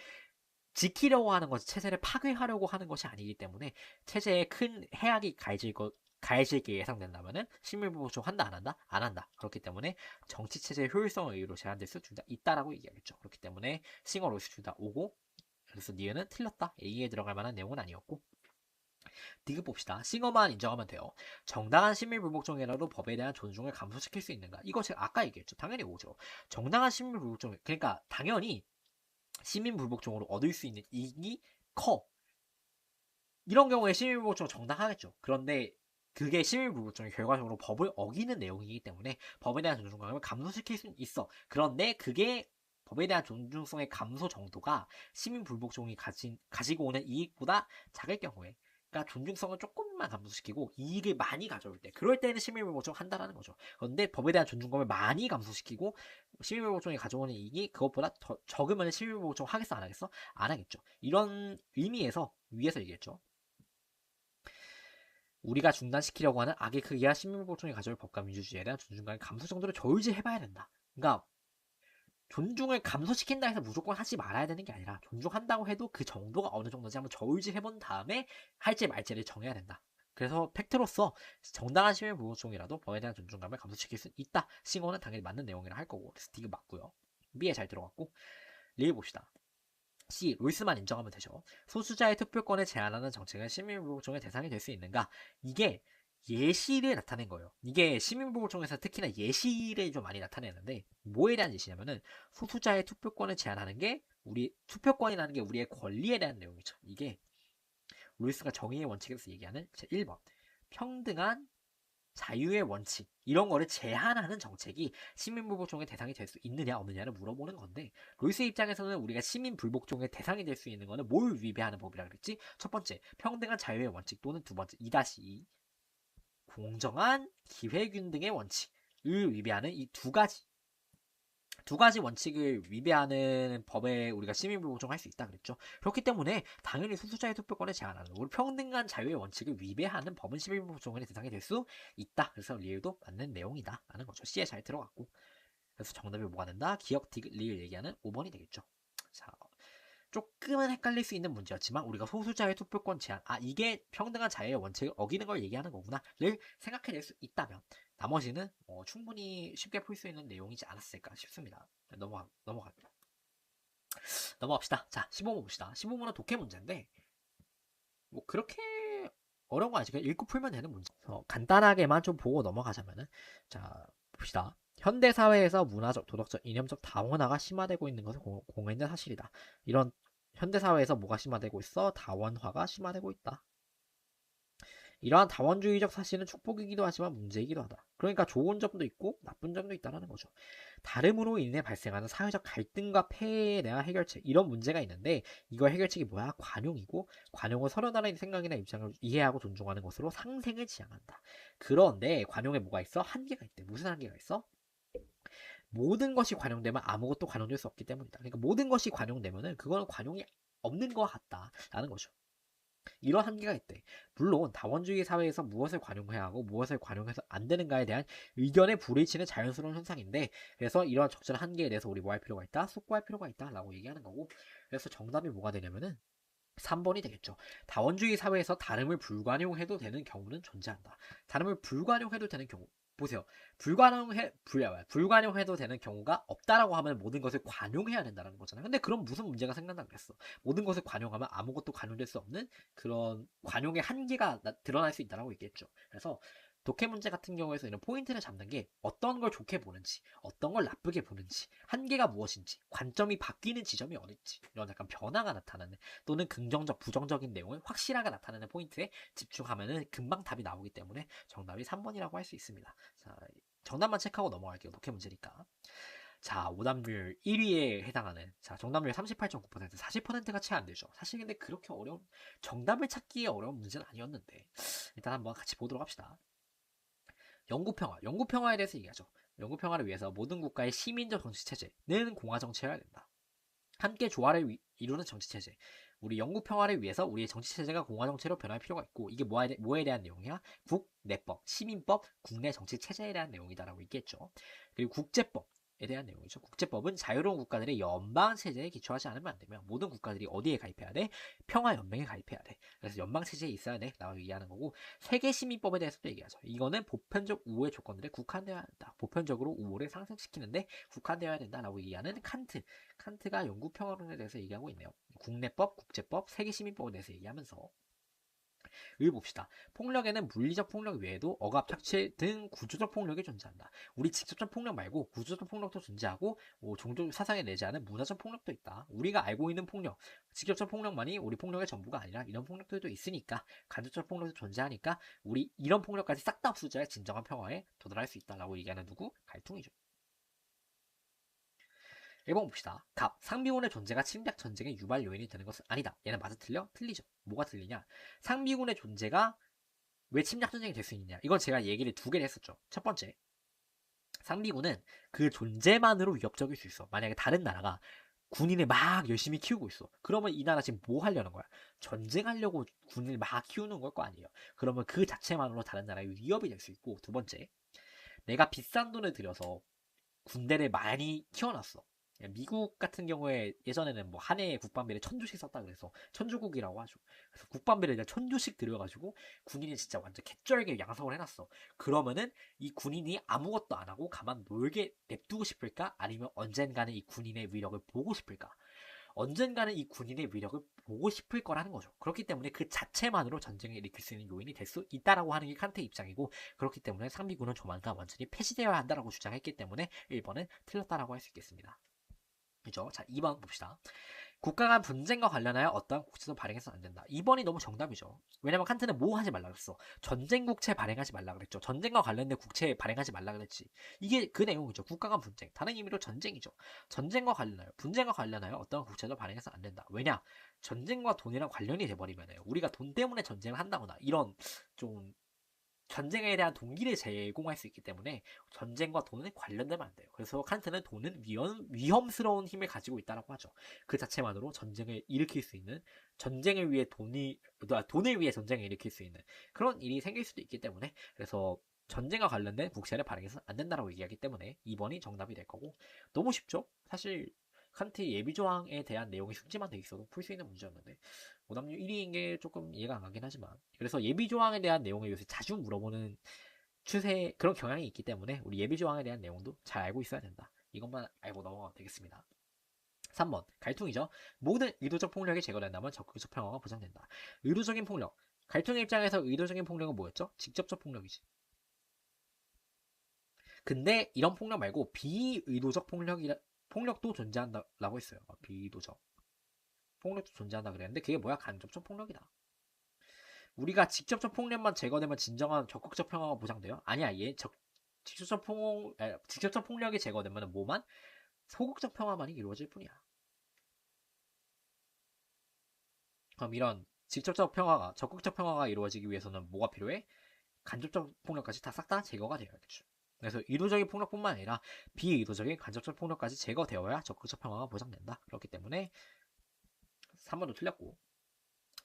Speaker 1: 지키려고 하는 것이 체제를 파괴하려고 하는 것이 아니기 때문에 체제에 큰 해악이 가해질 게 예상된다면은 시민불복종 한다 안 한다? 안 한다. 그렇기 때문에 정치 체제의 효율성을 이유로 제한될 수 있다라고 얘기하겠죠. 그렇기 때문에 싱어 로이스 둘 다 오고 그래서 니은은 틀렸다. A에 들어갈 만한 내용은 아니었고 디귿 봅시다. 싱어만 인정하면 돼요. 정당한 시민불복종이라도 법에 대한 존중을 감소시킬 수 있는가? 이거 제가 아까 얘기했죠. 당연히 오죠. 정당한 시민불복종 그러니까 당연히 시민불복종으로 얻을 수 있는 이익이 커. 이런 경우에 시민불복종은 정당하겠죠. 그런데 그게 시민불복종이 결과적으로 법을 어기는 내용이기 때문에 법에 대한 존중감을 감소시킬 수 있어. 그런데 그게 법에 대한 존중성의 감소 정도가 시민불복종이 가지고 오는 이익보다 작을 경우에 그러니까 존중성을 조금만 감소시키고 이익을 많이 가져올 때 그럴 때는 시민불복종 한다라는 거죠. 그런데 법에 대한 존중감을 많이 감소시키고 시민불복종이 가져오는 이익이 그것보다 더 적으면 시민불복종 하겠어 안 하겠어? 안 하겠죠. 이런 의미에서 위에서 얘기했죠. 우리가 중단시키려고 하는 악의 크기와 시민불복종이 가져올 법과 민주주의에 대한 존중감의 감소 정도를 저울질해봐야 된다. 그러니까 존중을 감소시킨다 해서 무조건 하지 말아야 되는 게 아니라 존중한다고 해도 그 정도가 어느 정도인지 한번 저울질해본 다음에 할지 말지를 정해야 된다. 그래서 팩트로서 정당한 시민불복종이라도 법에 대한 존중감을 감소시킬 수 있다. 싱어는 당연히 맞는 내용이라 할 거고 그래서 D가 맞고요. B에 잘 들어갔고 리을 봅시다. C. 로이스만 인정하면 되죠. 소수자의 투표권을 제한하는 정책은 시민불복종의 대상이 될 수 있는가? 이게 예시를 나타낸 거예요. 이게 시민불복종에서 특히나 예시를 좀 많이 나타내는데 뭐에 대한 예시냐면은 소수자의 투표권을 제한하는 게 우리 투표권이라는 게 우리의 권리에 대한 내용이죠. 이게 로이스가 정의의 원칙에서 얘기하는 제 1번 평등한 자유의 원칙 이런 거를 제한하는 정책이 시민불복종의 대상이 될 수 있느냐 없느냐를 물어보는 건데 로이스 입장에서는 우리가 시민불복종의 대상이 될 수 있는 거는 뭘 위배하는 법이라 그랬지? 첫 번째 평등한 자유의 원칙 또는 두 번째 2-2 공정한 기회균 등의 원칙을 위배하는 이 두 가지 원칙을 위배하는 법에 우리가 시민불복종할 수 있다 그랬죠. 그렇기 때문에 당연히 소수자의 투표권을 제한하는 우리 평등한 자유의 원칙을 위배하는 법은 시민불복종의 대상이 될 수 있다. 그래서 리을도 맞는 내용이다 라는 거죠. C에 잘 들어갔고 그래서 정답이 뭐가 된다? 기억 리을 얘기하는 5번이 되겠죠. 자, 조금은 헷갈릴 수 있는 문제였지만 우리가 소수자의 투표권 제한 이게 평등한 자유의 원칙을 어기는 걸 얘기하는 거구나를 생각해낼 수 있다면 나머지는 충분히 쉽게 풀 수 있는 내용이지 않았을까 싶습니다. 넘어갑시다. 자, 15번 봅시다. 15번은 독해 문제인데 뭐 그렇게 어려운 거 아니죠. 읽고 풀면 되는 문제. 간단하게만 좀 보고 넘어가자면은 자 봅시다. 현대 사회에서 문화적, 도덕적, 이념적 다원화가 심화되고 있는 것은 공인된 사실이다. 이런 현대 사회에서 뭐가 심화되고 있어? 다원화가 심화되고 있다. 이러한 다원주의적 사실은 축복이기도 하지만 문제이기도 하다. 그러니까 좋은 점도 있고 나쁜 점도 있다는 거죠. 다름으로 인해 발생하는 사회적 갈등과 폐해에 대한 해결책 이런 문제가 있는데 이거 해결책이 뭐야? 관용이고 관용은 서로 다른 생각이나 입장을 이해하고 존중하는 것으로 상생을 지향한다. 그런데 관용에 뭐가 있어? 한계가 있대. 무슨 한계가 있어? 모든 것이 관용되면 아무것도 관용될 수 없기 때문이다. 그러니까 모든 것이 관용되면은 그거는 관용이 없는 것 같다라는 거죠. 이런 한계가 있대. 물론 다원주의 사회에서 무엇을 관용해야 하고 무엇을 관용해서 안 되는가에 대한 의견의 불일치는 자연스러운 현상인데 그래서 이러한 적절한 한계에 대해서 우리 뭐 할 필요가 있다? 숙고할 필요가 있다 라고 얘기하는 거고 그래서 정답이 뭐가 되냐면은 3번이 되겠죠. 다원주의 사회에서 다름을 불관용해도 되는 경우는 존재한다. 다름을 불관용해도 되는 경우 보세요. 불관용해도 되는 경우가 없다라고 하면 모든 것을 관용해야 된다는 거잖아요. 근데 그럼 무슨 문제가 생긴다 그랬어. 모든 것을 관용하면 아무것도 관용될 수 없는 그런 관용의 한계가 드러날 수 있다라고 얘기했죠. 그래서 독해 문제 같은 경우에서 이런 포인트를 잡는 게 어떤 걸 좋게 보는지, 어떤 걸 나쁘게 보는지, 한계가 무엇인지, 관점이 바뀌는 지점이 어딘지, 이런 약간 변화가 나타나는 또는 긍정적, 부정적인 내용을 확실하게 나타내는 포인트에 집중하면은 금방 답이 나오기 때문에 정답이 3번이라고 할 수 있습니다. 자, 정답만 체크하고 넘어갈게요. 독해 문제니까. 자, 오답률 1위에 해당하는, 자, 정답률 38.9%, 40%가 채 안 되죠. 사실 근데 그렇게 정답을 찾기에 어려운 문제는 아니었는데, 일단 한번 같이 보도록 합시다. 영구평화. 영구평화에 대해서 얘기하죠. 영구평화를 위해서 모든 국가의 시민적 정치체제는 공화정치여야 된다. 함께 조화를 이루는 정치체제. 우리 영구평화를 위해서 우리의 정치체제가 공화정치로 변할 필요가 있고, 이게 뭐에 대한 내용이야? 국내법, 시민법, 국내 정치체제에 대한 내용이다라고 얘기했죠. 그리고 국제법에 대한 내용이죠. 국제법은 자유로운 국가들의 연방체제에 기초하지 않으면 안 되며, 모든 국가들이 어디에 가입해야 돼? 평화연맹에 가입해야 돼. 그래서 연방체제에 있어야 돼. 라고 얘기하는 거고, 세계시민법에 대해서도 얘기하죠. 이거는 보편적 우호의 조건들에 국한되어야 한다. 보편적으로 우호를 상승시키는데 국한되어야 된다라고 얘기하는 칸트가 영구평화론에 대해서 얘기하고 있네요. 국내법, 국제법, 세계시민법에 대해서 얘기하면서 봅시다. 폭력에는 물리적 폭력 외에도 억압, 착취 등 구조적 폭력이 존재한다. 우리 직접적 폭력 말고 구조적 폭력도 존재하고 종교 사상에 내재하는 문화적 폭력도 있다. 우리가 알고 있는 폭력, 직접적 폭력만이 우리 폭력의 전부가 아니라 이런 폭력들도 있으니까 간접적 폭력도 존재하니까 우리 이런 폭력까지 싹 다 없애줘야 진정한 평화에 도달할 수 있다라고 얘기하는 누구? 갈퉁이죠. 1번 봅시다. 답. 상비군의 존재가 침략 전쟁의 유발 요인이 되는 것은 아니다. 얘는 맞아 틀려? 틀리죠. 뭐가 틀리냐? 상비군의 존재가 왜 침략 전쟁이 될 수 있느냐? 이건 제가 얘기를 두 개를 했었죠. 첫 번째, 상비군은 그 존재만으로 위협적일 수 있어. 만약에 다른 나라가 군인을 막 열심히 키우고 있어. 그러면 이 나라 지금 뭐 하려는 거야? 전쟁하려고 군인을 막 키우는 걸 거 아니에요. 그러면 그 자체만으로 다른 나라의 위협이 될 수 있고, 두 번째, 내가 비싼 돈을 들여서 군대를 많이 키워놨어. 미국 같은 경우에 예전에는 뭐 한 해에 국방비를 1000조씩 썼다 그래서 천조국이라고 하죠. 그래서 국방비를 그냥 1000조씩 들여가지고 군인이 진짜 완전 개쩔게 양성을 해놨어. 그러면은 이 군인이 아무것도 안 하고 가만 놀게 냅두고 싶을까? 아니면 언젠가는 이 군인의 위력을 보고 싶을까? 언젠가는 이 군인의 위력을 보고 싶을 거라는 거죠. 그렇기 때문에 그 자체만으로 전쟁을 일으킬 수 있는 요인이 될 수 있다라고 하는 게 칸트의 입장이고, 그렇기 때문에 상비군은 조만간 완전히 폐지되어야 한다라고 주장했기 때문에 1번은 틀렸다라고 할 수 있겠습니다. 그죠? 자, 2번 봅시다. 국가 간 분쟁과 관련하여 어떠한 국제도 발행해서는 안 된다. 2번이 너무 정답이죠. 왜냐면 칸트는 뭐 하지 말라 그랬어. 전쟁 국채 발행하지 말라 그랬죠. 전쟁과 관련된 국채 발행하지 말라 그랬지. 이게 그 내용이죠. 국가 간 분쟁. 다른 의미로 전쟁이죠. 전쟁과 관련하여, 분쟁과 관련하여 어떠한 국채도 발행해서는 안 된다. 왜냐? 전쟁과 돈이랑 관련이 돼버리면 우리가 돈 때문에 전쟁을 한다거나 이런 좀 전쟁에 대한 동기를 제공할 수 있기 때문에 전쟁과 돈은 관련되면 안 돼요. 그래서 칸트는 돈은 위험스러운 힘을 가지고 있다고 하죠. 그 자체만으로 전쟁을 일으킬 수 있는, 전쟁을 위해 돈을 위해 전쟁을 일으킬 수 있는 그런 일이 생길 수도 있기 때문에, 그래서 전쟁과 관련된 국채를 발행해서는 안 된다고 얘기하기 때문에 2번이 정답이 될 거고, 너무 쉽죠? 사실 칸트의 예비조항에 대한 내용이 숙지만 돼 있어도 풀 수 있는 문제였는데 오답률 1위인 게 조금 이해가 안 가긴 하지만, 그래서 예비조항에 대한 내용을 요새 자주 물어보는 추세, 그런 경향이 있기 때문에 우리 예비조항에 대한 내용도 잘 알고 있어야 된다. 이것만 알고 넘어가면 되겠습니다. 3번 갈퉁이죠. 모든 의도적 폭력이 제거된다면 적극적 평화가 보장된다. 의도적인 폭력, 갈퉁의 입장에서 의도적인 폭력은 뭐였죠? 직접적 폭력이지. 근데 이런 폭력 말고 비의도적 폭력도 존재한다라고 했어요. 비의도적 폭력도 존재한다 그랬는데 그게 뭐야? 간접적 폭력이다. 우리가 직접적 폭력만 제거되면 진정한 적극적 평화가 보장돼요? 아니야. 직접적 폭력이 제거되면 뭐만? 소극적 평화만이 이루어질 뿐이야. 그럼 이런 적극적 평화가 이루어지기 위해서는 뭐가 필요해? 간접적 폭력까지 다 싹 다 제거가 되어야겠죠. 그래서 의도적인 폭력뿐만 아니라 비의도적인 간접적 폭력까지 제거되어야 적극적 평화가 보장된다. 그렇기 때문에 3번도 틀렸고,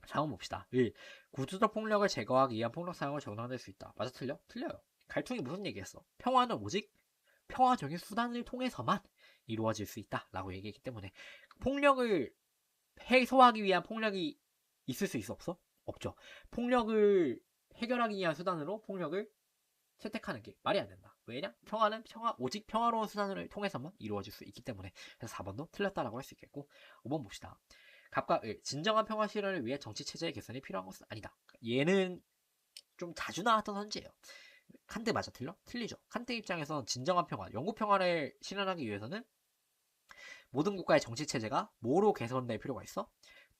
Speaker 1: 4번 봅시다. 1. 구조적 폭력을 제거하기 위한 폭력 사용을 정당화될 수 있다. 맞아 틀려? 틀려요. 갈퉁이 무슨 얘기했어? 평화는 오직 평화적인 수단을 통해서만 이루어질 수 있다 라고 얘기했기 때문에, 폭력을 해소하기 위한 폭력이 있을 수 있어 없어? 없죠. 폭력을 해결하기 위한 수단으로 폭력을 채택하는 게 말이 안 된다. 왜냐? 평화는 오직 평화로운 수단을 통해서만 이루어질 수 있기 때문에. 그래서 4번도 틀렸다라고 할 수 있겠고, 5번 봅시다. 갑과 을, 진정한 평화 실현을 위해 정치 체제의 개선이 필요한 것은 아니다. 얘는 좀 자주 나왔던 선지예요. 칸트 맞아 틀려? 틀리죠. 칸트 입장에서는 진정한 평화, 영구 평화를 실현하기 위해서는 모든 국가의 정치 체제가 뭐로 개선될 필요가 있어?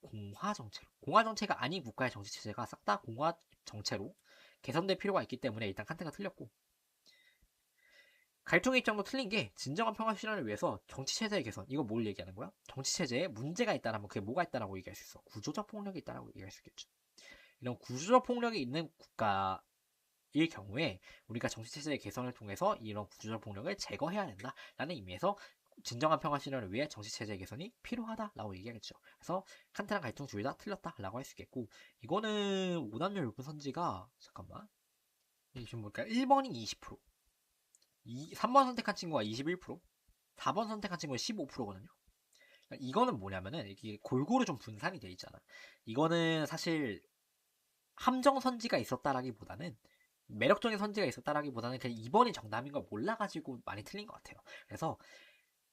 Speaker 1: 공화 정체로. 공화 정체가 아닌 국가의 정치 체제가 싹 다 공화 정체로 개선될 필요가 있기 때문에 일단 칸트가 틀렸고, 갈통의 입장도 틀린 게 진정한 평화 실현을 위해서 정치 체제의 개선. 이거 뭘 얘기하는 거야? 정치 체제에 문제가 있다라면 그게 뭐가 있다라고 얘기할 수 있어? 구조적 폭력이 있다라고 얘기할 수 있겠죠. 이런 구조적 폭력이 있는 국가일 경우에 우리가 정치 체제의 개선을 통해서 이런 구조적 폭력을 제거해야 된다라는 의미에서 진정한 평화 실현을 위해 정치 체제 개선이 필요하다라고 얘기하겠죠. 그래서 칸트랑 갈통 둘 다 틀렸다라고 할 수 있겠고, 이거는 오답률 높은 선지가 잠깐만 지금 볼까요? 1번이 20%, 3번 선택한 친구가 21%, 4번 선택한 친구가 15%거든요. 이거는 뭐냐면은 이게 골고루 좀 분산이 돼 있잖아. 이거는 사실 함정 선지가 있었다라기보다는 매력적인 선지가 있었다라기보다는 그냥 2번이 정답인 걸 몰라가지고 많이 틀린 것 같아요. 그래서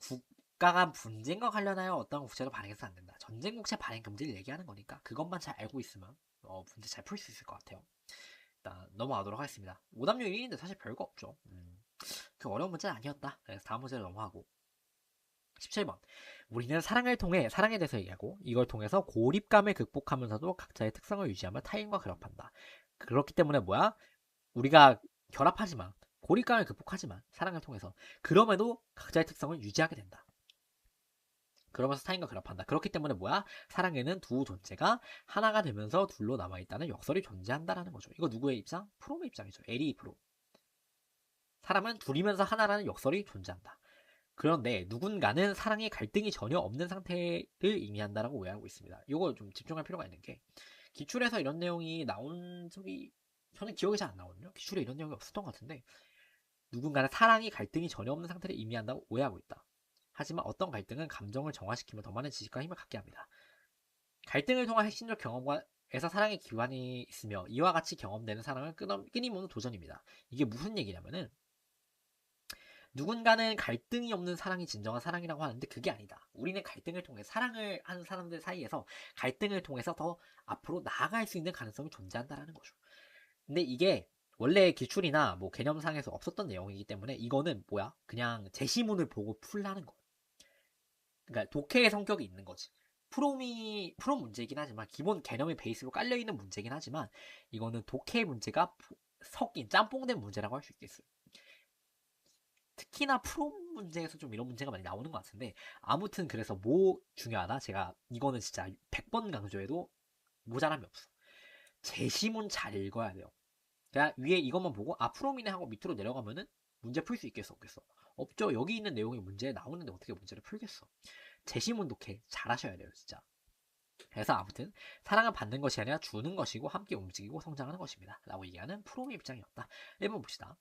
Speaker 1: 국가 간 분쟁과 관련하여 어떤 국제도 발행해서 안 된다. 전쟁 국채 발행 금지를 얘기하는 거니까 그것만 잘 알고 있으면 문제 잘 풀 수 있을 것 같아요. 일단 넘어가도록 하겠습니다. 오답률 1위인데 사실 별거 없죠. 그 어려운 문제는 아니었다. 그래서 다음 문제로 넘어가고, 17번. 우리는 사랑을 통해 사랑에 대해서 얘기하고 이걸 통해서 고립감을 극복하면서도 각자의 특성을 유지하며 타인과 결합한다. 그렇기 때문에 뭐야? 우리가 결합하지만 고립감을 극복하지만 사랑을 통해서 그럼에도 각자의 특성을 유지하게 된다. 그러면서 타인과 결합한다. 그렇기 때문에 뭐야? 사랑에는 두 존재가 하나가 되면서 둘로 남아있다는 역설이 존재한다라는 거죠. 이거 누구의 입장? 프롬의 입장이죠. 에리 프롬. 사람은 둘이면서 하나라는 역설이 존재한다. 그런데 누군가는 사랑에 갈등이 전혀 없는 상태를 의미한다라고 오해하고 있습니다. 이거 좀 집중할 필요가 있는 게, 기출에서 이런 내용이 나온 적이 저는 기억이 잘 안 나거든요. 기출에 이런 내용이 없었던 것 같은데, 누군가는 사랑이 갈등이 전혀 없는 상태를 의미한다고 오해하고 있다. 하지만 어떤 갈등은 감정을 정화시키며 더 많은 지식과 힘을 갖게 합니다. 갈등을 통한 핵심적 경험에서 사랑의 기반이 있으며 이와 같이 경험되는 사랑은 끊임없는 도전입니다. 이게 무슨 얘기냐면은, 누군가는 갈등이 없는 사랑이 진정한 사랑이라고 하는데 그게 아니다. 우리는 갈등을 통해 사랑을 하는 사람들 사이에서 갈등을 통해서 더 앞으로 나아갈 수 있는 가능성이 존재한다라는 거죠. 근데 이게 원래 기출이나 뭐 개념상에서 없었던 내용이기 때문에 이거는 뭐야? 그냥 제시문을 보고 풀라는 거. 그러니까 독해의 성격이 있는 거지. 프롬 문제이긴 하지만 기본 개념의 베이스로 깔려 있는 문제긴 하지만 이거는 독해의 문제가 섞인 짬뽕된 문제라고 할 수 있겠어요. 특히나 프롬 문제에서 좀 이런 문제가 많이 나오는 것 같은데, 아무튼 그래서 뭐 중요하다? 제가 이거는 진짜 100번 강조해도 모자람이 없어. 제시문 잘 읽어야 돼요. 그냥 위에 이것만 보고 프롬이네 하고 밑으로 내려가면은 문제 풀 수 있겠어 없겠어? 없죠. 여기 있는 내용이 문제에 나오는데 어떻게 문제를 풀겠어? 제시문 독해 잘 하셔야 돼요 진짜. 그래서 아무튼 사랑은 받는 것이 아니라 주는 것이고 함께 움직이고 성장하는 것입니다 라고 얘기하는 프롬의 입장이었다. 1번 봅시다.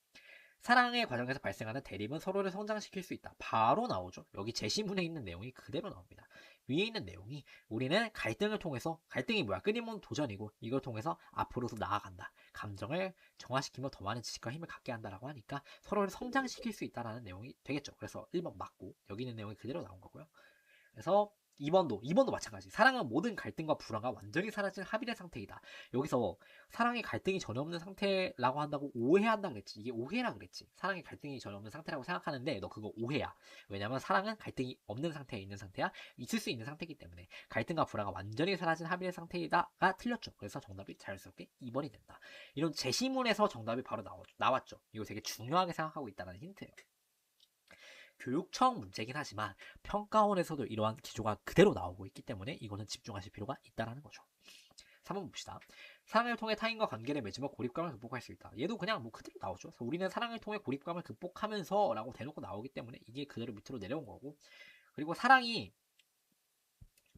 Speaker 1: 사랑의 과정에서 발생하는 대립은 서로를 성장시킬 수 있다. 바로 나오죠. 여기 제시문에 있는 내용이 그대로 나옵니다. 위에 있는 내용이 우리는 갈등을 통해서, 갈등이 뭐야? 끊임없는 도전이고 이걸 통해서 앞으로도 나아간다. 감정을 정화시키며 더 많은 지식과 힘을 갖게 한다라고 하니까 서로를 성장시킬 수 있다라는 내용이 되겠죠. 그래서 1번 맞고 여기 있는 내용이 그대로 나온 거고요. 그래서 2번도 마찬가지. 사랑은 모든 갈등과 불안과 완전히 사라진 합일의 상태이다. 여기서 사랑의 갈등이 전혀 없는 상태라고 한다고 오해한다 그랬지. 이게 오해라 그랬지. 사랑의 갈등이 전혀 없는 상태라고 생각하는데 너 그거 오해야. 왜냐면 사랑은 갈등이 없는 상태에 있는 상태야. 있을 수 있는 상태이기 때문에 갈등과 불안과 완전히 사라진 합일의 상태이다가 틀렸죠. 그래서 정답이 자연스럽게 2번이 된다. 이런 제시문에서 정답이 바로 나왔죠. 이거 되게 중요하게 생각하고 있다는 힌트예요. 교육청 문제긴 하지만 평가원에서도 이러한 기조가 그대로 나오고 있기 때문에 이거는 집중하실 필요가 있다는 거죠. 3번 봅시다. 사랑을 통해 타인과 관계를 맺으며 고립감을 극복할 수 있다. 얘도 그냥 뭐 그대로 나오죠. 그래서 우리는 사랑을 통해 고립감을 극복하면서 라고 대놓고 나오기 때문에 이게 그대로 밑으로 내려온 거고, 그리고 사랑이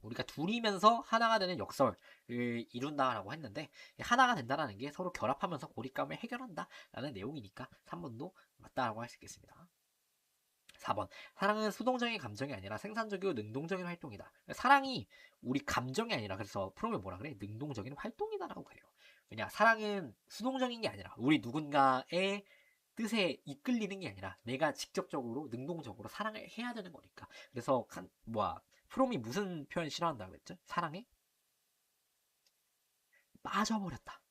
Speaker 1: 우리가 둘이면서 하나가 되는 역설을 이룬다라고 했는데, 하나가 된다는 게 서로 결합하면서 고립감을 해결한다라는 내용이니까 3번도 맞다라고 할 수 있겠습니다. 4번. 사랑은 수동적인 감정이 아니라 생산적이고 능동적인 활동이다. 사랑이 우리 감정이 아니라, 그래서 프롬이 뭐라 그래? 능동적인 활동이다라고 그래요. 왜냐? 사랑은 수동적인 게 아니라 우리 누군가의 뜻에 이끌리는 게 아니라 내가 직접적으로 능동적으로 사랑을 해야 되는 거니까. 그래서 프롬이 무슨 표현 싫어한다고 했죠? 사랑에 빠져버렸다.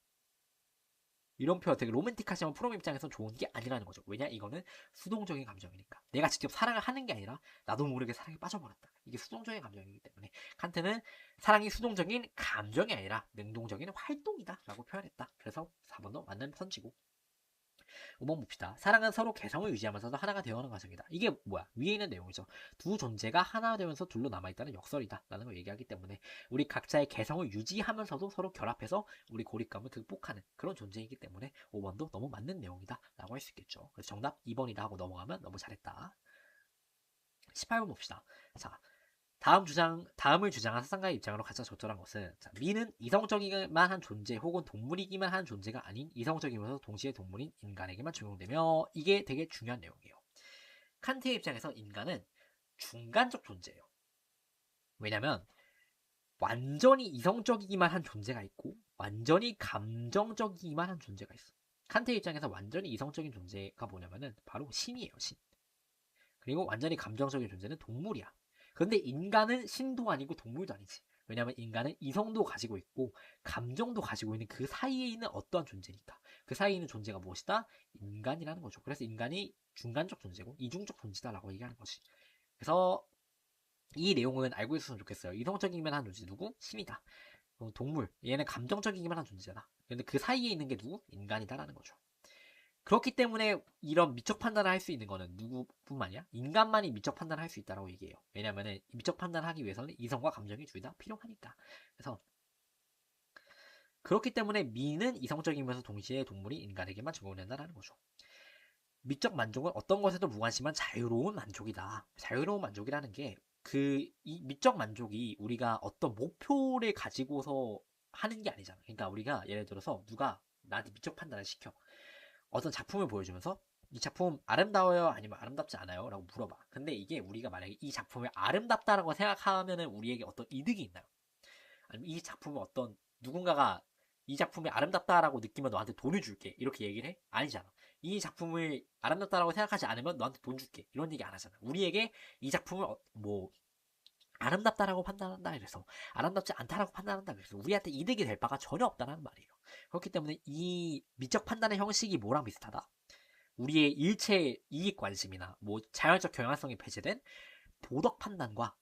Speaker 1: 이런 표현 되게 로맨틱하지만 프롬 입장에서는 좋은 게 아니라는 거죠. 왜냐? 이거는 수동적인 감정이니까. 내가 직접 사랑을 하는 게 아니라 나도 모르게 사랑에 빠져버렸다. 이게 수동적인 감정이기 때문에 칸트는 사랑이 수동적인 감정이 아니라 능동적인 활동이다 라고 표현했다. 그래서 4번도 맞는 선지고. 5번 봅시다. 사랑은 서로 개성을 유지하면서도 하나가 되어가는 과정이다. 이게 뭐야? 위에 있는 내용이죠. 두 존재가 하나 되면서 둘로 남아있다는 역설이다 라는 걸 얘기하기 때문에 우리 각자의 개성을 유지하면서도 서로 결합해서 우리 고립감을 극복하는 그런 존재이기 때문에 5번도 너무 맞는 내용이다 라고 할 수 있겠죠. 그래서 정답 2번이다 하고 넘어가면 너무 잘했다. 18번 봅시다. 자, 다음을 주장한 사상가의 입장으로 가장 적절한 것은, 자, 미는 이성적이기만 한 존재 혹은 동물이기만 한 존재가 아닌 이성적이면서 동시에 동물인 인간에게만 적용되며, 이게 되게 중요한 내용이에요. 칸트의 입장에서 인간은 중간적 존재예요. 왜냐면 완전히 이성적이기만 한 존재가 있고 완전히 감정적이기만 한 존재가 있어. 칸트의 입장에서 완전히 이성적인 존재가 뭐냐면은 바로 신이에요, 신. 그리고 완전히 감정적인 존재는 동물이야. 그런데 인간은 신도 아니고 동물도 아니지. 왜냐하면 인간은 이성도 가지고 있고 감정도 가지고 있는 그 사이에 있는 어떠한 존재니까. 그 사이에 있는 존재가 무엇이다? 인간이라는 거죠. 그래서 인간이 중간적 존재고 이중적 존재다라고 얘기하는 거지. 그래서 이 내용은 알고 있었으면 좋겠어요. 이성적이기만 한 존재 누구? 신이다. 동물. 얘는 감정적이기만 한 존재다. 근데 그 사이에 있는 게 누구? 인간이다라는 거죠. 그렇기 때문에 이런 미적 판단을 할 수 있는 거는 누구뿐만이야? 인간만이 미적 판단을 할 수 있다고 얘기해요. 왜냐면은 미적 판단을 하기 위해서는 이성과 감정이 둘 다 필요하니까. 그래서 그렇기 때문에 미는 이성적이면서 동시에 동물이 인간에게만 적용된다는 거죠. 미적 만족은 어떤 것에도 무관심한 자유로운 만족이다. 자유로운 만족이라는 게 이 미적 만족이 우리가 어떤 목표를 가지고서 하는 게 아니잖아. 그러니까 우리가 예를 들어서 누가 나한테 미적 판단을 시켜. 어떤 작품을 보여주면서 이 작품 아름다워요? 아니면 아름답지 않아요? 라고 물어봐. 근데 이게 우리가 만약에 이 작품을 아름답다라고 생각하면은 우리에게 어떤 이득이 있나요? 아니면 이 작품을 어떤 누군가가 이 작품이 아름답다라고 느끼면 너한테 돈을 줄게. 이렇게 얘기를 해? 아니잖아. 이 작품을 아름답다라고 생각하지 않으면 너한테 돈 줄게. 이런 얘기 안 하잖아. 우리에게 이 작품을 아름답다라고 판단한다 이래서 아름답지 않다라고 판단한다 그래서 우리한테 이득이 될 바가 전혀 없다는 말이에요. 그렇기 때문에 이 미적 판단의 형식이 뭐랑 비슷하다? 우리의 일체 이익 관심이나 자연적 경향성이 배제된 도덕 판단과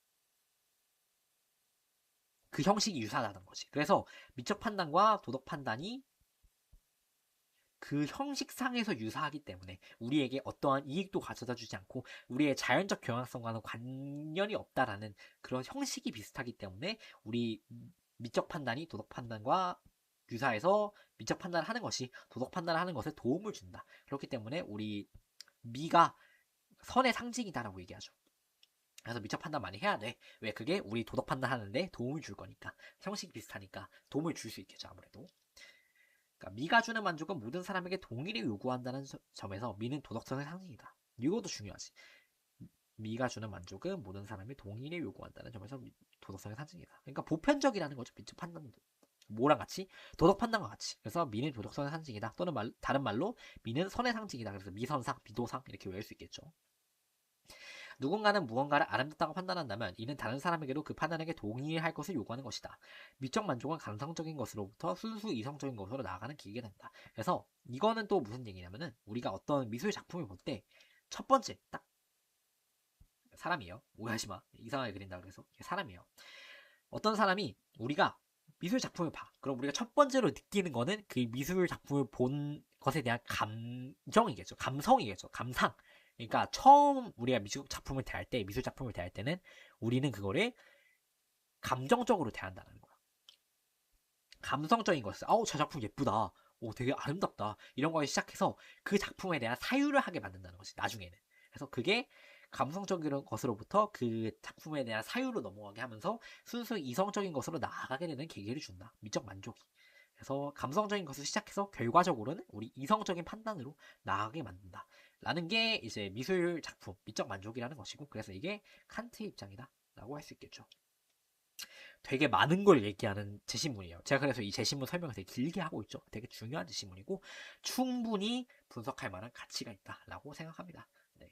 Speaker 1: 그 형식이 유사하다는 거지. 그래서 미적 판단과 도덕 판단이 그 형식상에서 유사하기 때문에 우리에게 어떠한 이익도 가져다 주지 않고 우리의 자연적 경향성과는 관련이 없다라는 그런 형식이 비슷하기 때문에 우리 미적 판단이 도덕 판단과 유사해서 미적 판단을 하는 것이 도덕 판단을 하는 것에 도움을 준다. 그렇기 때문에 우리 미가 선의 상징이다라고 얘기하죠. 그래서 미적 판단 많이 해야 돼. 왜? 그게 우리 도덕 판단하는데 도움을 줄 거니까. 형식이 비슷하니까 도움을 줄 수 있겠죠, 아무래도. 그러니까 미가 주는 만족은 모든 사람에게 동일히 요구한다는 점에서 미는 도덕성의 상징이다. 이것도 중요하지. 미가 주는 만족은 모든 사람이 동일히 요구한다는 점에서 도덕성의 상징이다. 그러니까 보편적이라는 거죠. 미적 판단도. 뭐랑 같이? 도덕 판단과 같이. 그래서 미는 도덕성의 상징이다. 또는 다른 말로 미는 선의 상징이다. 그래서 미선상, 비도상 이렇게 외울 수 있겠죠. 누군가는 무언가를 아름답다고 판단한다면 이는 다른 사람에게도 그 판단에게 동의할 것을 요구하는 것이다. 미적 만족은 감성적인 것으로부터 순수 이성적인 것으로 나아가는 계기가 된다. 그래서 이거는 또 무슨 얘기냐면은 우리가 어떤 미술 작품을 볼 때 첫 번째 딱 사람이에요. 오해하지 마. 이상하게 그린다 그래서 사람이에요. 어떤 사람이 우리가 미술 작품을 봐. 그럼 우리가 첫 번째로 느끼는 거는 그 미술 작품을 본 것에 대한 감정이겠죠. 감성이겠죠. 감상. 그러니까 처음 우리가 미술 작품을 대할 때는 우리는 그거를 감정적으로 대한다는 거야. 감성적인 것을 저 작품 예쁘다. 되게 아름답다. 이런 거에 시작해서 그 작품에 대한 사유를 하게 만든다는 거지. 나중에는. 그래서 그게 감성적인 것으로부터 그 작품에 대한 사유로 넘어가게 하면서 순수 이성적인 것으로 나아가게 되는 계기를 준다. 미적 만족이. 그래서 감성적인 것을 시작해서 결과적으로는 우리 이성적인 판단으로 나아가게 만든다. 라는 게 이제 미술 작품, 미적 만족이라는 것이고, 그래서 이게 칸트의 입장이다. 라고 할 수 있겠죠. 되게 많은 걸 얘기하는 제시문이에요. 제가 그래서 이 제시문 설명을 되게 길게 하고 있죠. 되게 중요한 제시문이고 충분히 분석할 만한 가치가 있다라고 생각합니다. 네.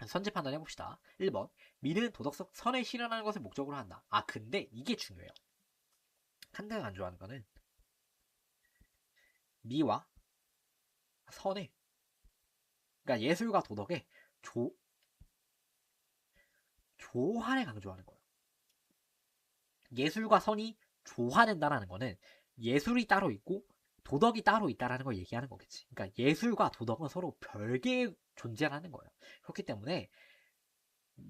Speaker 1: 선제 판단 해봅시다. 1번 미는 도덕적 선을 실현하는 것을 목적으로 한다. 아 근데 이게 중요해요. 칸트가 안 좋아하는 거는 미와 선의 그러니까 예술과 도덕의 조, 조화를 강조하는 거예요. 예술과 선이 조화된다라는 거는 예술이 따로 있고 도덕이 따로 있다라는 걸 얘기하는 거겠지. 그러니까 예술과 도덕은 서로 별개의 존재라는 거예요. 그렇기 때문에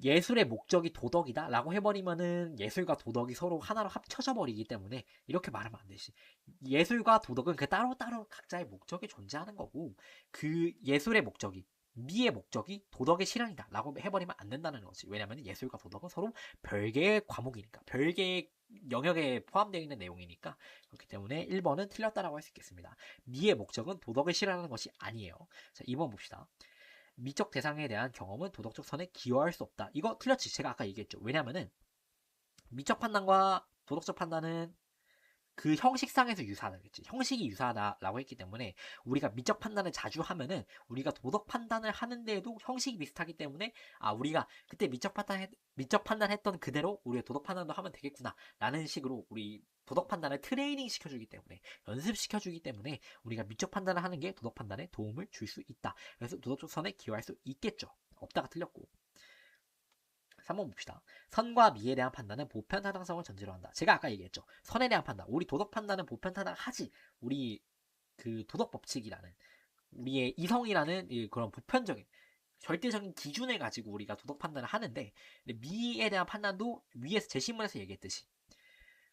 Speaker 1: 예술의 목적이 도덕이다 라고 해버리면은 예술과 도덕이 서로 하나로 합쳐져 버리기 때문에 이렇게 말하면 안 되지. 예술과 도덕은 그 따로따로 각자의 목적이 존재하는 거고 그 예술의 목적이 미의 목적이 도덕의 실현이다 라고 해버리면 안 된다는 거지. 왜냐면 예술과 도덕은 서로 별개의 과목이니까 별개의 영역에 포함되어 있는 내용이니까 그렇기 때문에 1번은 틀렸다라고 할 수 있겠습니다. 미의 목적은 도덕을 실현하는 것이 아니에요. 자 2번 봅시다. 미적 대상에 대한 경험은 도덕적 선에 기여할 수 없다. 이거 틀렸지. 제가 아까 얘기했죠. 왜냐면은 미적 판단과 도덕적 판단은 그 형식상에서 유사하다겠지. 형식이 유사하다라고 했기 때문에 우리가 미적 판단을 자주 하면은 우리가 도덕 판단을 하는데도 형식이 비슷하기 때문에 아 우리가 그때 미적 판단했던 그대로 우리가 도덕 판단도 하면 되겠구나라는 식으로 우리 도덕 판단을 트레이닝 시켜주기 때문에 연습시켜주기 때문에 우리가 미적 판단을 하는 게 도덕 판단에 도움을 줄 수 있다. 그래서 도덕적 선에 기여할 수 있겠죠. 없다가 틀렸고. 3번 봅시다. 선과 미에 대한 판단은 보편타당성을 전제로 한다. 제가 아까 얘기했죠. 선에 대한 판단. 우리 도덕 판단은 보편타당하지. 우리 그 도덕 법칙이라는 우리의 이성이라는 그런 보편적인 절대적인 기준을 가지고 우리가 도덕 판단을 하는데 미에 대한 판단도 위에서 제시문에서 얘기했듯이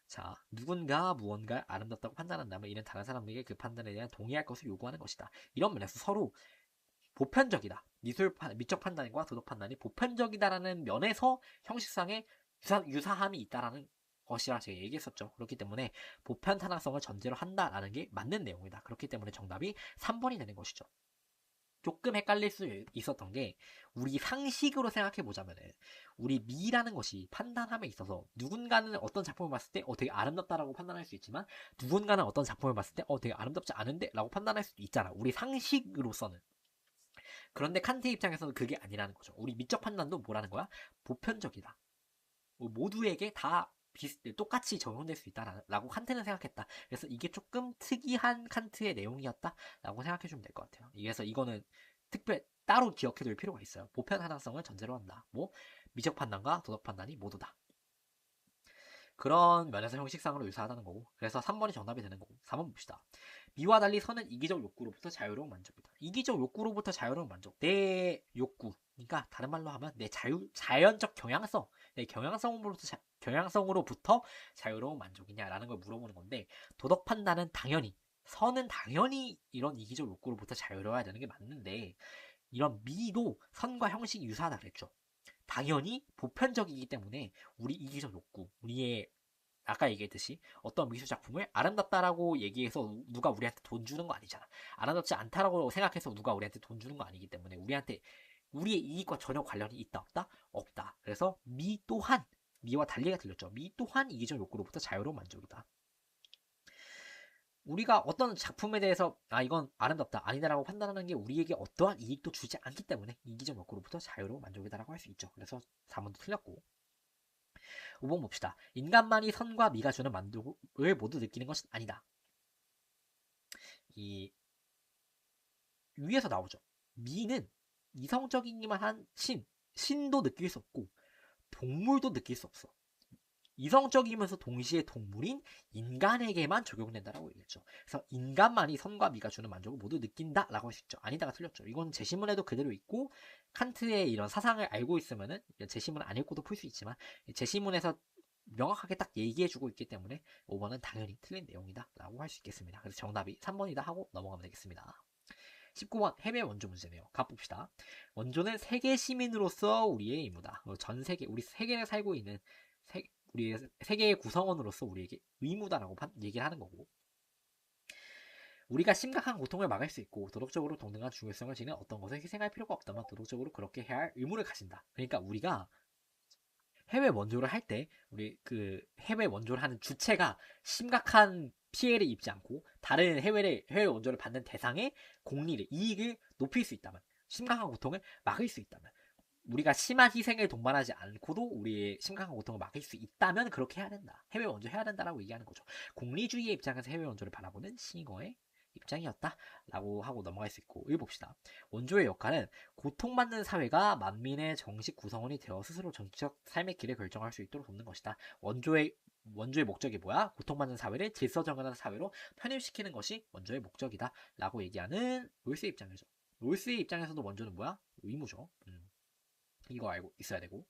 Speaker 1: 자 누군가 무언가 아름답다고 판단한다면 이는 다른 사람에게 그 판단에 대한 동의할 것을 요구하는 것이다. 이런 면에서 서로 보편적이다. 미적 판단과 도덕 판단이 보편적이다라는 면에서 형식상의 유사함이 있다라는 것이라 제가 얘기했었죠. 그렇기 때문에 보편 타당성을 전제로 한다라는 게 맞는 내용이다. 그렇기 때문에 정답이 3번이 되는 것이죠. 조금 헷갈릴 수 있었던 게 우리 상식으로 생각해 보자면은 우리 미라는 것이 판단함에 있어서 누군가는 어떤 작품을 봤을 때 되게 아름답다라고 판단할 수 있지만 누군가는 어떤 작품을 봤을 때 되게 아름답지 않은데라고 판단할 수도 있잖아. 우리 상식으로서는. 그런데 칸트 입장에서는 그게 아니라는 거죠. 우리 미적 판단도 뭐라는 거야? 보편적이다. 모두에게 다 똑같이 적용될 수 있다라고 칸트는 생각했다. 그래서 이게 조금 특이한 칸트의 내용이었다라고 생각해주면 될 것 같아요. 그래서 이거는 따로 기억해둘 필요가 있어요. 보편 타당성을 전제로 한다. 뭐 미적 판단과 도덕 판단이 모두다. 그런 면에서 형식상으로 유사하다는 거고 그래서 3번이 정답이 되는 거고 4번 봅시다. 미와 달리 선은 이기적 욕구로부터 자유로운 만족이다. 이기적 욕구로부터 자유로운 만족. 내 욕구. 그러니까 다른 말로 하면 내 자연적 경향성. 내 경향성으로부터 자유로운 만족이냐라는 걸 물어보는 건데 도덕 판단은 당연히 선은 당연히 이런 이기적 욕구로부터 자유로워야 되는 게 맞는데 이런 미도 선과 형식이 유사하다 그랬죠. 당연히 보편적이기 때문에 우리 이기적 욕구, 우리의 아까 얘기했듯이 어떤 미술 작품을 아름답다라고 얘기해서 누가 우리한테 돈 주는 거 아니잖아. 아름답지 않다라고 생각해서 누가 우리한테 돈 주는 거 아니기 때문에 우리한테 우리의 이익과 전혀 관련이 있다 없다? 없다. 그래서 미와 달리가 들렸죠. 미 또한 이기적 욕구로부터 자유로운 만족이다. 우리가 어떤 작품에 대해서 이건 아름답다 아니다라고 판단하는 게 우리에게 어떠한 이익도 주지 않기 때문에 이기적 욕구로부터 자유로운 만족이다라고 할 수 있죠. 그래서 4번도 틀렸고 5번 봅시다. 인간만이 선과 미가 주는 만족을 모두 느끼는 것은 아니다. 이 위에서 나오죠. 미는 이성적이기만 한 신도 느낄 수 없고 동물도 느낄 수 없어. 이성적이면서 동시에 동물인 인간에게만 적용된다라고 얘기했죠. 그래서 인간만이 선과 미가 주는 만족을 모두 느낀다라고 할 수 있죠. 아니다가 틀렸죠. 이건 제시문에도 그대로 있고 칸트의 이런 사상을 알고 있으면은 제시문을 안 읽고도 풀 수 있지만 제시문에서 명확하게 딱 얘기해주고 있기 때문에 5번은 당연히 틀린 내용이다라고 할 수 있겠습니다. 그래서 정답이 3번이다 하고 넘어가면 되겠습니다. 19번 해외 원조 문제네요. 가봅시다. 원조는 세계 시민으로서 우리의 의무다. 전 세계 우리 세계에 살고 있는 우리 세계의 구성원으로서 우리에게 의무다라고 얘기를 하는 거고 우리가 심각한 고통을 막을 수 있고 도덕적으로 동등한 중요성을 지닌 어떤 것을 희생할 필요가 없다면 도덕적으로 그렇게 해야 할 의무를 가진다. 그러니까 우리가 해외 원조를 할 때 우리 그 해외 원조를 하는 주체가 심각한 피해를 입지 않고 다른 해외 원조를 받는 대상의 공리를 이익을 높일 수 있다면 심각한 고통을 막을 수 있다면 우리가 심한 희생을 동반하지 않고도 우리의 심각한 고통을 막을 수 있다면 그렇게 해야 된다. 해외 원조 해야 된다라고 얘기하는 거죠. 공리주의의 입장에서 해외 원조를 바라보는 싱어의 입장이었다 라고 하고 넘어갈 수 있고 읽어봅시다. 원조의 역할은 고통받는 사회가 만민의 정식 구성원이 되어 스스로 정치적 삶의 길을 결정할 수 있도록 돕는 것이다. 원조의 목적이 뭐야? 고통받는 사회를 질서정연한 사회로 편입시키는 것이 원조의 목적이다 라고 얘기하는 롤스의 입장이죠. 롤스의 입장에서도 원조는 뭐야? 의무죠. 이거 알고 있어야 되고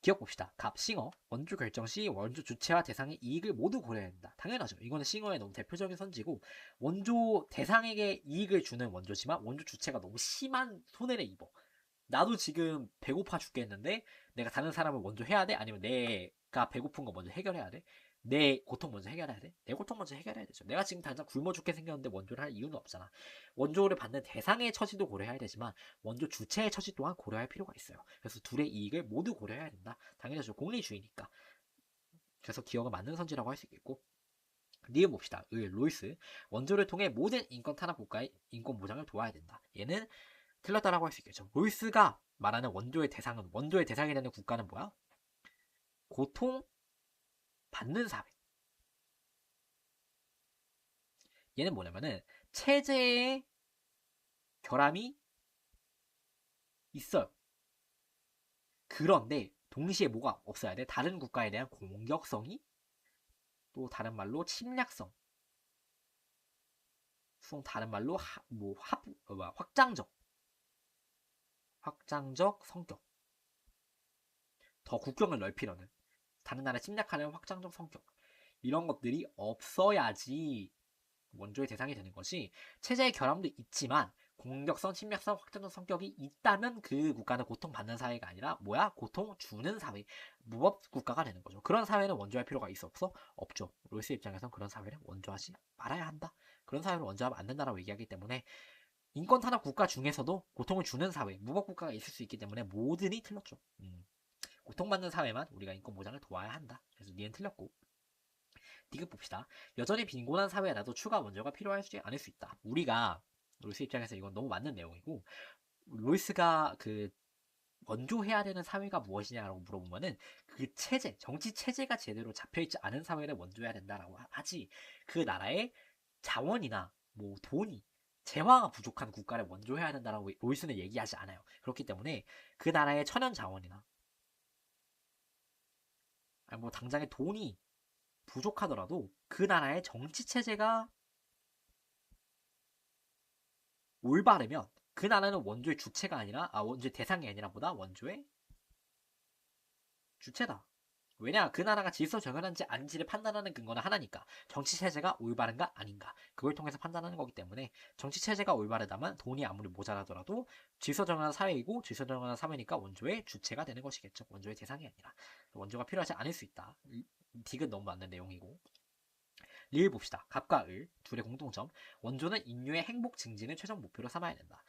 Speaker 1: 기억 봅시다. 갑, 싱어, 원조 결정 시 원조 주체와 대상의 이익을 모두 고려해야 된다. 당연하죠. 이거는 싱어의 너무 대표적인 선지고 원조 대상에게 이익을 주는 원조지만 원조 주체가 너무 심한 손해를 입어. 나도 지금 배고파 죽겠는데 내가 다른 사람을 먼저 해야 돼? 아니면 내가 배고픈 거 먼저 해결해야 돼? 내 고통 먼저 해결해야 돼? 내 고통 먼저 해결해야 되죠. 내가 지금 당장 굶어 죽게 생겼는데 원조를 할 이유는 없잖아. 원조를 받는 대상의 처지도 고려해야 되지만 원조 주체의 처지 또한 고려할 필요가 있어요. 그래서 둘의 이익을 모두 고려해야 된다. 당연하죠. 공리주의니까. 그래서 기억을 맞는 선지라고 할 수 있겠고 리을 봅시다. 로이스. 원조를 통해 모든 인권 탄압 국가의 인권 보장을 도와야 된다. 얘는 틀렸다라고 할 수 있겠죠. 로이스가 말하는 원조의 대상이 되는 국가는 뭐야? 고통 받는 사회. 얘는 뭐냐면은 체제의 결함이 있어요. 그런데 동시에 뭐가 없어야 돼? 다른 국가에 대한 공격성이 또 다른 말로 침략성. 다른 말로 확장적 성격. 더 국경을 넓히려는 다른 나라 침략하는 확장적 성격. 이런 것들이 없어야지 원조의 대상이 되는 것이 체제의 결함도 있지만 공격성, 침략성, 확장적 성격이 있다면 그 국가는 고통받는 사회가 아니라 뭐야? 고통 주는 사회, 무법 국가가 되는 거죠. 그런 사회는 원조할 필요가 있어 없어? 없죠. 롤스 입장에서는 그런 사회를 원조하지 말아야 한다. 그런 사회를 원조하면 안 된다라고 얘기하기 때문에 인권 탄압 국가 중에서도 고통을 주는 사회, 무법 국가가 있을 수 있기 때문에 모든이 틀렸죠. 고통받는 사회만 우리가 인권 보장을 도와야 한다. 그래서 니은 틀렸고 디귿 봅시다. 여전히 빈곤한 사회라도 추가 원조가 필요하지 않을 수 있다. 우리가 로이스 입장에서 이건 너무 맞는 내용이고 로이스가 그 원조해야 되는 사회가 무엇이냐라고 물어보면은 그 체제, 정치 체제가 제대로 잡혀있지 않은 사회를 원조해야 된다라고 하지 그 나라의 자원이나 뭐 돈이 재화가 부족한 국가를 원조해야 된다라고 로이스는 얘기하지 않아요. 그렇기 때문에 그 나라의 천연 자원이나 뭐 당장의 돈이 부족하더라도 그 나라의 정치 체제가 올바르면 그 나라는 원조의 주체가 아니라 원조의 대상이 아니라 보다 원조의 주체다. 왜냐 그 나라가 질서정연한지 아닌지를 판단하는 근거는 하나니까 정치 체제가 올바른가 아닌가 그걸 통해서 판단하는 거기 때문에 정치 체제가 올바르다면 돈이 아무리 모자라더라도 질서정연한 사회이고 질서정연한 사회니까 원조의 주체가 되는 것이겠죠. 원조의 대상이 아니라 원조가 필요하지 않을 수 있다. 딕은 너무 맞는 내용이고 리을 봅시다. 갑과 을 둘의 공통점. 원조는 인류의 행복 증진을 최종 목표로 삼아야 된다.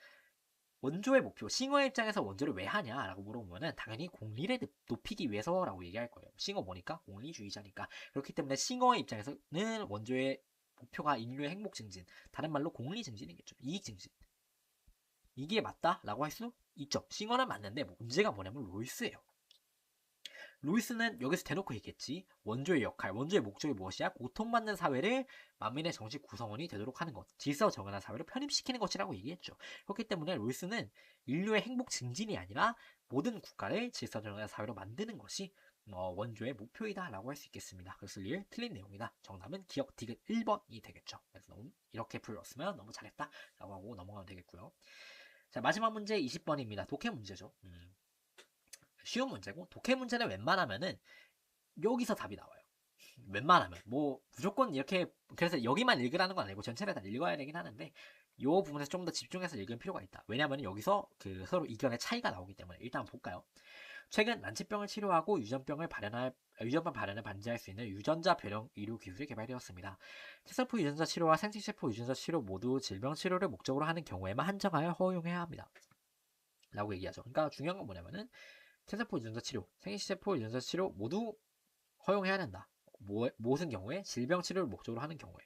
Speaker 1: 원조의 목표, 싱어의 입장에서 원조를 왜 하냐라고 물어보면은 당연히 공리를 높이기 위해서라고 얘기할 거예요. 싱어 뭐니까? 공리주의자니까. 그렇기 때문에 싱어의 입장에서는 원조의 목표가 인류의 행복 증진, 다른 말로 공리 증진이겠죠. 이익 증진. 이게 맞다라고 할 수 있죠. 싱어는 맞는데 문제가 뭐냐면 로이스예요. 로이스는 여기서 대놓고 얘기했지. 원조의 역할, 원조의 목적이 무엇이야? 고통받는 사회를 만민의 정식 구성원이 되도록 하는 것, 질서 정연한 사회로 편입시키는 것이라고 얘기했죠. 그렇기 때문에 로이스는 인류의 행복 증진이 아니라 모든 국가를 질서 정연한 사회로 만드는 것이 원조의 목표이다라고 할 수 있겠습니다. 그래서 리을 틀린 내용이다. 정답은 기억 디귿 1번이 되겠죠. 그래서 너무 이렇게 풀었으면 너무 잘했다라고 하고 넘어가면 되겠고요. 자 마지막 문제 20번입니다. 독해 문제죠. 쉬운 문제고 독해 문제는 웬만하면은 여기서 답이 나와요. 웬만하면 뭐 무조건 이렇게 그래서 여기만 읽으라는 건 아니고 전체를 다 읽어야 되긴 하는데 이 부분에서 좀 더 집중해서 읽을 필요가 있다. 왜냐하면 여기서 그 서로 의견의 차이가 나오기 때문에 일단 볼까요? 최근 난치병을 치료하고 유전병 발현을 방지할 수 있는 유전자 변형 의료 기술이 개발되었습니다. T세포 유전자 치료와 생식세포 유전자 치료 모두 질병 치료를 목적으로 하는 경우에만 한정하여 허용해야 합니다. 라고 얘기하죠. 그러니까 중요한 건 뭐냐면은 체세포 유전자 치료, 생식세포 유전자 치료 모두 허용해야 된다. 무슨 경우에? 질병 치료를 목적으로 하는 경우에.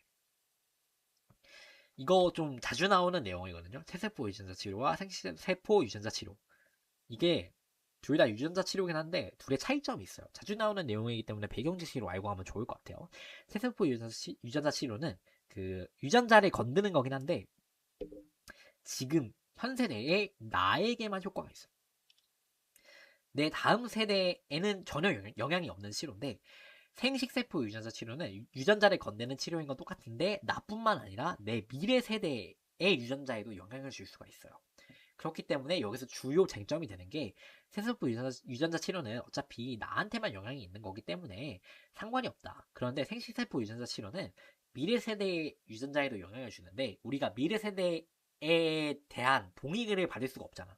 Speaker 1: 이거 좀 자주 나오는 내용이거든요. 체세포 유전자 치료와 생식세포 유전자 치료. 이게 둘 다 유전자 치료긴 한데 둘의 차이점이 있어요. 자주 나오는 내용이기 때문에 배경 지식으로 알고 가면 좋을 것 같아요. 체세포 유전자 치료는 그 유전자를 건드는 거긴 한데 지금 현 세대에 나에게만 효과가 있어요. 내 다음 세대에는 전혀 영향이 없는 치료인데 생식세포 유전자 치료는 유전자를 건드는 치료인 건 똑같은데 나뿐만 아니라 내 미래 세대의 유전자에도 영향을 줄 수가 있어요. 그렇기 때문에 여기서 주요 쟁점이 되는 게 생세포 유전자 치료는 어차피 나한테만 영향이 있는 거기 때문에 상관이 없다. 그런데 생식세포 유전자 치료는 미래 세대의 유전자에도 영향을 주는데 우리가 미래 세대에 대한 동의를 받을 수가 없잖아.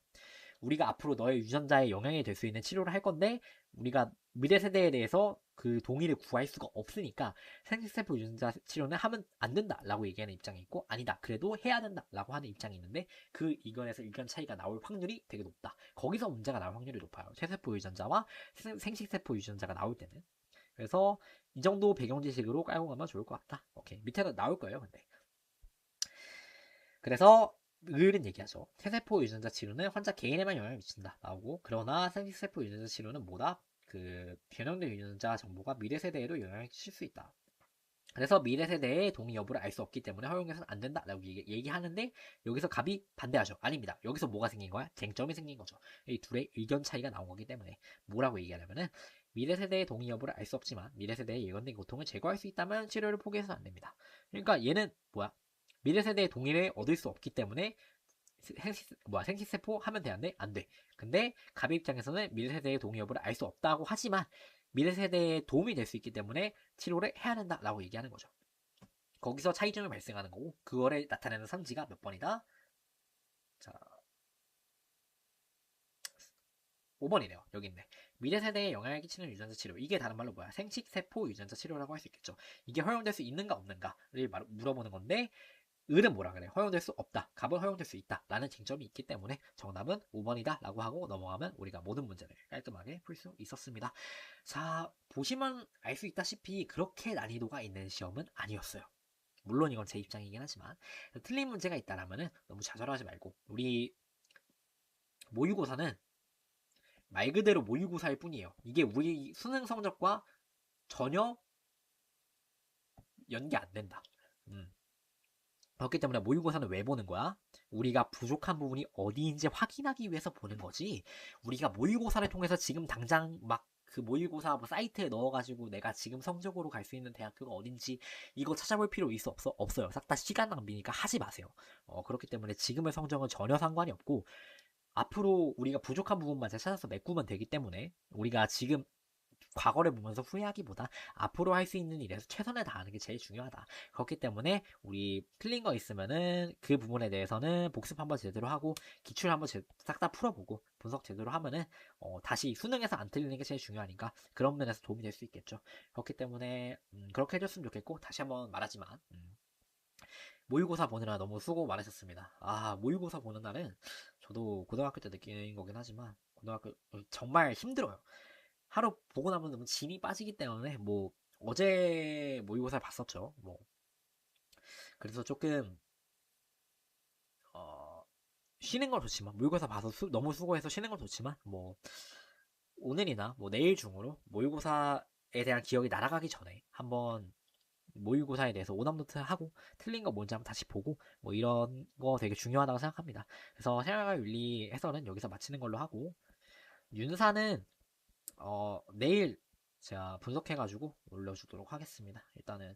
Speaker 1: 우리가 앞으로 너의 유전자에 영향이 될 수 있는 치료를 할 건데 우리가 미래 세대에 대해서 그 동의를 구할 수가 없으니까 생식세포 유전자 치료는 하면 안 된다라고 얘기하는 입장이 있고 아니다 그래도 해야 된다라고 하는 입장이 있는데 그 의견에서 의견 차이가 나올 확률이 되게 높다. 거기서 문제가 나올 확률이 높아요. 체세포 유전자와 생식세포 유전자가 나올 때는. 그래서 이 정도 배경 지식으로 깔고 가면 좋을 것 같다. 오케이. 밑에는 나올 거예요, 근데. 그래서 의은 얘기하죠. 체세포 유전자 치료는 환자 개인에만 영향을 미친다. 나오고 그러나 생식세포 유전자 치료는 뭐다? 그 변형된 유전자 정보가 미래 세대에도 영향을 미칠 수 있다. 그래서 미래 세대의 동의 여부를 알 수 없기 때문에 허용해서는 안 된다라고 얘기하는데 여기서 갑이 반대하죠. 아닙니다. 여기서 뭐가 생긴 거야? 쟁점이 생긴 거죠. 이 둘의 의견 차이가 나온 거기 때문에 뭐라고 얘기하냐면은 미래 세대의 동의 여부를 알 수 없지만 미래 세대의 예견된 고통을 제거할 수 있다면 치료를 포기해서는 안 됩니다. 그러니까 얘는 뭐야? 미래 세대의 동의를 얻을 수 없기 때문에 생식세포 하면 되는데 안 돼. 근데 갑의 입장에서는 미래 세대의 동의 여부를 알 수 없다고 하지만 미래 세대에 도움이 될 수 있기 때문에 치료를 해야 된다라고 얘기하는 거죠. 거기서 차이점이 발생하는 거고 그거를 나타내는 선지가 몇 번이다? 자, 5번이네요. 여기 있네. 미래 세대에 영향을 끼치는 유전자 치료. 이게 다른 말로 뭐야? 생식세포 유전자 치료라고 할 수 있겠죠. 이게 허용될 수 있는가 없는가를 물어보는 건데 을은 뭐라 그래? 허용될 수 없다. 갑은 허용될 수 있다. 라는 쟁점이 있기 때문에 정답은 5번이다. 라고 하고 넘어가면 우리가 모든 문제를 깔끔하게 풀 수 있었습니다. 자, 보시면 알 수 있다시피 그렇게 난이도가 있는 시험은 아니었어요. 물론 이건 제 입장이긴 하지만 틀린 문제가 있다라면은 너무 좌절하지 말고 우리 모의고사는 말 그대로 모의고사일 뿐이에요. 이게 우리 수능 성적과 전혀 연계 안 된다. 그렇기 때문에 모의고사는 왜 보는 거야? 우리가 부족한 부분이 어디인지 확인하기 위해서 보는 거지. 우리가 모의고사를 통해서 지금 당장 막 그 모의고사 뭐 사이트에 넣어가지고 내가 지금 성적으로 갈 수 있는 대학교가 어딘지 이거 찾아볼 필요 없어요. 싹 다 시간 낭비니까 하지 마세요. 그렇기 때문에 지금의 성적은 전혀 상관이 없고 앞으로 우리가 부족한 부분만 잘 찾아서 메꾸면 되기 때문에 우리가 지금 과거를 보면서 후회하기보다 앞으로 할 수 있는 일에서 최선을 다하는 게 제일 중요하다. 그렇기 때문에 우리 틀린 거 있으면은 그 부분에 대해서는 복습 한번 제대로 하고 기출 한번 싹 다 풀어보고 분석 제대로 하면은 다시 수능에서 안 틀리는 게 제일 중요하니까 그런 면에서 도움이 될 수 있겠죠. 그렇기 때문에 그렇게 해줬으면 좋겠고 다시 한번 말하지만 모의고사 보느라 너무 수고 많으셨습니다. 아 모의고사 보는 날은 저도 고등학교 때 느끼는 거긴 하지만 고등학교 정말 힘들어요. 하루 보고 나면 너무 진이 빠지기 때문에 뭐 어제 모의고사를 봤었죠. 뭐 그래서 조금 쉬는 건 좋지만 모의고사 봐서 너무 수고해서 쉬는 건 좋지만 뭐 오늘이나 뭐 내일 중으로 모의고사에 대한 기억이 날아가기 전에 한번 모의고사에 대해서 오답노트 하고 틀린 거 뭔지 한번 다시 보고 뭐 이런 거 되게 중요하다고 생각합니다. 그래서 생활과 윤리 해설은 여기서 마치는 걸로 하고 윤사는 내일 제가 분석해가지고 올려주도록 하겠습니다. 일단은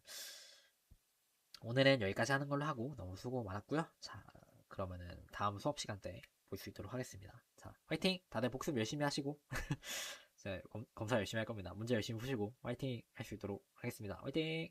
Speaker 1: 오늘은 여기까지 하는 걸로 하고 너무 수고 많았고요. 자, 그러면은 다음 수업 시간 때 볼 수 있도록 하겠습니다. 자, 화이팅! 다들 복습 열심히 하시고 검사 열심히 할 겁니다. 문제 열심히 푸시고 화이팅 할 수 있도록 하겠습니다. 화이팅!